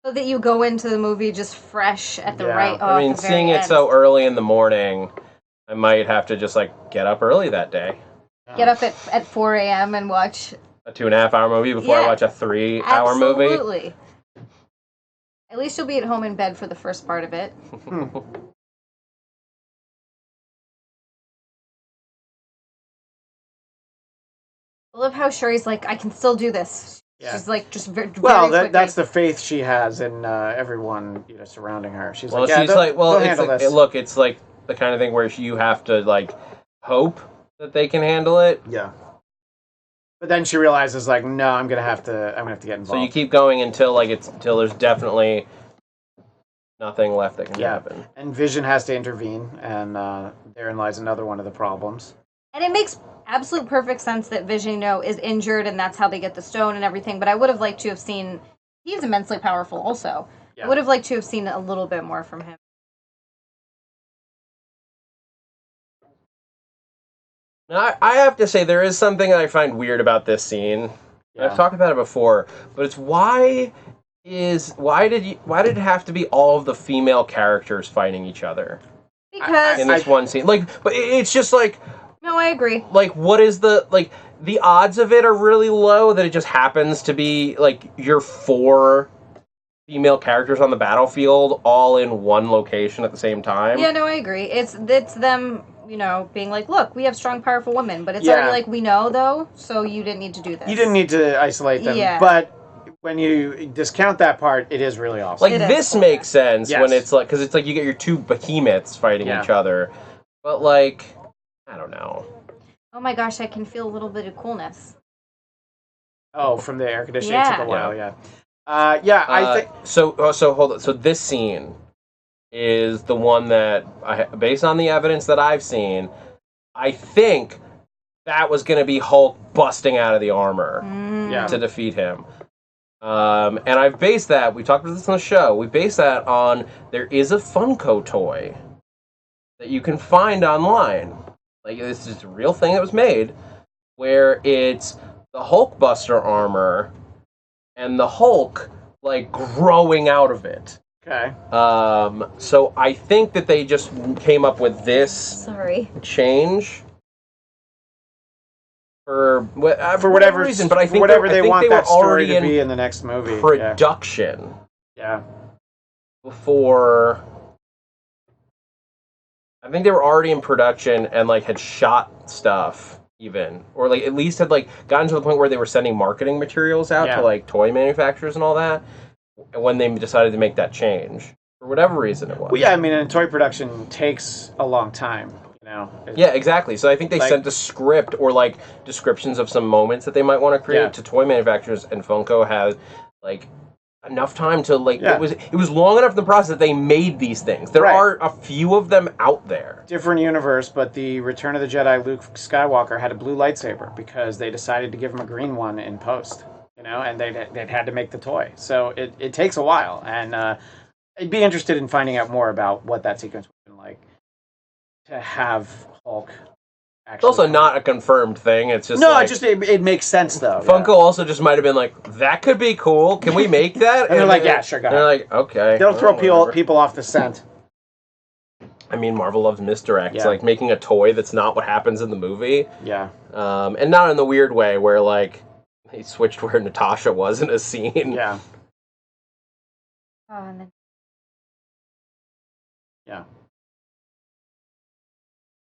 So that you go into the movie just fresh at the Yeah. right. I mean, at the very seeing it end. so early in the morning, I might have to just like get up early that day. Get up at 4 a.m. and watch A 2.5-hour movie before I Yeah. watch a 3-hour movie. Absolutely. At least you'll be at home in bed for the first part of it. I love how Sherry's like, I can still do this. Yeah. She's like, just very Well, quickly. that's the faith she has in everyone, surrounding her. She's Well, like, yeah, she's they'll- like, well, they'll it's handle like, this. look, it's like the kind of thing where you have to like hope that they can handle it. Yeah. But then she realizes, like, no, I'm gonna have to get involved. So you keep going until there's definitely nothing left that can happen. And Vision has to intervene, and therein lies another one of the problems. And it makes absolute perfect sense that Vision, is injured, and that's how they get the stone and everything. But I would have liked to have seen. He's immensely powerful, also. Yeah. I would have liked to have seen a little bit more from him. Now, I have to say there is something that I find weird about this scene. Yeah. I've talked about it before, but it's why did it have to be all of the female characters fighting each other Because in this one scene? Like, but it's just like. No, I agree. Like, what is the odds of it are really low that it just happens to be, like, your 4 female characters on the battlefield all in one location at the same time. Yeah, no, I agree. It's them, being like, look, we have strong, powerful women, but it's Yeah. already like, we know, though, so you didn't need to do this. You didn't need to isolate them, Yeah. but when you discount that part, it is really awesome. Like, It is this cool. makes sense Yes. when it's like, because it's like you get your 2 behemoths fighting Yeah. each other. But, like, I don't know. Oh my gosh, I can feel a little bit of coolness. Oh, from the air conditioning Yeah. took a while, yeah. I think... So hold on. So this scene is the one that, based on the evidence that I've seen, I think that was going to be Hulk busting out of the armor Yeah. to defeat him. And I've based that, we talked about this on the show, we based that on, there is a Funko toy that you can find online. Like, this is a real thing that was made, where it's the Hulkbuster armor and the Hulk, like, growing out of it. Okay. So I think that they just came up with this Sorry. change for whatever reason, but I think whatever they want they that were story already to in be in the next movie. production Yeah. before. I think they were already in production and like had shot stuff even, or like at least had like gotten to the point where they were sending marketing materials out Yeah. to like toy manufacturers and all that. When they decided to make that change for whatever reason it was. Well, yeah, I mean, and toy production takes a long time, Yeah, exactly. So I think they Like- sent the script or like descriptions of some moments that they might want to create Yeah. to toy manufacturers, and Funko had like enough time to like Yeah. it was long enough in the process that they made these things. There Right. are a few of them out there. Different universe, but the Return of the Jedi Luke Skywalker had a blue lightsaber because they decided to give him a green one in post, and they'd had to make the toy. So it takes a while, and I'd be interested in finding out more about what that sequence would have been like to have Hulk It's actually. also not a confirmed thing. It's just No, like, it makes sense though. Funko yeah. also just might have been like, that could be cool. Can we make that? And they're like, yeah, sure, go They're ahead. like, okay. They'll throw whatever. people off the scent. I mean, Marvel loves misdirects, Yeah. like making a toy that's not what happens in the movie. Yeah. And not in the weird way where like they switched where Natasha was in a scene. Yeah. Oh, and then Yeah.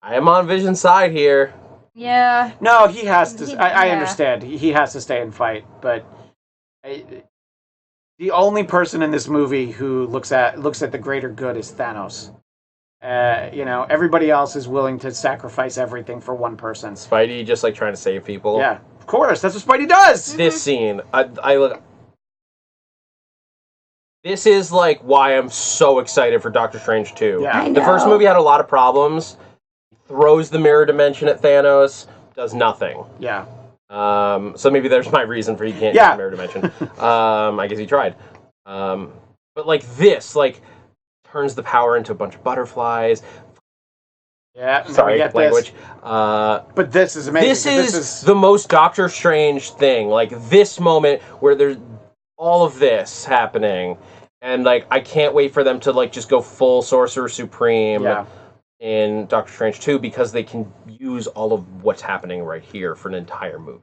I am on Vision's side here. yeah. No, he has to. I Yeah. understand. He has to stay and fight, but the only person in this movie who looks at the greater good is Thanos. Everybody else is willing to sacrifice everything for one person. Spidey just like trying to save people. Yeah, of course. That's what Spidey does. This scene, I look. This is like why I'm so excited for Doctor Strange 2. Yeah. I The first know. movie had a lot of problems. Throws the mirror dimension at Thanos, does nothing. Yeah. So maybe there's my reason for he can't Yeah. use the mirror dimension. I guess he tried. But like this, like turns the power into a bunch of butterflies. Yeah. now we Sorry, get language. this. But This is amazing. this 'cause is the most Doctor Strange thing. Like this moment where there's all of this happening, and like I can't wait for them to like just go full Sorcerer Supreme in Doctor Strange 2 because they can use all of what's happening right here for an entire movie.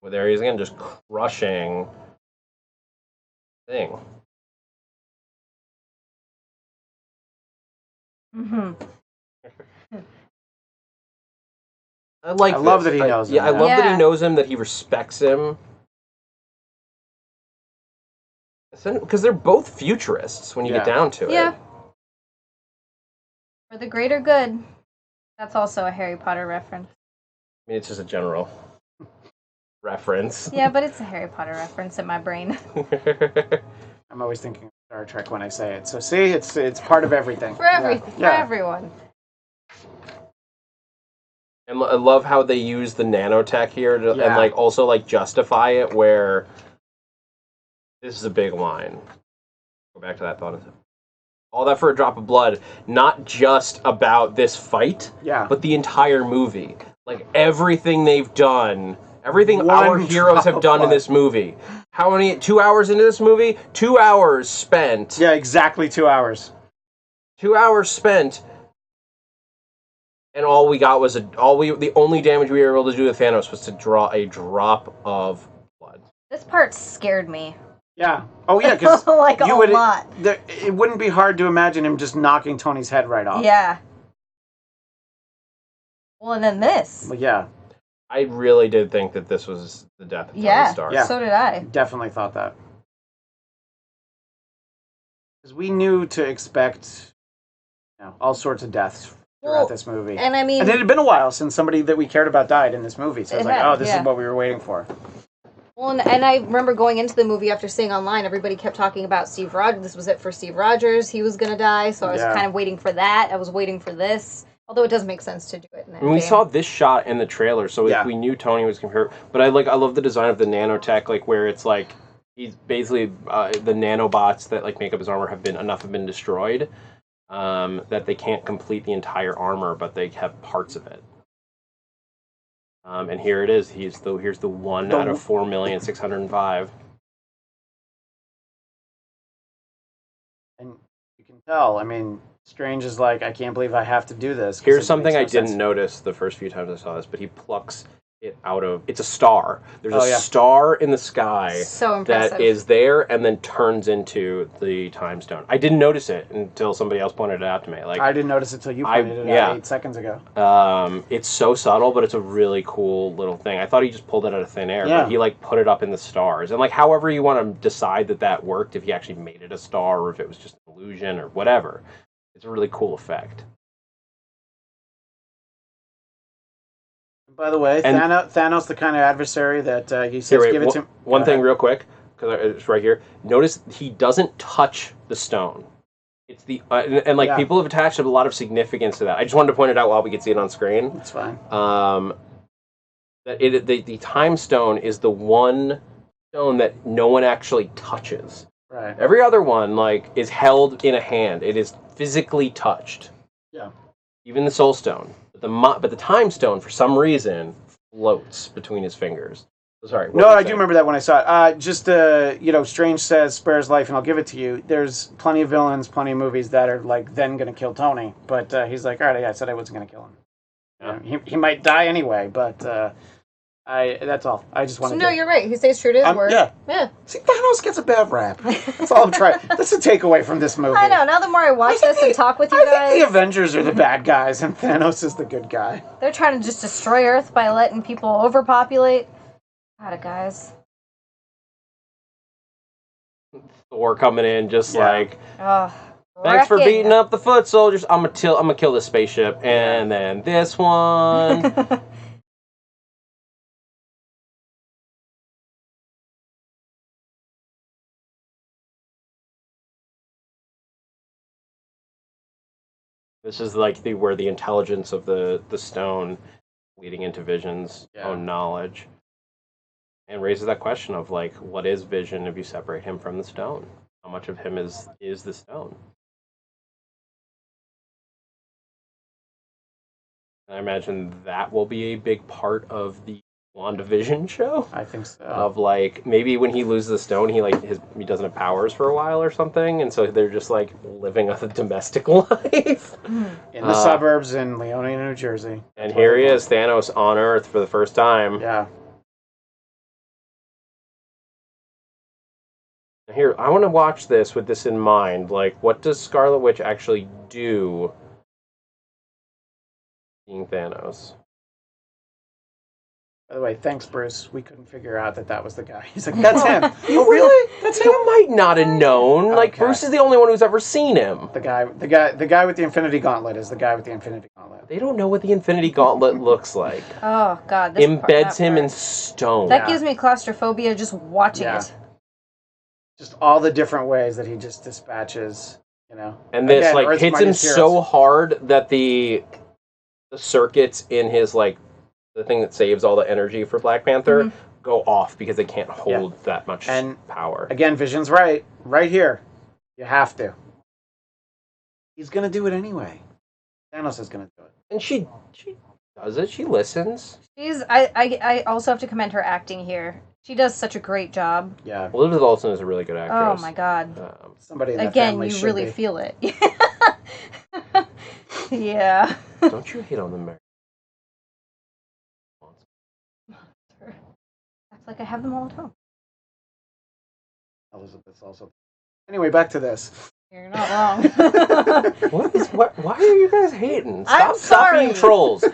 Well, there he is again, just crushing thing. Mm-hmm. I love that he knows him. Yeah, I love that he knows him, that he respects him. Because they're both futurists when you get down to it. Yeah. For the greater good. That's also a Harry Potter reference. I mean, it's just a general reference. Yeah, but it's a Harry Potter reference in my brain. I'm always thinking of Star Trek when I say it. So see, it's part of everything. For everything. For everyone. And I love how they use the nanotech here to, and like also like justify it where this is a big line. Go back to that thought. All that for a drop of blood, not just about this fight, but the entire movie. Like everything they've done, everything our heroes have done in this movie. How many? 2 hours into this movie? 2 hours spent. Yeah, exactly 2 hours. 2 hours spent. And all we got was the only damage we were able to do to Thanos was to draw a drop of blood. This part scared me. Yeah. Oh yeah, because like a lot. It wouldn't be hard to imagine him just knocking Tony's head right off. Yeah. Well, and then this. But yeah. I really did think that this was the death of Tony Stark. Yeah, so did I. Definitely thought that. Because we knew to expect all sorts of deaths throughout this movie. And I mean... And it had been a while since somebody that we cared about died in this movie. So it's like, oh, this is what we were waiting for. Well, and I remember going into the movie after seeing online, everybody kept talking about Steve Rogers. This was it for Steve Rogers. He was going to die, so I was kind of waiting for that. I was waiting for this. Although it does make sense to do it in that we saw this shot in the trailer, so we knew Tony was compared. But I love the design of the nanotech, like where it's like he's basically the nanobots that like make up his armor have been destroyed, that they can't complete the entire armor, but they have parts of it. And here it is. Here's the 1 out of 4,605,000. And you can tell. I mean, Strange is like, I can't believe I have to do this. Here's something I didn't notice the first few times I saw this, but he plucks it out of... It's a star. There's a star in the sky that is there and then turns into the time stone. I didn't notice it until somebody else pointed it out to me. Like I didn't notice it until you pointed it out 8 seconds ago. It's so subtle, but it's a really cool little thing. I thought he just pulled it out of thin air, but he like put it up in the stars. And like however you want to decide that worked, if he actually made it a star or if it was just an illusion or whatever, it's a really cool effect. By the way, Thanos, the kind of adversary that he says, give it to him. One thing real quick, because it's right here. Notice he doesn't touch the stone. It's the and people have attached a lot of significance to that. I just wanted to point it out while we could see it on screen. That's fine. That the time stone is the one stone that no one actually touches. Right. Every other one is held in a hand. It is physically touched. Yeah. Even the soul stone. But the time stone, for some reason, floats between his fingers. Sorry. No, I do remember that when I saw it. Just, Strange says, spare his life and I'll give it to you. There's plenty of villains, plenty of movies that are, then going to kill Tony. But he's like, all right, I said I wasn't going to kill him. Yeah. He might die anyway, but that's all. I just wanted to... No, you're right. He stays true to his word. Yeah. See, Thanos gets a bad rap. That's all I'm trying. That's the takeaway from this movie. I know. Now the more I watch this and talk with you guys... I think the Avengers are the bad guys and Thanos is the good guy. They're trying to just destroy Earth by letting people overpopulate. Got it, guys. Thor coming in just thanks for wrecking. beating up the foot soldiers. I'm gonna kill this spaceship. And then this one... This is where the intelligence of the stone leading into Vision's own knowledge. And raises that question of what is Vision if you separate him from the stone? How much of him is the stone? I imagine that will be a big part of the WandaVision show. I think so. Of like maybe when he loses the stone, he doesn't have powers for a while or something, and so they're just like living a domestic life in the suburbs in Leonia, New Jersey. And here he is, Thanos on Earth for the first time. Yeah. Here, I want to watch this with this in mind. Like, what does Scarlet Witch actually do? Being Thanos. By the way, thanks, Bruce. We couldn't figure out that was the guy. He's like, that's him. Oh, really? That's him? You might not have known. Okay. Like, Bruce is the only one who's ever seen him. The guy with the Infinity Gauntlet is the guy with the Infinity Gauntlet. They don't know what the Infinity Gauntlet looks like. Oh, God. This Embeds him in stone. That gives me claustrophobia just watching it. Just all the different ways that he just dispatches, you know. And this, Again, like, Earth's hits him mightiest so heroes. hard that the circuits in his, like, the thing that saves all the energy for Black Panther go off because they can't hold that much power. Again, Vision's right. Right here. You have to. He's going to do it anyway. Thanos is going to do it. And she does it. She listens. I also have to commend her acting here. She does such a great job. Yeah. Elizabeth Olsen is a really good actress. Oh my God. Somebody in that Again, family you should really be. feel it. Yeah. Don't you hate on the Mary? It's like I have them all at home. Elizabeth's also. Anyway, back to this. You're not wrong. Why are you guys hating? I'm Stop sorry. being trolls.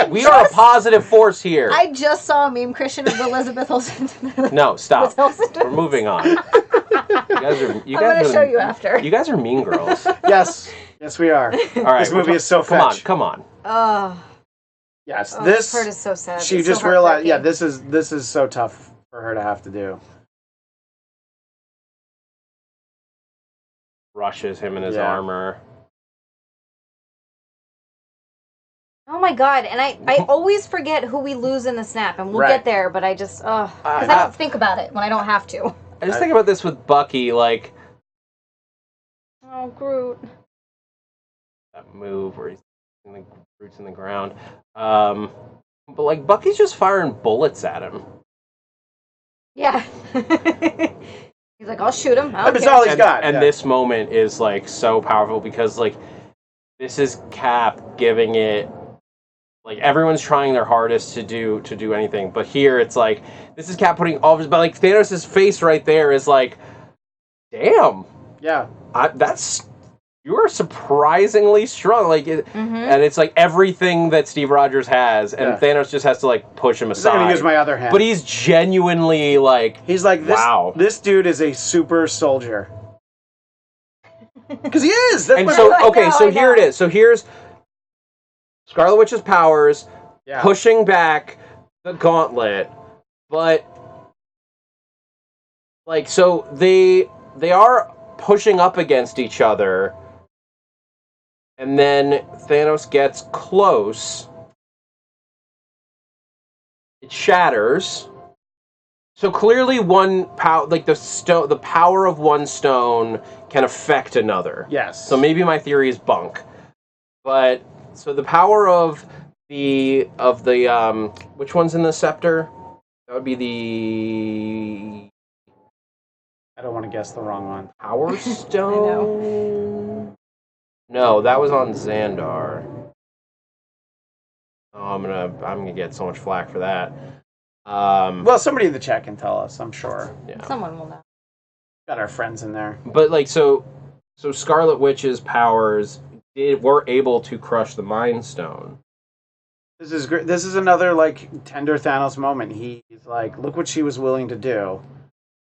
We are a positive force here. I just saw a meme, Christian, of Elizabeth Olsen. No, stop. We're moving on. You guys are. I'm going to show you after. You guys are mean girls. Yes, we are. All right, this movie is so fetch. Come on. Yes, this part is so sad. She It's just so realized. Yeah, heartbreaking. this is so tough for her to have to do. Rushes him in his armor. Oh my God! And I always forget who we lose in the snap, and we'll get there. But I just because I don't think about it when I don't have to. I just think about this with Bucky, like. Oh, Groot. That move where he's roots in the ground. But like Bucky's just firing bullets at him. Yeah. He's like, I'll shoot him. That's all he's got. And this moment is like so powerful because like this is Cap giving it. Like everyone's trying their hardest to do anything, but here it's like this is Cap putting all of his. But like Thanos' face right there is like, damn. Yeah. You are surprisingly strong, like, and it's like everything that Steve Rogers has, and Thanos just has to like push him aside. I'm gonna use my other hand, but he's genuinely like, he's like, this, wow, this dude is a super soldier, because he is. That's and what so okay, so here it is. So here's Scarlet Witch's powers pushing back the gauntlet, but like so they are pushing up against each other. And then Thanos gets close. It shatters. So clearly, the power of one stone can affect another. Yes. So maybe my theory is bunk, but so the power of the which one's in the scepter? That would be the. I don't want to guess the wrong one. Power Stone. No, that was on Xandar. Oh, I'm gonna get so much flack for that. Well, somebody in the chat can tell us, I'm sure. Yeah. Someone will know. Got our friends in there. But like so Scarlet Witch's powers were able to crush the Mind Stone. This is great. This is another like tender Thanos moment. He's like, look what she was willing to do.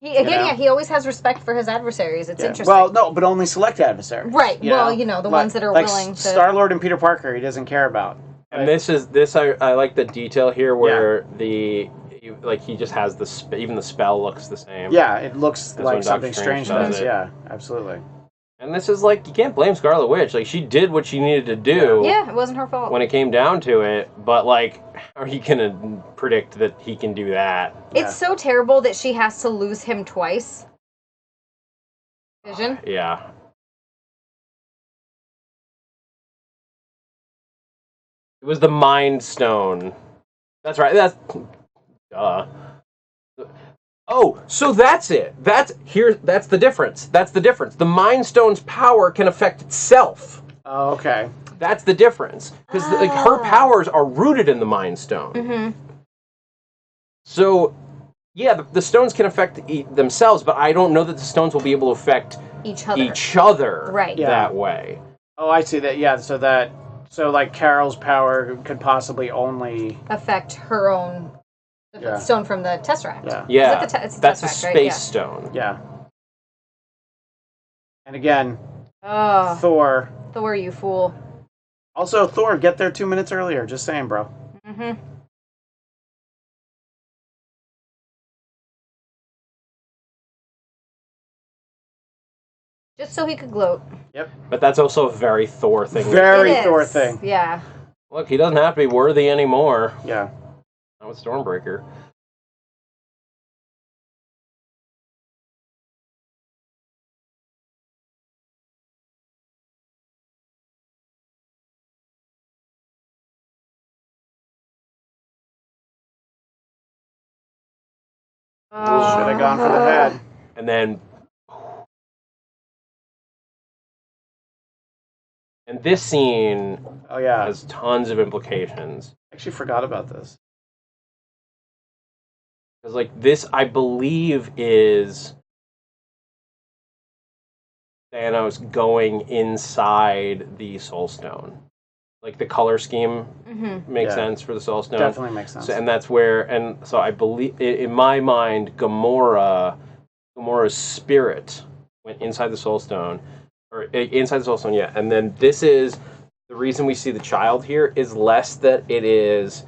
He always has respect for his adversaries. It's interesting. Well, no, but only select adversaries. Right. The ones that are willing to. Star-Lord and Peter Parker, he doesn't care about. And I like the detail here where he just has even the spell looks the same. Yeah, it looks That's like something Strange does. it. Yeah, absolutely. And this is like, you can't blame Scarlet Witch. Like, she did what she needed to do. Yeah, it wasn't her fault. When it came down to it. But, like, how are you going to predict that he can do that? It's so terrible that she has to lose him twice. Vision? Yeah. It was the Mind Stone. That's right. That's Oh, so that's it. That's the difference. That's the difference. The Mind Stone's power can affect itself. Oh, okay. That's the difference. Because her powers are rooted in the Mind Stone. Mm-hmm. So, yeah, the stones can affect themselves, but I don't know that the stones will be able to affect each other. Right. That way. Oh, I see that. Yeah, so like Carol's power could possibly only affect her own stone from the Tesseract. Yeah. Yeah. It's that's Tesseract, a space right? stone. Yeah. And again, Thor. Thor, you fool. Also, Thor, get there 2 minutes earlier. Just saying, bro. Mm-hmm. Just so he could gloat. Yep. But that's also a very Thor thing. Very Thor thing. Yeah. Look, he doesn't have to be worthy anymore. Yeah. Not with Stormbreaker. Should have gone for the head. And then... And this scene has tons of implications. I actually forgot about this. Because, like, this, I believe, is Thanos going inside the Soul Stone. Like, the color scheme makes sense for the Soul Stone. Definitely makes sense. So, and that's where, and so I believe, in my mind, Gamora's spirit went inside the Soul Stone. Or inside the Soul Stone, yeah. And then this is, the reason we see the child here is less that it is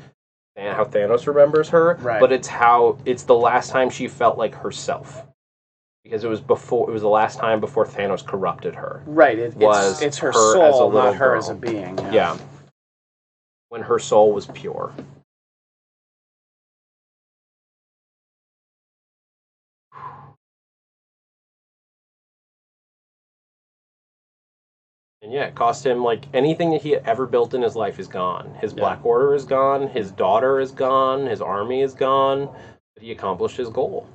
how Thanos remembers her, but it's the last time she felt like herself. Because it was the last time before Thanos corrupted her. Right, it's her soul, not her as a being. Yeah. When her soul was pure. And yeah, it cost him, like, anything that he had ever built in his life is gone. His Black Order is gone, his daughter is gone, his army is gone, but he accomplished his goal.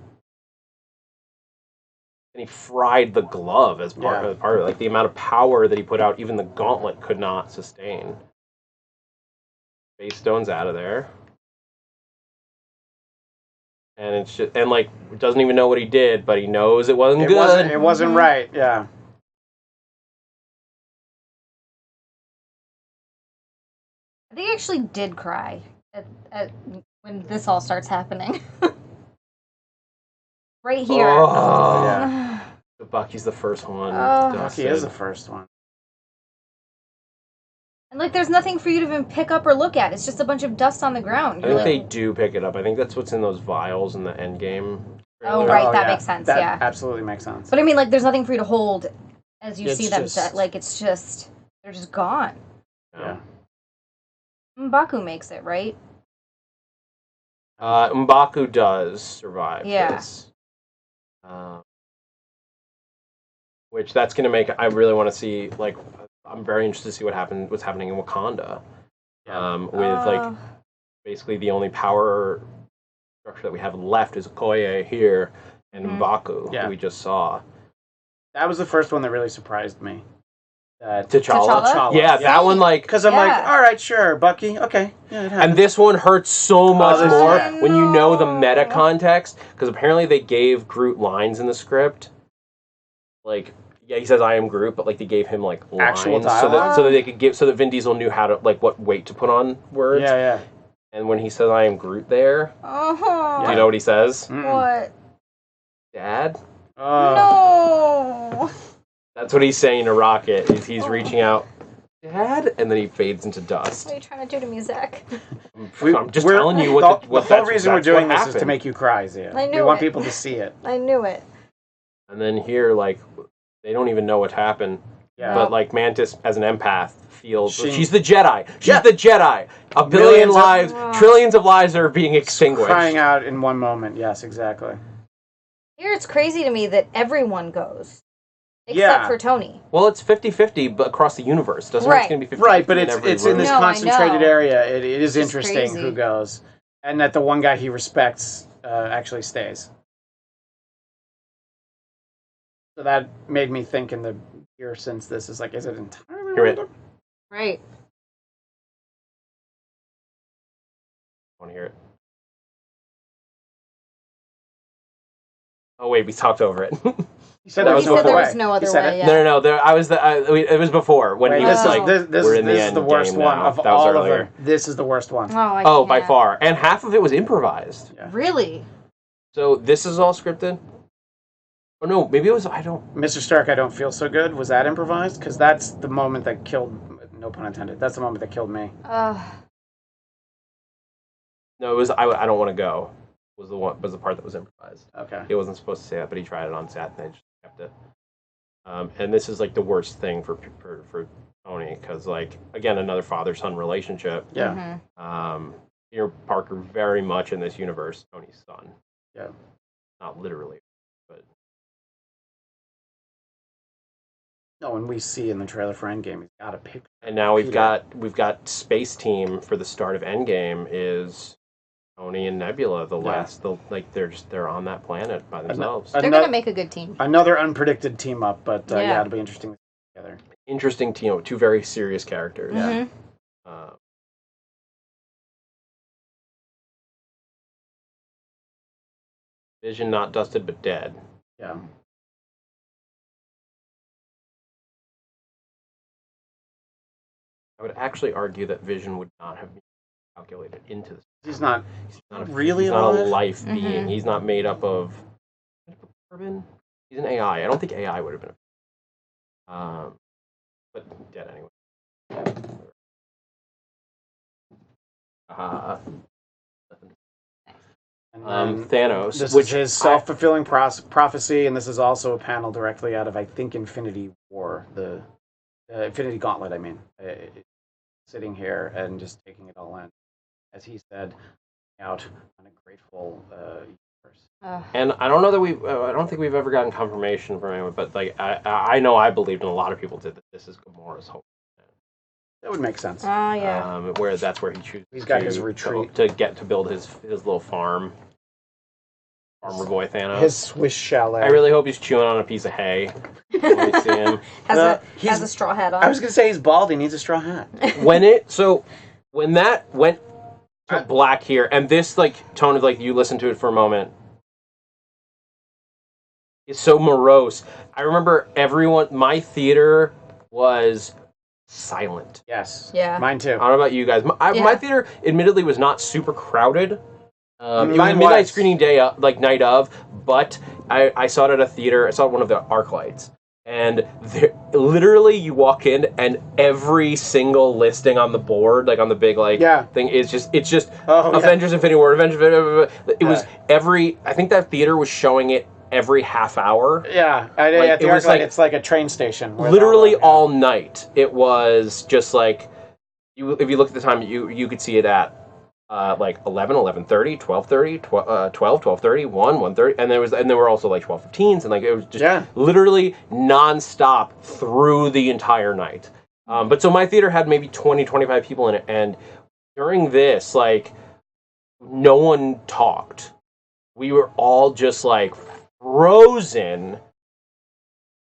And he fried the glove as part of it. Like, the amount of power that he put out, even the gauntlet could not sustain. Space Stone's out of there. And it's just, and, like, doesn't even know what he did, but he knows it wasn't good. It wasn't right, yeah. I think I actually did cry at when this all starts happening. Right here. Oh, yeah. Bucky's the first one. Bucky is the first one. And, like, there's nothing for you to even pick up or look at. It's just a bunch of dust on the ground. I think they do pick it up. I think that's what's in those vials in the end game. Oh, right. That makes sense, that absolutely makes sense. But, I mean, like, there's nothing for you to hold as you see them. Like, it's just... They're just gone. Yeah. M'Baku makes it, right? M'Baku does survive this. Which that's going to make... I really want to see, like... I'm very interested to see what's happening in Wakanda. With, like, basically the only power structure that we have left is Okoye here and M'Baku, who we just saw. That was the first one that really surprised me. T'Challa? Yeah, that one, like... Because I'm like, all right, sure, Bucky, okay. Yeah, it happens. And this one hurts so much more when you know the meta context, because apparently they gave Groot lines in the script. Like... Yeah, he says, "I am Groot," but, like, they gave him, like, lines actual dialogue? so that they could so that Vin Diesel knew how to, like, what weight to put on words. Yeah. And when he says, "I am Groot," there, do you know what he says? What? Dad? No. That's what he's saying to Rocket. He's reaching out, Dad, and then he fades into dust. What are you trying to do to me, Zach? I'm just telling you what the whole reason we're doing this is to make you cry, Zia. I knew we want people to see it. I knew it. And then here, like, they don't even know what happened. Yeah. But, like, Mantis, as an empath, feels... She's the Jedi. She's the Jedi. A billion lives, trillions of lives are being extinguished. Crying out in one moment. Yes, exactly. Here it's crazy to me that everyone goes. except for Tony. Well, it's 50-50 but across the universe. Doesn't mean it's going to be 50-50 right, but in it's every it's in this No, I concentrated know. area. It is It's interesting crazy. who goes, and that the one guy he respects actually stays. So that made me think in the year since this is like, is it entirely Hear it. random? Right. I want to hear it. Oh wait, we talked over it. He said Well, that was he said before. there was no other He said way. it. Yeah. No. There, it was before when Wait, he this was is like, this "We're in the is end the worst game one now." of That was all earlier. of them. This is the worst one. Oh, I Oh, by can't. far, and half of it was improvised. Yeah. Really? So this is all scripted. Oh no, maybe it was. I don't. Mr. Stark, I don't feel so good. Was that improvised? Because that's the moment that killed. No pun intended. That's the moment that killed me. No, it was. I don't want to go. Was the part that was improvised. Okay. He wasn't supposed to say that, but he tried it on set, and they just kept it. And this is like the worst thing for Tony, because like again another father-son relationship. Yeah. Peter Parker very much in this universe, Tony's son. Yeah. Not literally, but No, and we see in the trailer for Endgame, he's got a picture. and now we've Peter. got Space Team for the start of Endgame is Tony and Nebula. They're on that planet by themselves. They're going to make a good team. Another unpredicted team up, but Yeah. it'll be interesting to see together. Interesting team, two very serious characters. Yeah. Vision not dusted but dead. Yeah. I would actually argue that Vision would not have been calculated into this. He's not really He's not a alive? life being. He's not made up of carbon. He's an AI. I don't think AI would have been. But dead anyway. And then Thanos, this which is his self-fulfilling prophecy, and this is also a panel directly out of, I think, Infinity War, the Infinity Gauntlet, I mean. Sitting here and just taking it all in. As he said, out on a grateful universe. And I don't know that I don't think we've ever gotten confirmation from anyone, but like I know I believed, and a lot of people did, that this is Gamora's hope. That would make sense. Oh, yeah. Where that's where he chooses. He's got his retreat to get to build his little farm. Farmer boy Thanos. His Swiss chalet. I really hope he's chewing on a piece of hay when we see him. Has a straw hat on. I was gonna say he's bald. He needs a straw hat. When that went to black here, and this like tone of like you listen to it for a moment, it's so morose. I remember my theater was silent. Yes. Yeah. Mine too. I don't know about you guys. My theater, admittedly, was not super crowded. It was a Mine midnight was. screening day, night of, but I saw it at a theater. I saw one of the arc lights. And literally, you walk in, and every single listing on the board, like on the big thing, is just Avengers Infinity War, Avengers. It was I think that theater was showing it every half hour. Yeah, at the arc light, it's like a train station. Literally all night. It was just like if you look at the time, you could see it at 11, 11:30, 12:30, 12, 12:30, 1, 1:30, and there were also like 12:15s, and like it was just literally nonstop through the entire night. But so my theater had maybe 20, 25 people in it, and during this, like, no one talked. We were all just like frozen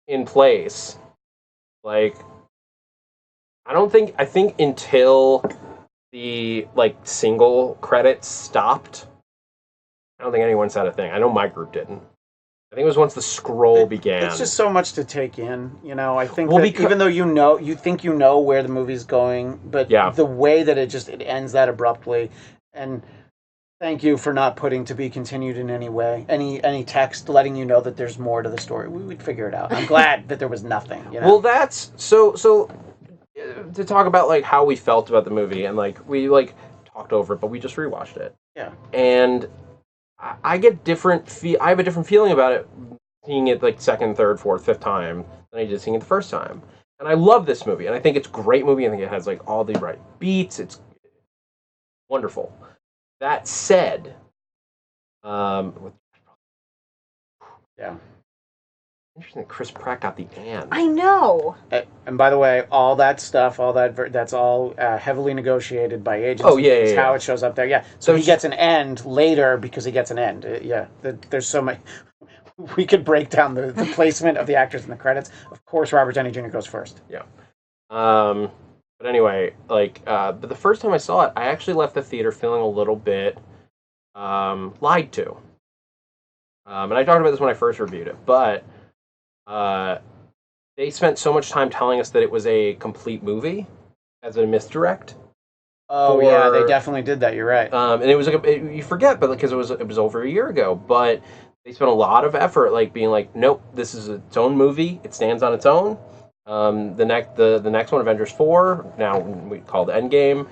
in place. Like, I think until the single credits stopped, I don't think anyone said a thing. I know my group didn't. I think it was once the scroll began. It's just so much to take in, you know. I think that even though you think you know where the movie's going, but the way that it ends that abruptly, and thank you for not putting "to be continued" in any way, any text letting you know that there's more to the story. We'd figure it out. I'm glad that there was nothing. You know? Well, that's so. To talk about like how we felt about the movie, and like we talked over it, but we just rewatched it. Yeah. And I get I have a different feeling about it seeing it like second, third, fourth, fifth time than I did seeing it the first time. And I love this movie, and I think it's a great movie. I think it has like all the right beats. It's wonderful. That said, Interesting that Chris Pratt got the and. I know. And by the way, all that stuff, that's all heavily negotiated by agents. Oh, yeah, It's yeah, how yeah. it shows up there. Yeah. So he gets an end later because he gets an end. Yeah. There's so many. We could break down the placement of the actors in the credits. Of course, Robert Downey Jr. goes first. Yeah. But anyway, like, but the first time I saw it, I actually left the theater feeling a little bit lied to. And I talked about this when I first reviewed it, but they spent so much time telling us that it was a complete movie as a misdirect. Oh yeah, they definitely did that. You're right. And it was like you forget, but because it was over a year ago, but they spent a lot of effort, like being like, nope, this is its own movie. It stands on its own. The next one, Avengers 4, now we call it Endgame,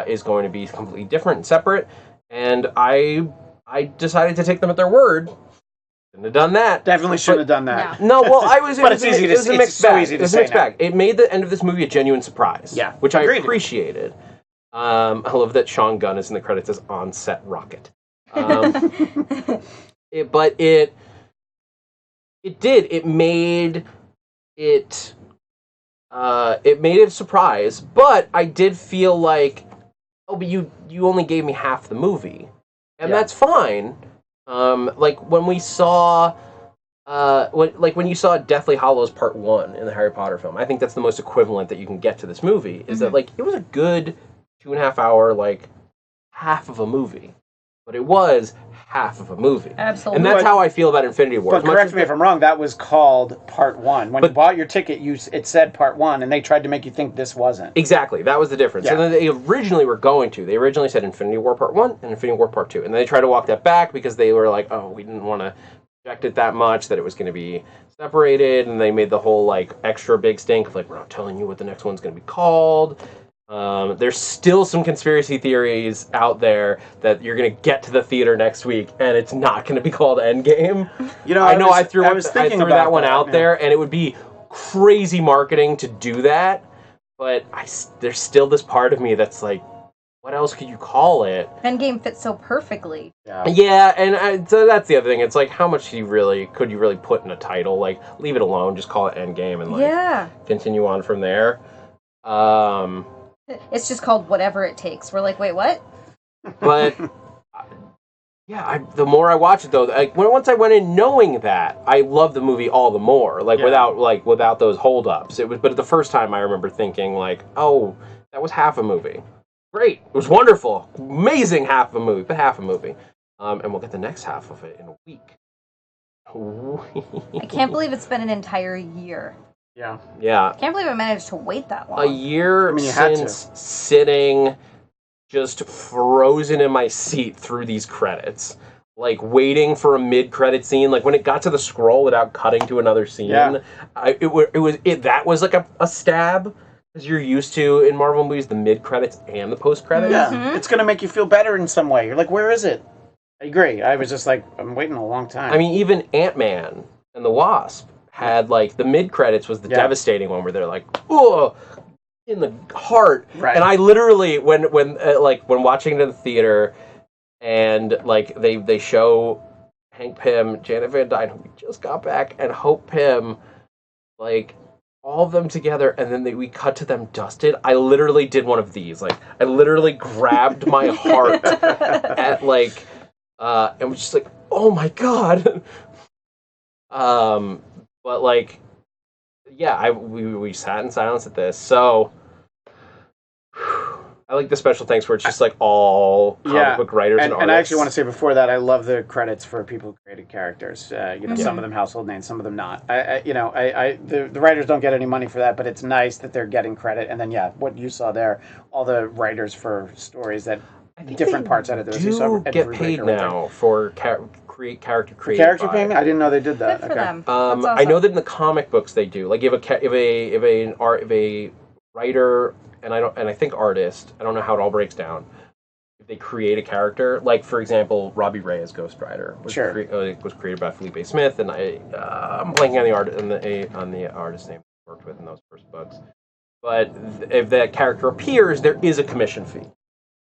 is going to be completely different and separate. And I decided to take them at their word. Shouldn't have done that. Definitely shouldn't have done that. No, well, I was. But it's easy to say. It's so easy to say. It was a mixed bag. It made the end of this movie a genuine surprise. Yeah, which I appreciated. I love that Sean Gunn is in the credits as on-set Rocket. It made it a surprise, but I did feel like, oh, but you only gave me half the movie, and that's fine. Like when we saw, when you saw Deathly Hallows Part 1 in the Harry Potter film, I think that's the most equivalent that you can get to this movie. Is that like it was a good 2.5 hour, like half of a movie, but it was half of a movie. Absolutely. And that's how I feel about Infinity War. But correct me if I'm wrong, that was called Part 1. When you bought your ticket, it said Part 1, and they tried to make you think this wasn't. Exactly. That was the difference. Yeah. And then they originally said Infinity War Part 1 and Infinity War Part 2. And then they tried to walk that back because they were like, oh, we didn't want to project it that much, that it was going to be separated, and they made the whole, like, extra big stink of, like, we're not telling you what the next one's going to be called. There's still some conspiracy theories out there that you're going to get to the theater next week and it's not going to be called Endgame. You know, I threw that one out yeah. there, and it would be crazy marketing to do that, but there's still this part of me that's like, what else could you call it? Endgame fits so perfectly. Yeah, and so that's the other thing. It's like, how much could you really put in a title? Like, leave it alone, just call it Endgame and continue on from there. It's just called Whatever It Takes. We're like, wait, what? But the more I watch it, though, like once I went in knowing that, I love the movie all the more. Like without those holdups. But the first time I remember thinking like, oh, that was half a movie. Great, it was wonderful, amazing half a movie, but half a movie. And we'll get the next half of it in a week. I can't believe it's been an entire year. Yeah. Can't believe I managed to wait that long. A year since sitting just frozen in my seat through these credits. Like, waiting for a mid-credit scene. Like, when it got to the scroll without cutting to another scene. Yeah. That was like a stab. Because you're used to, in Marvel movies, the mid-credits and the post-credits. Yeah. It's going to make you feel better in some way. You're like, where is it? I agree. I was just like, I'm waiting a long time. I mean, even Ant-Man and the Wasp had, like, the mid-credits was the devastating one where they're like, oh, in the heart. Right. And I literally, when watching it in the theater, and, like, they show Hank Pym, Janet Van Dyne, who we just got back, and Hope Pym, like, all of them together, and then we cut to them dusted. I literally did one of these. Like, I literally grabbed my heart at, like, and was just like, oh my god. But, like, yeah, we sat in silence at this. So, I like the special thanks where it's just like all comic book writers and artists. And I actually want to say before that, I love the credits for people who created characters. Some of them household names, some of them not. The writers don't get any money for that, but it's nice that they're getting credit. And then, what you saw there, all the writers for stories that different parts out of those. You get paid now for character created. Character payment? I didn't know they did that. Good for them. That's awesome. I know that in the comic books they do. Like if a writer and I think artist, I don't know how it all breaks down. If they create a character, like for example, Robbie Ray as Ghost Rider was created by Felipe Smith, and I'm blanking on the artist name he worked with in those first books. But if that character appears, there is a commission fee.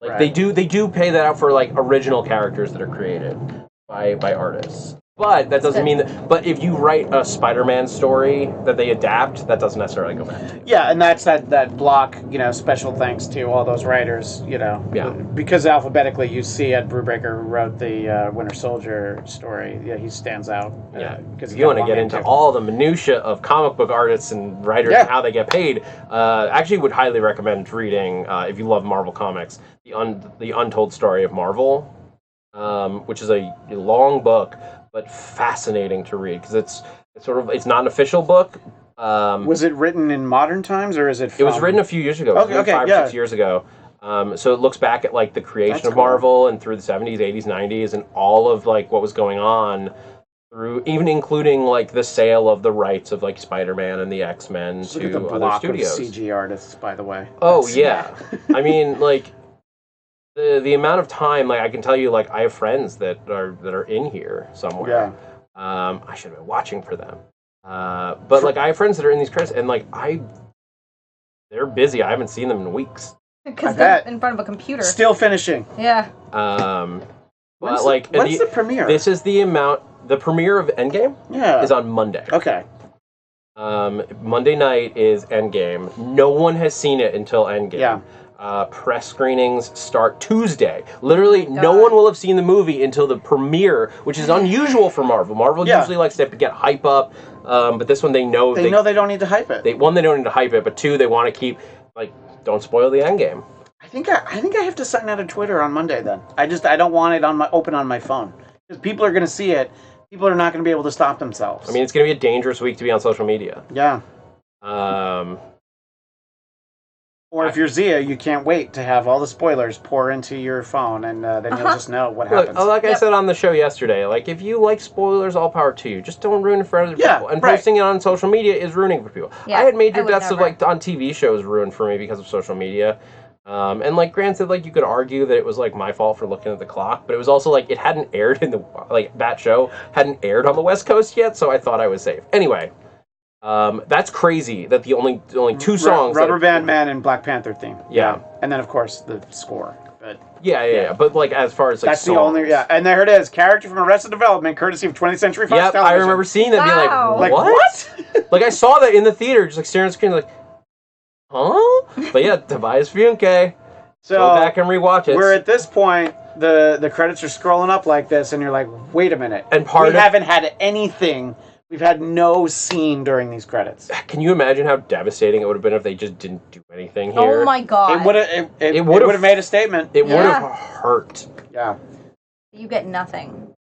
Like they do pay that out for like original characters that are created by artists. But that doesn't mean that. But if you write a Spider-Man story that they adapt, that doesn't necessarily go back to you. Yeah, and that's that block. Special thanks to all those writers. Yeah. Because alphabetically, you see Ed Brubaker, who wrote the Winter Soldier story. Yeah, he stands out. Yeah, because if you want to get into all the minutia of comic book artists and writers and how they get paid, actually would highly recommend reading, if you love Marvel comics, the Untold Story of Marvel, which is a long book, but fascinating to read because it's not an official book. Was it written in modern times or is it? It was written a few years ago. Okay, 5 or 6 years ago. So it looks back at like the creation of Marvel and through the 70s, 80s, 90s, and all of like what was going on through, even including like the sale of the rights of like Spider-Man and the X-Men to the other block studios. Of CG artists, by the way. Oh yeah, I mean like the amount of time, like I can tell you, like I have friends that are in here somewhere. Yeah. I should have been watching for them. But like I have friends that are in these credits, and like they're busy. I haven't seen them in weeks. Because they're in front of a computer. Still finishing. Yeah. But like when's the premiere? This is the amount. The premiere of Endgame is on Monday. Okay. Monday night is Endgame. No one has seen it until Endgame. Yeah. Press screenings start Tuesday. Literally, no one will have seen the movie until the premiere, which is unusual for Marvel. Marvel usually likes to get hype up, but this one they know they don't need to hype it. They don't need to hype it, but two, they want to keep don't spoil the Endgame. I think I have to sign out of Twitter on Monday. Then I don't want it open on my phone because people are going to see it. People are not going to be able to stop themselves. I mean, it's going to be a dangerous week to be on social media. Yeah. Or if you're Zia, you can't wait to have all the spoilers pour into your phone, and then you'll just know what happens. Like I said on the show yesterday, like if you like spoilers, all power to you. Just don't ruin it for other people. And posting it on social media is ruining for people. Yeah, I had major deaths of on TV shows ruined for me because of social media. And like granted, like you could argue that it was like my fault for looking at the clock, but it was also like it hadn't aired in that show hadn't aired on the West Coast yet, so I thought I was safe. Anyway. That's crazy that the only two songs... Rubber Band Man and Black Panther theme. Yeah. And then, of course, the score. But Yeah. But, like, as far as, like, that's songs... the only... Yeah, and there it is. Character from Arrested Development, courtesy of 20th Century Fox television. I remember seeing that and being like, what? Like, I saw that in the theater, just, like, staring at the screen, like, huh? But, yeah, Tobias Funke. So, go back and rewatch it. We're at this point... The credits are scrolling up like this, and you're like, wait a minute. And we haven't had anything... We've had no scene during these credits. Can you imagine how devastating it would have been if they just didn't do anything here? Oh my god! It would have made a statement. It would have hurt. Yeah. You get nothing.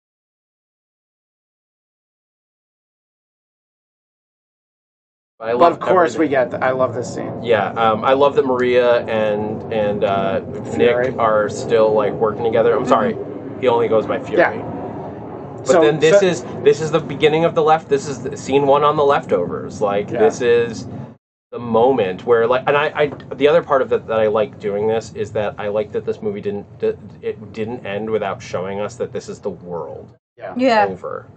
But of course we get. I love this scene. Yeah, I love that Maria and Nick are still like working together. I'm sorry, he only goes by Fury. Yeah. But then this is the beginning of the left. This is scene 1 on the leftovers. Like this is the moment where like, and I the other part of it that I like doing this is that I like that this movie didn't end without showing us that this is the world. Yeah. Over.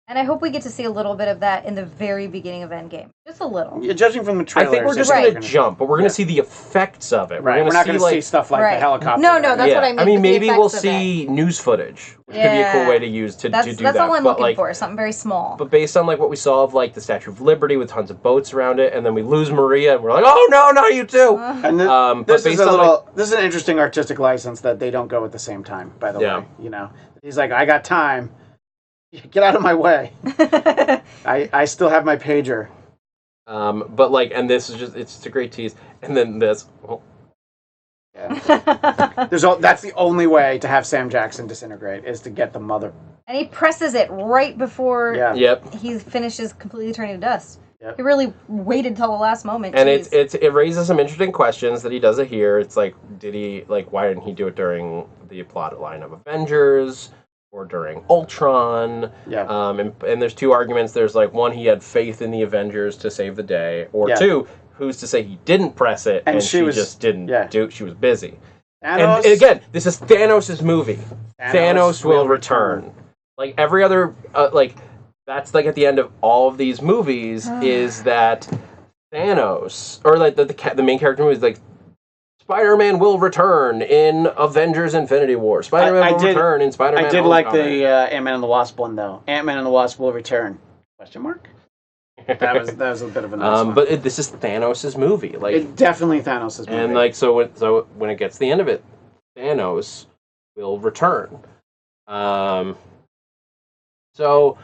And I hope we get to see a little bit of that in the very beginning of Endgame. Just a little. Yeah, judging from the trailer. I think we're just going to jump, but we're going to see the effects of it. Right. We're not going to see stuff like the helicopter. No, that's what I mean. I mean, maybe we'll see news footage, which could be a cool way to use to do that. That's all I'm looking for, something very small. But based on like what we saw of like the Statue of Liberty with tons of boats around it, and then we lose Maria, and we're like, oh no, not you too. And this is this is an interesting artistic license that they don't go at the same time. By the way, you know, he's like, I got time. Get out of my way. I still have my pager. But like, and this is it's a great tease. And then this. Oh. Yeah. That's the only way to have Sam Jackson disintegrate is to get the mother. And he presses it right before he finishes completely turning to dust. Yep. He really waited till the last moment. And it raises some interesting questions that he does it here. It's like, why didn't he do it during the plot line of Avengers? Or during Ultron. Yeah. And there's two arguments. There's like one, he had faith in the Avengers to save the day. Or two, who's to say he didn't press it and she just didn't do it. She was busy. Thanos, and again, this is Thanos' movie. Thanos will return. Like every other, that's like at the end of all of these movies is that Thanos, or like the main character movie is like Spider-Man will return in Avengers Infinity War. Spider-Man will return in Spider-Man I did Homecoming. like the Ant-Man and the Wasp one, though. Ant-Man and the Wasp will return. Question mark? That was a bit of a nice one. But this is Thanos' movie. Like, It definitely Thanos' movie. and like so when it gets to the end of it, Thanos will return. So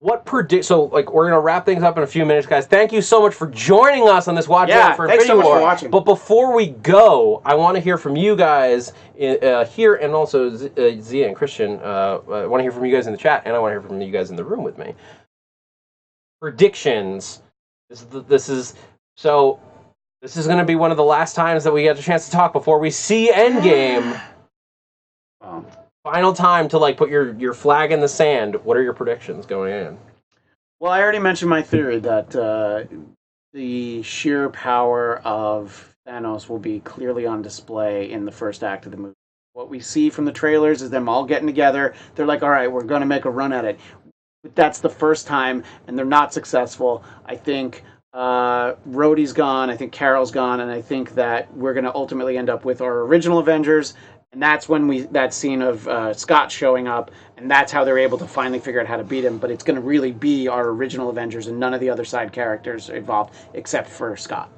we're gonna wrap things up in a few minutes, guys. Thank you so much for joining us on this watch for thanks Infinity so much War. for watching. But before we go, I want to hear from you guys here, and also Zia and Christian. I want to hear from you guys in the chat, and I want to hear from you guys in the room with me. Predictions. This is going to be one of the last times that we get a chance to talk before we see Endgame. Final time to put your flag in the sand. What are your predictions going in? Well, I already mentioned my theory that the sheer power of Thanos will be clearly on display in the first act of the movie. What we see from the trailers is them all getting together. They're like, all right, we're going to make a run at it. But that's the first time, and they're not successful. I think Rhodey's gone. I think Carol's gone. And I think that we're going to ultimately end up with our original Avengers. And that's when that scene of Scott showing up, and that's how they're able to finally figure out how to beat him. But it's going to really be our original Avengers and none of the other side characters involved except for Scott.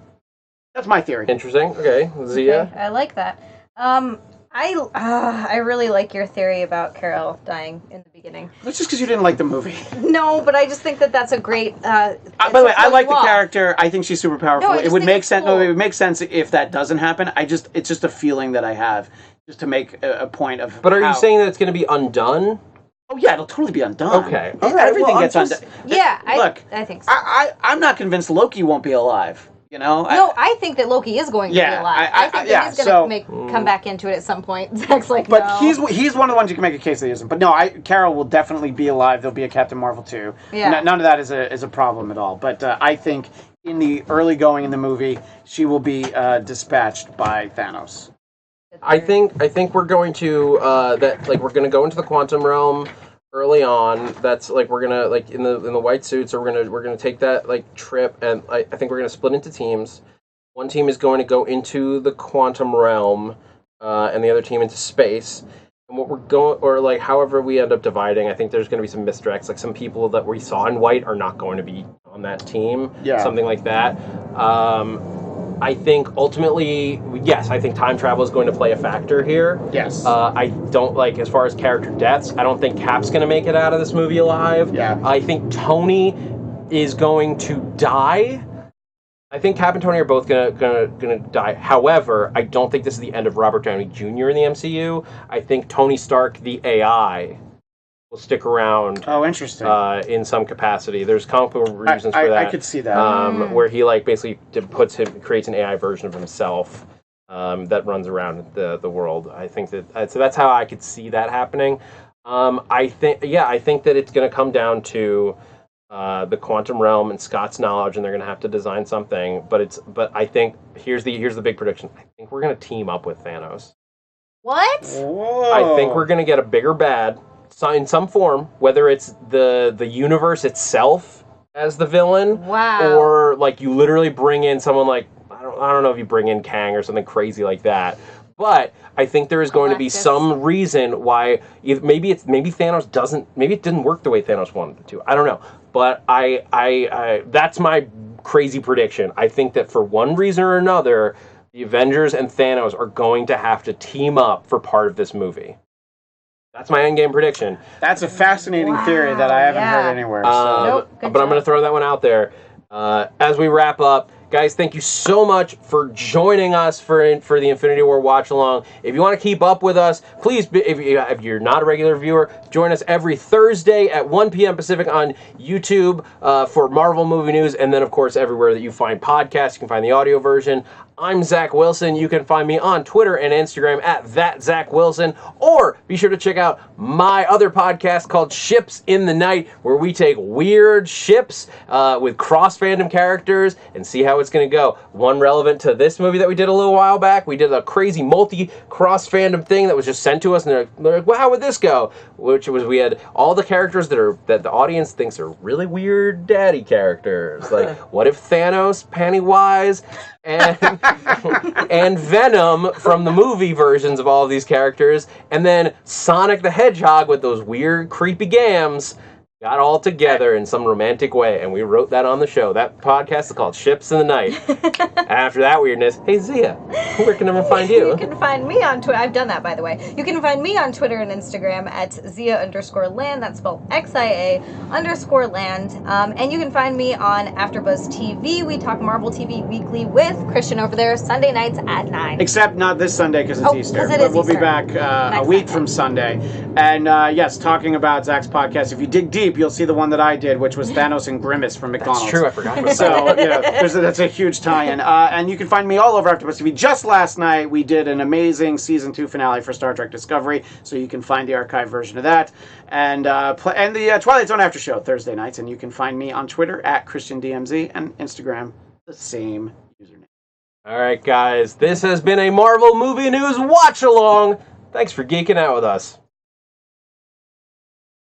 That's my theory. Interesting. Okay, Zia. Okay, I like that. I really like your theory about Carol dying in the beginning. That's just because you didn't like the movie. No, but I just think that that's a great. By the way, I like the character. I think she's super powerful. No, it would make sense. cool. No, it would make sense if that doesn't happen. It's just a feeling that I have, just to make a point of. But are you saying that it's going to be undone? Oh yeah, it'll totally be undone. Okay. All right, Everything gets undone. Yeah, Look, I think so. I'm not convinced Loki won't be alive. You know? No, I think that Loki is going to be alive. I think that he's going to come back into it at some point. Zach's like, but no. he's one of the ones you can make a case that he isn't. But no, Carol will definitely be alive. There'll be a Captain Marvel too. Yeah. None of that is a problem at all. But I think in the early going in the movie, she will be dispatched by Thanos. I think we're going to we're going to go into the quantum realm early on. That's we're gonna in the white suits, or we're gonna take that trip, and I think we're gonna split into teams. One team is going to go into the quantum realm, and the other team into space. And what we're going, or however we end up dividing, I think there's going to be some misdirects. Some people that we saw in white are not going to be on that team. Yeah. Something like that. I think ultimately, yes, I think time travel is going to play a factor here. Yes. I don't as far as character deaths, I don't think Cap's going to make it out of this movie alive. Yeah. I think Tony is going to die. I think Cap and Tony are both gonna die. However, I don't think this is the end of Robert Downey Jr. in the MCU. I think Tony Stark, the AI, will stick around. Oh, interesting. In some capacity, there's comic book reasons for that. I could see that. Where he basically creates an AI version of himself that runs around the world. I think that so that's how I could see that happening. I think that it's going to come down to the quantum realm and Scott's knowledge, and they're going to have to design something. But I think here's the big prediction. I think we're going to team up with Thanos. What? Whoa. I think we're going to get a bigger bad in some form, whether it's the universe itself as the villain, wow, or you literally bring in someone I don't know if you bring in Kang or something crazy like that. But I think there is going to be some reason why maybe Thanos doesn't, maybe it didn't work the way Thanos wanted it to. I don't know. But I that's my crazy prediction. I think that for one reason or another, the Avengers and Thanos are going to have to team up for part of this movie. That's my endgame prediction. That's a fascinating theory that I haven't heard anywhere. So. But I'm going to throw that one out there. As we wrap up, guys, thank you so much for joining us for the Infinity War Watch Along. If you want to keep up with us, please, if you're not a regular viewer, join us every Thursday at 1 p.m. Pacific on YouTube for Marvel movie news, and then, of course, everywhere that you find podcasts, you can find the audio version. I'm Zach Wilson. You can find me on Twitter and Instagram at @ThatZachWilson, or be sure to check out my other podcast called Ships in the Night, where we take weird ships with cross-fandom characters and see how it's it's going to go. One relevant to this movie that we did a little while back. We did a crazy multi-cross fandom thing that was just sent to us, and they're like, well, how would this go? Which was, we had all the characters that the audience thinks are really weird daddy characters. Like, what if Thanos, Pennywise, and Venom from the movie versions of all of these characters, and then Sonic the Hedgehog with those weird, creepy gams got all together in some romantic way, and we wrote that on the show. That podcast is called Ships in the Night. After that weirdness, hey Zia, where can everyone find you? You can find me on Twitter. I've done that, by the way. You can find me on Twitter and Instagram at Zia_land. That's spelled XIA_land. And you can find me on AfterBuzz TV. We talk Marvel TV weekly with Christian over there, Sunday nights at 9. Except not this Sunday because it's Easter. 'Cause it is But we'll be Easter. back a week from Sunday. And yes, talking about Zach's podcast, if you dig deep, you'll see the one that I did, which was Thanos and Grimace from McDonald's. That's true, I forgot about that. So, that's a huge tie-in. And you can find me all over AfterBuzz TV. Just last night, we did an amazing Season 2 finale for Star Trek Discovery, so you can find the archive version of that. And the Twilight Zone After Show, Thursday nights. And you can find me on Twitter at ChristianDMZ and Instagram, the same username. All right, guys, this has been a Marvel Movie News Watch-Along. Thanks for geeking out with us.